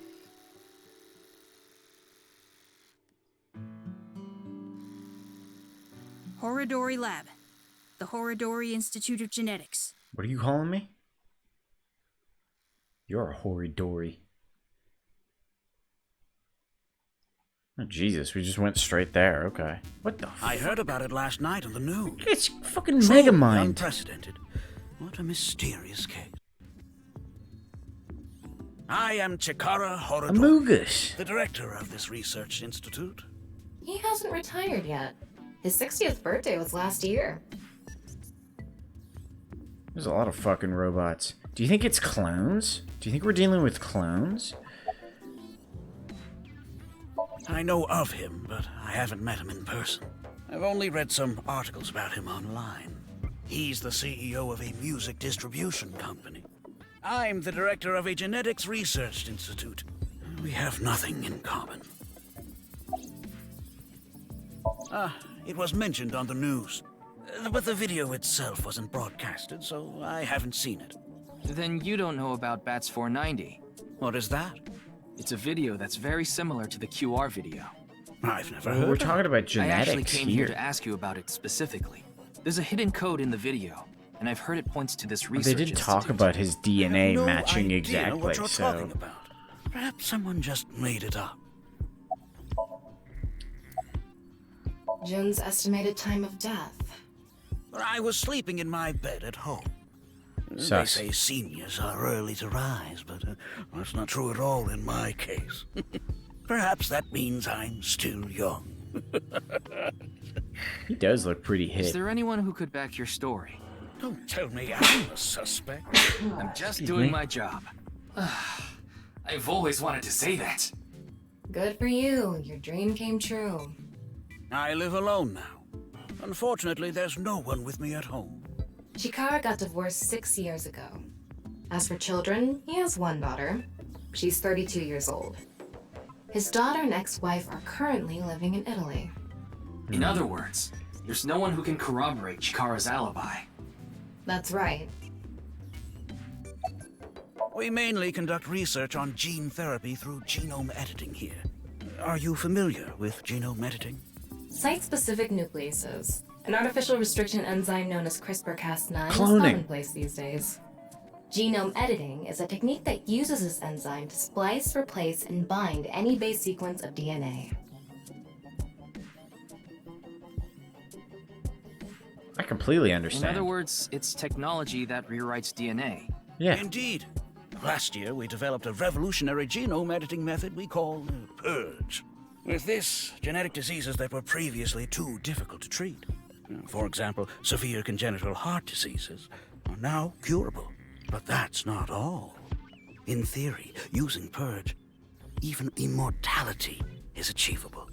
Horodori Lab. The Horodori Institute of Genetics. What are you calling me? You're a hory-dory. Oh, Jesus, we just went straight there. Okay. What the I heard about it last night on the news. It's fucking Truly Megamind. unprecedented. What a mysterious case. I am Chikara Horodori, Amogus. the director of this research institute. He hasn't retired yet. His 60th birthday was last year. There's a lot of fucking robots. Do you think it's clones? Do you think we're dealing with clones? I know of him, but I haven't met him in person. I've only read some articles about him online. He's the CEO of a music distribution company. I'm the director of a genetics research institute. We have nothing in common. It was mentioned on the news. But the video itself wasn't broadcasted, so I haven't seen it. Then you don't know about Bats 490. What is that? It's a video that's very similar to the QR video. I've never Well, heard we're of talking it. about genetics I actually came here here. to ask you about it specifically. There's a hidden code in the video, and I've heard it points to this Well, research they did talk institute. about his DNA no matching idea exactly, what you're so... talking about. Perhaps someone just made it up. Jin's estimated time of death. I was sleeping in my bed at home. They Sus. say seniors are early to rise, but that's not true at all in my case. Perhaps that means I'm still young. He does look pretty Is hit. there anyone who could back your story? Don't tell me I'm a suspect. I'm just Excuse doing me? my job. I've always wanted to say that. Good for you. Your dream came true. I live alone now. Unfortunately, there's no one with me at home. Chikara got divorced 6 years ago. As for children, he has one daughter. She's 32 years old. His daughter and ex-wife are currently living in Italy. In other words, there's no one who can corroborate Chikara's alibi. That's right. We mainly conduct research on gene therapy through genome editing here. Are you familiar with genome editing? Site-specific nucleases, an artificial restriction enzyme known as CRISPR-Cas9, is Cloning. commonplace these days. Genome editing is a technique that uses this enzyme to splice, replace, and bind any base sequence of DNA. I completely In understand. other words, it's technology that rewrites DNA. Yeah. Indeed. Last year, we developed a revolutionary genome editing method we call Purge. With this, genetic diseases that were previously too difficult to treat, for example, severe congenital heart diseases, are now curable. But that's not all. In theory, using Purge, even immortality is achievable.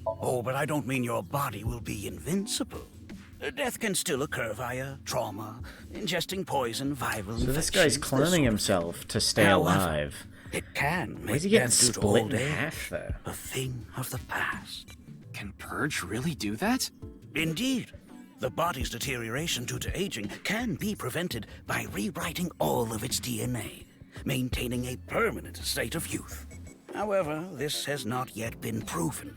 Oh, but I don't mean your body will be invincible. Death can still occur via trauma, ingesting poison, viral So this guy's cloning himself to stay However, alive. It can Why is he make getting death due to split old in age half, though? a thing of the past. Can Purge really do that? Indeed. The body's deterioration due to aging can be prevented by rewriting all of its DNA, maintaining a permanent state of youth. However, this has not yet been proven.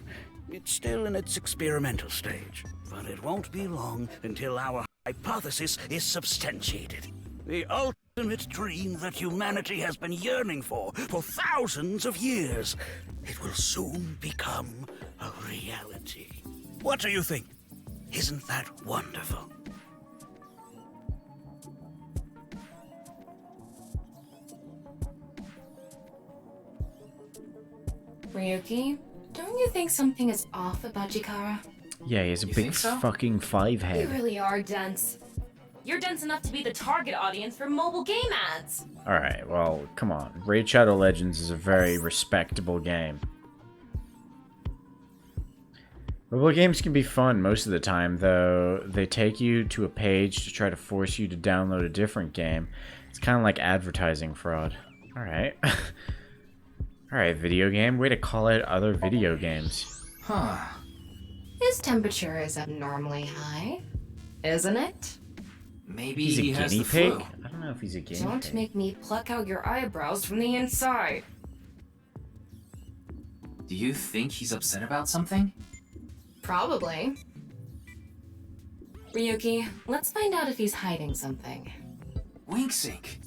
It's still in its experimental stage, but it won't be long until our hypothesis is substantiated. The ultimate dream that humanity has been yearning for thousands of years. It will soon become a reality. What do you think? Isn't that wonderful? Ryuki, don't you think something is off about Chikara? Yeah, he has a You big think so? fucking 5 You head. really are dense. You're dense enough to be the target audience for mobile game ads. Alright, well, come on. Raid Shadow Legends is a very respectable game. Mobile games can be fun most of the time, though they take you to a page to try to force you to download a different game. It's kind of like advertising fraud. Alright. Alright, video game. Way to call out other video games. Huh. His temperature is abnormally high, isn't it? Maybe He's a he has guinea the pig? flu. I don't know if he's a guinea Don't pig. make me pluck out your eyebrows from the inside. Do you think he's upset about something? Probably. Ryuki, let's find out if he's hiding something. Wink sync.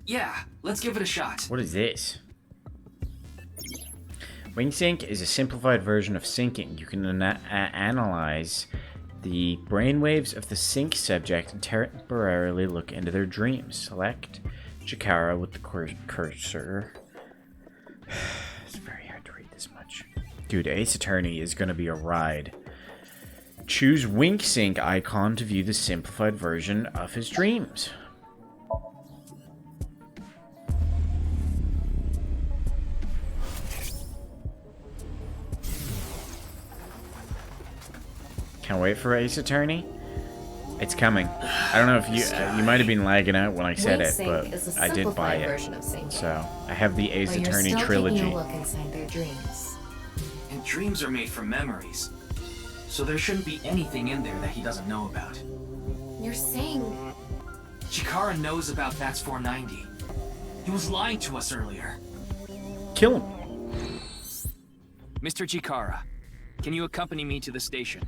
Yeah, let's give it a shot. What is this? WingSync is a simplified version of syncing. You can analyze the brainwaves of the sync subject and temporarily look into their dreams. Select Chikara with the cursor. It's very hard to read this much. Dude, Ace Attorney is going to be a ride. Choose Wink Sync icon to view the simplified version of his dreams. Can't wait for Ace Attorney. It's coming. I don't know if you might have been lagging out when I said it, but I did buy it. So I have the Ace Attorney trilogy. Taking a look inside their dreams. And dreams are made from memories. So there shouldn't be anything in there that he doesn't know about. You're saying... Chikara knows about That's 490. He was lying to us earlier. Kill him. Mr. Chikara, can you accompany me to the station?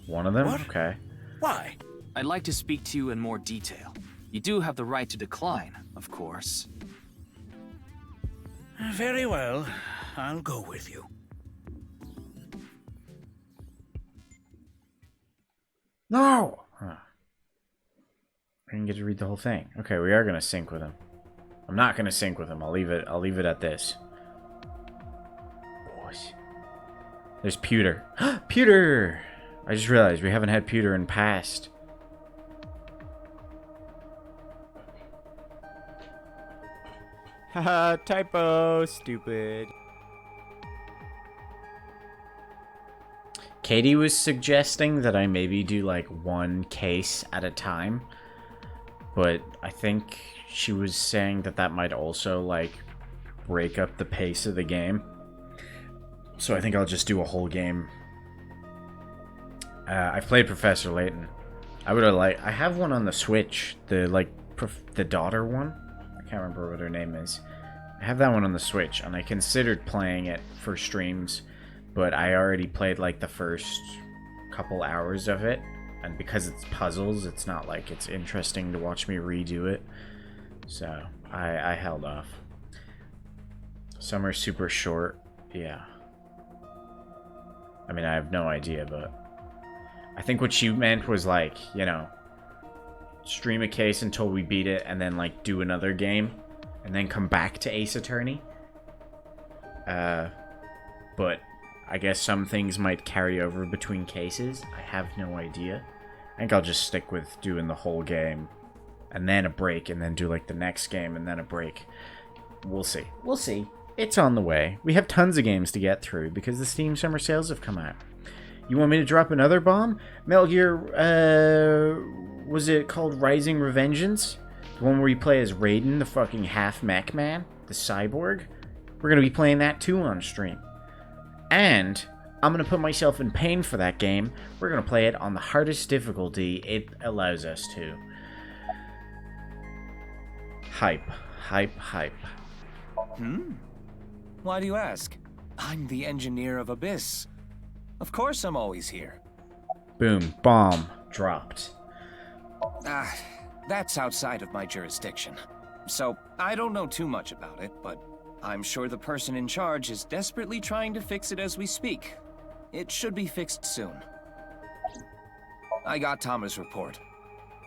One of them? What? Okay. Why? I'd like to speak to you in more detail. You do have the right to decline, of course. Very well. I'll go with you. No! Huh. I didn't get to read the whole thing. Okay, we are gonna sync with him. I'm not gonna sync with him. I'll leave it at this. Boys. There's Pewter. Pewter! I just realized we haven't had Pewter in past. Haha, typo, stupid. Katie was suggesting that I maybe do like one case at a time, but I think she was saying that that might also like break up the pace of the game. So I think I'll just do a whole game. I've played Professor Layton. I have one on the Switch, the daughter one. I can't remember what her name is. I have that one on the Switch, and I considered playing it for streams, but I already played like the first couple hours of it, and because it's puzzles, it's not like it's interesting to watch me redo it, so I held off. Some are super short, yeah. I mean, I have no idea, but I think what she meant was like, you know, stream a case until we beat it, and then like do another game, and then come back to Ace Attorney. But I guess some things might carry over between cases. I have no idea. I think I'll just stick with doing the whole game, and then a break, and then do like the next game, and then a break. We'll see. We'll see. It's on the way. We have tons of games to get through because the Steam Summer Sales have come out. You want me to drop another bomb? Metal Gear, was it called Rising Revengeance? The one where you play as Raiden, the fucking half-mech man? The cyborg? We're going to be playing that too on stream. And I'm going to put myself in pain for that game. We're going to play it on the hardest difficulty it allows us to. Hype. Hype, hype. Why do you ask? I'm the engineer of Abyss. Of course I'm always here. Boom. Bomb. Dropped. That's outside of my jurisdiction. So, I don't know too much about it, but I'm sure the person in charge is desperately trying to fix it as we speak. It should be fixed soon. I got Tama's report.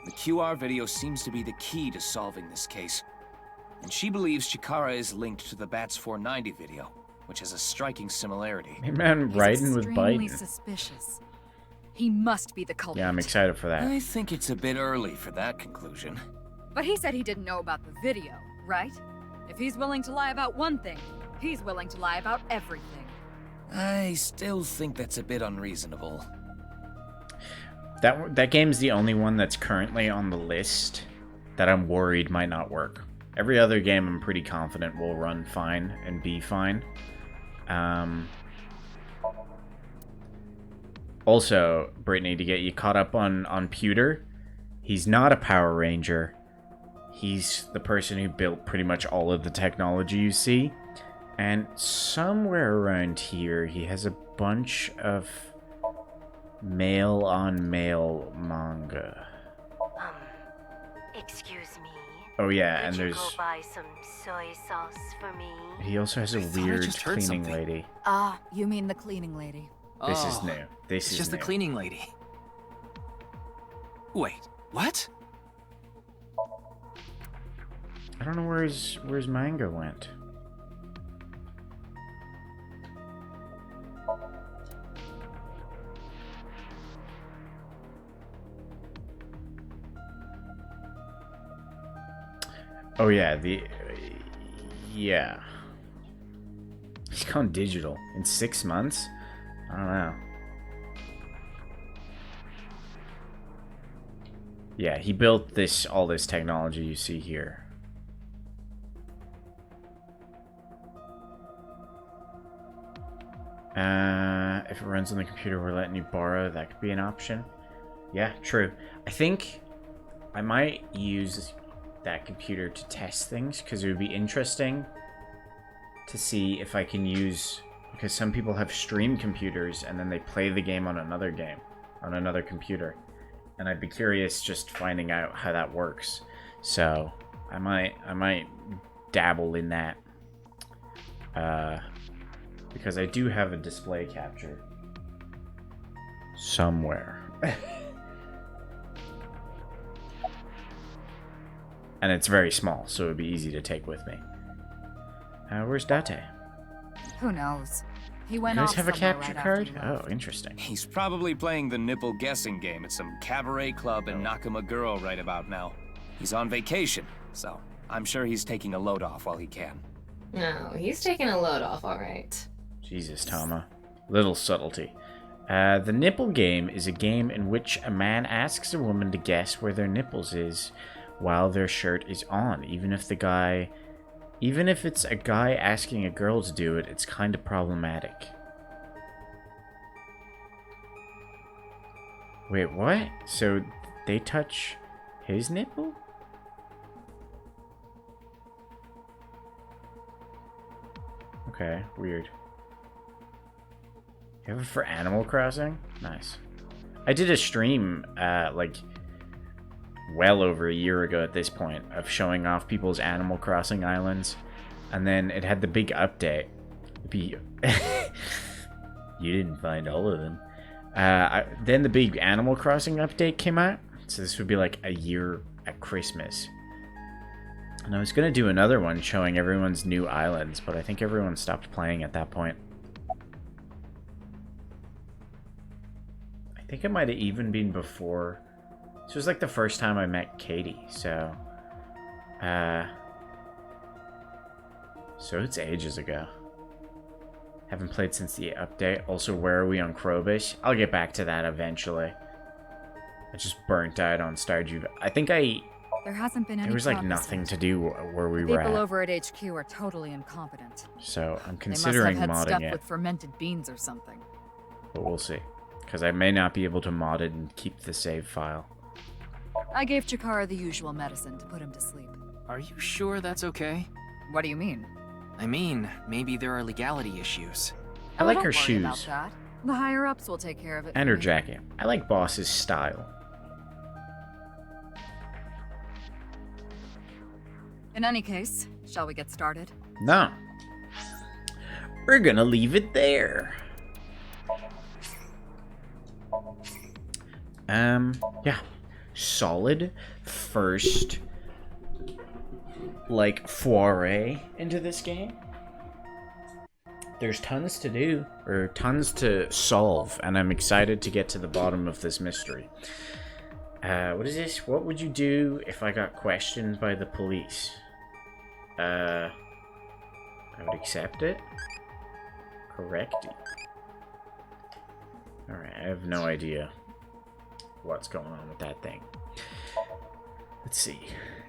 The QR video seems to be the key to solving this case. And she believes Chikara is linked to the Bats 490 video, which has a striking similarity. Hey man, Raiden with Biden. Suspicious. He must be the culprit. Yeah, I'm excited for that. I think it's a bit early for that conclusion. But he said he didn't know about the video, right? If he's willing to lie about one thing, he's willing to lie about everything. I still think that's a bit unreasonable. That game's the only one that's currently on the list that I'm worried might not work. Every other game I'm pretty confident will run fine and be fine. Also, Brittany, to get you caught up on Pewter, he's not a Power Ranger. He's the person who built pretty much all of the technology you see. And somewhere around here, he has a bunch of male-on-male manga. Excuse me. Oh yeah, and Could you there's... go buy some soy sauce for me? He also has a weird cleaning lady. Ah, you mean the cleaning lady. This is new. This It's is just new. the cleaning lady. Wait, what? I don't know where his manga went. Oh yeah, yeah. He's gone digital in 6 months. I don't know. Yeah, he built all this technology you see here. If it runs on the computer, we're letting you borrow. That could be an option. Yeah, true. I think I might use that computer to test things, because it would be interesting to see if I can use... Because some people have stream computers, and then they play the game on another computer. And I'd be curious just finding out how that works. So, I might dabble in that. Because I do have a display capture somewhere. And it's very small, so it would be easy to take with me. Where's Date? Who knows? He went You guys off have a somewhere capture right card? after you left. Oh, interesting. He's probably playing the nipple guessing game at some cabaret club in Nakamaguro right about now. He's on vacation, so I'm sure he's taking a load off while he can. No, he's taking a load off, alright. Jesus, Tama. Little subtlety. The nipple game is a game in which a man asks a woman to guess where their nipples is while their shirt is on. Even if it's a guy asking a girl to do it, it's kind of problematic. Wait, what? So they touch his nipple? Okay, weird. You have it for Animal Crossing? Nice. I did a stream, like, well over a year ago at this point, of showing off people's Animal Crossing islands, and then it had the big update. You didn't find all of them. Then the big Animal Crossing update came out, so this would be like a year at Christmas. And I was gonna do another one showing everyone's new islands, but I think everyone stopped playing at that point. I think it might have even been before. This was like the first time I met Katie, so... So it's ages ago. Haven't played since the update. Also, where are we on Krobus? I'll get back to that eventually. I just burnt out on Stardew. I think There hasn't been any there was like progress nothing yet. to do where we The were people at. over at HQ are totally incompetent. So I'm They considering must have had modding stuff it. with fermented beans or something. But we'll see. Because I may not be able to mod it and keep the save file. I gave Chikara the usual medicine to put him to sleep. Are you sure that's okay? What do you mean? I mean, maybe there are legality issues. I like don't her worry shoes. about that. The higher-ups will take care of it. And for her me. jacket. I like Boss's style. In any case, shall we get started? No. We're gonna leave it there. Yeah. Solid first, like, foray into this game. There's tons to do, or tons to solve, and I'm excited to get to the bottom of this mystery. What is this? What would you do if I got questioned by the police? I would accept it. Correct. Alright, I have no idea what's going on with that thing. Let's see.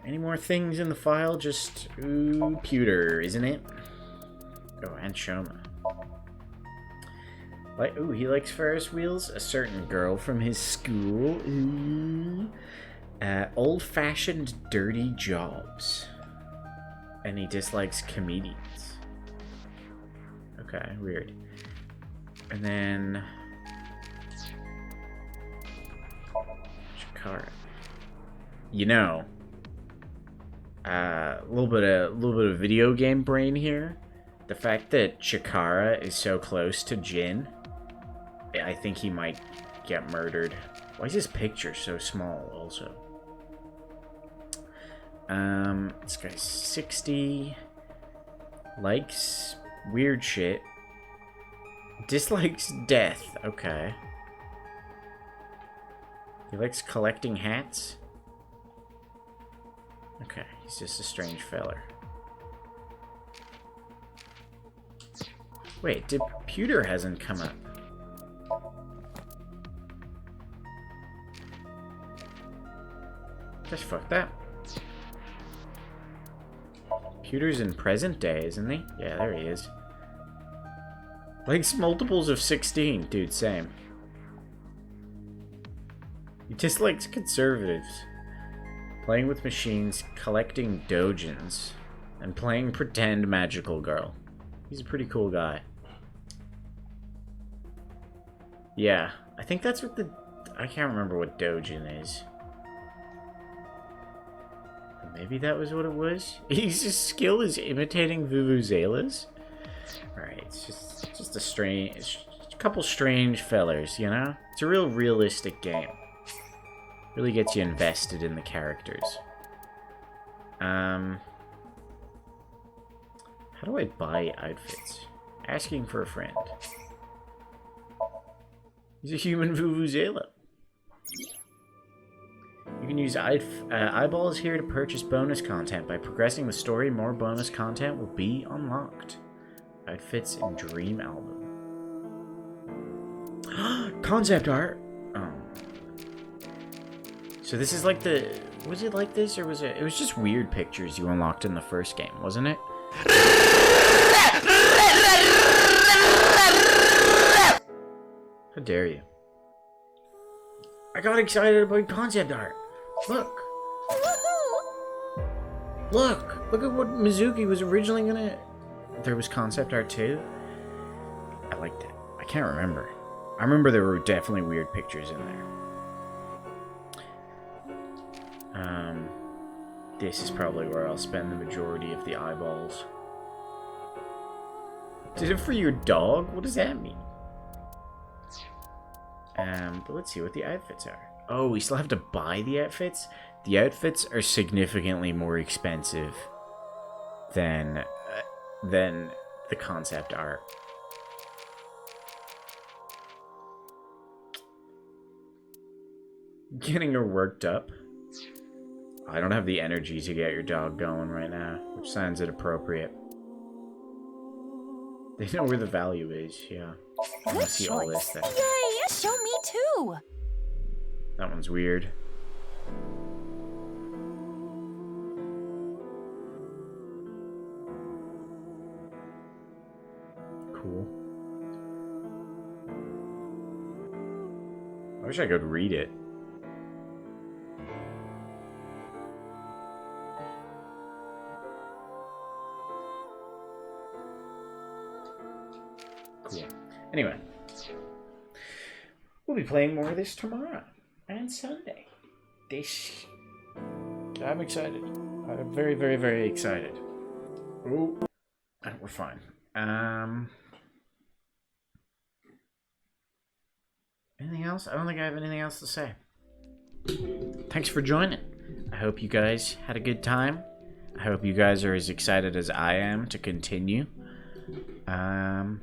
Any more things in the file? Just, ooh, pewter, isn't it? Oh, and Shoma. Like, ooh, he likes Ferris wheels. A certain girl from his school. Ooh. Old-fashioned dirty jobs. And he dislikes comedians. Okay, weird. And then... Chikara. You know... a little bit of video game brain here. The fact that Chikara is so close to Jin, I think he might get murdered. Why is his picture so small, also? This guy's 60. Likes weird shit. Dislikes death. Okay. He likes collecting hats. Okay, he's just a strange feller. Wait, Deputer hasn't come up. Just fuck that. Pewter's in present day, isn't he? Yeah, there he is. Likes multiples of 16. Dude, same. He just likes conservatives. Playing with machines, collecting dojins, and playing pretend magical girl. He's a pretty cool guy. Yeah, I think that's what the... I can't remember what dojin is. Maybe that was what it was? His skill is imitating vuvuzelas? Alright, it's just a couple strange fellers, you know? It's a real realistic game. Really gets you invested in the characters. How do I buy outfits? Asking for a friend. He's a human vuvuzela. You can use eyeballs here to purchase bonus content. By progressing the story, more bonus content will be unlocked. Outfits in Dream Album. Concept art! Oh. So this is like the... Was it like this, or was it... It was just weird pictures you unlocked in the first game, wasn't it? How dare you? I got excited about concept art. Look. Look at what Mizuki was originally gonna... There was concept art too? I liked it. I can't remember. I remember there were definitely weird pictures in there. This is probably where I'll spend the majority of the eyeballs. Did it for your dog? What does that mean? But let's see what the outfits are. Oh, we still have to buy the outfits? The outfits are significantly more expensive than the concept art. Getting her worked up? I don't have the energy to get your dog going right now, which sounds inappropriate. They know where the value is, yeah. I want to see all this then. Yay! Show me too! That one's weird. Cool. I wish I could read it. Cool. Anyway. We'll be playing more of this tomorrow and Sunday. I'm excited. I'm very, very, very excited. Ooh. We're fine. Anything else? I don't think I have anything else to say. Thanks for joining. I hope you guys had a good time. I hope you guys are as excited as I am to continue. And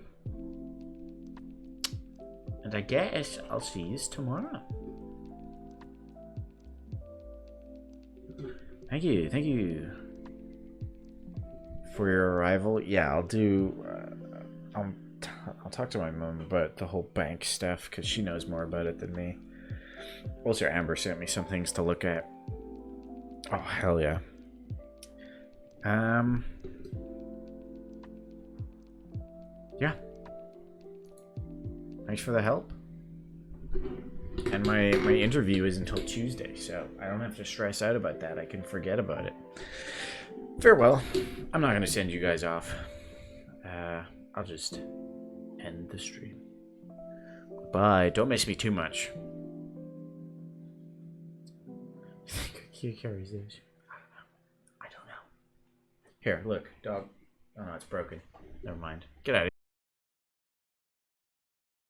I guess I'll see you tomorrow. Thank you for your arrival. Yeah, I'll do. I'll talk to my mom about the whole bank stuff because she knows more about it than me. Also, Amber sent me some things to look at. Oh hell yeah. Yeah. Thanks for the help. And my interview is until Tuesday, so I don't have to stress out about that. I can forget about it. Farewell. I'm not going to send you guys off. I'll just end the stream. Bye. Don't miss me too much. Who carries this? I don't know. Here, look, dog. Oh no, it's broken. Never mind. Get out of here.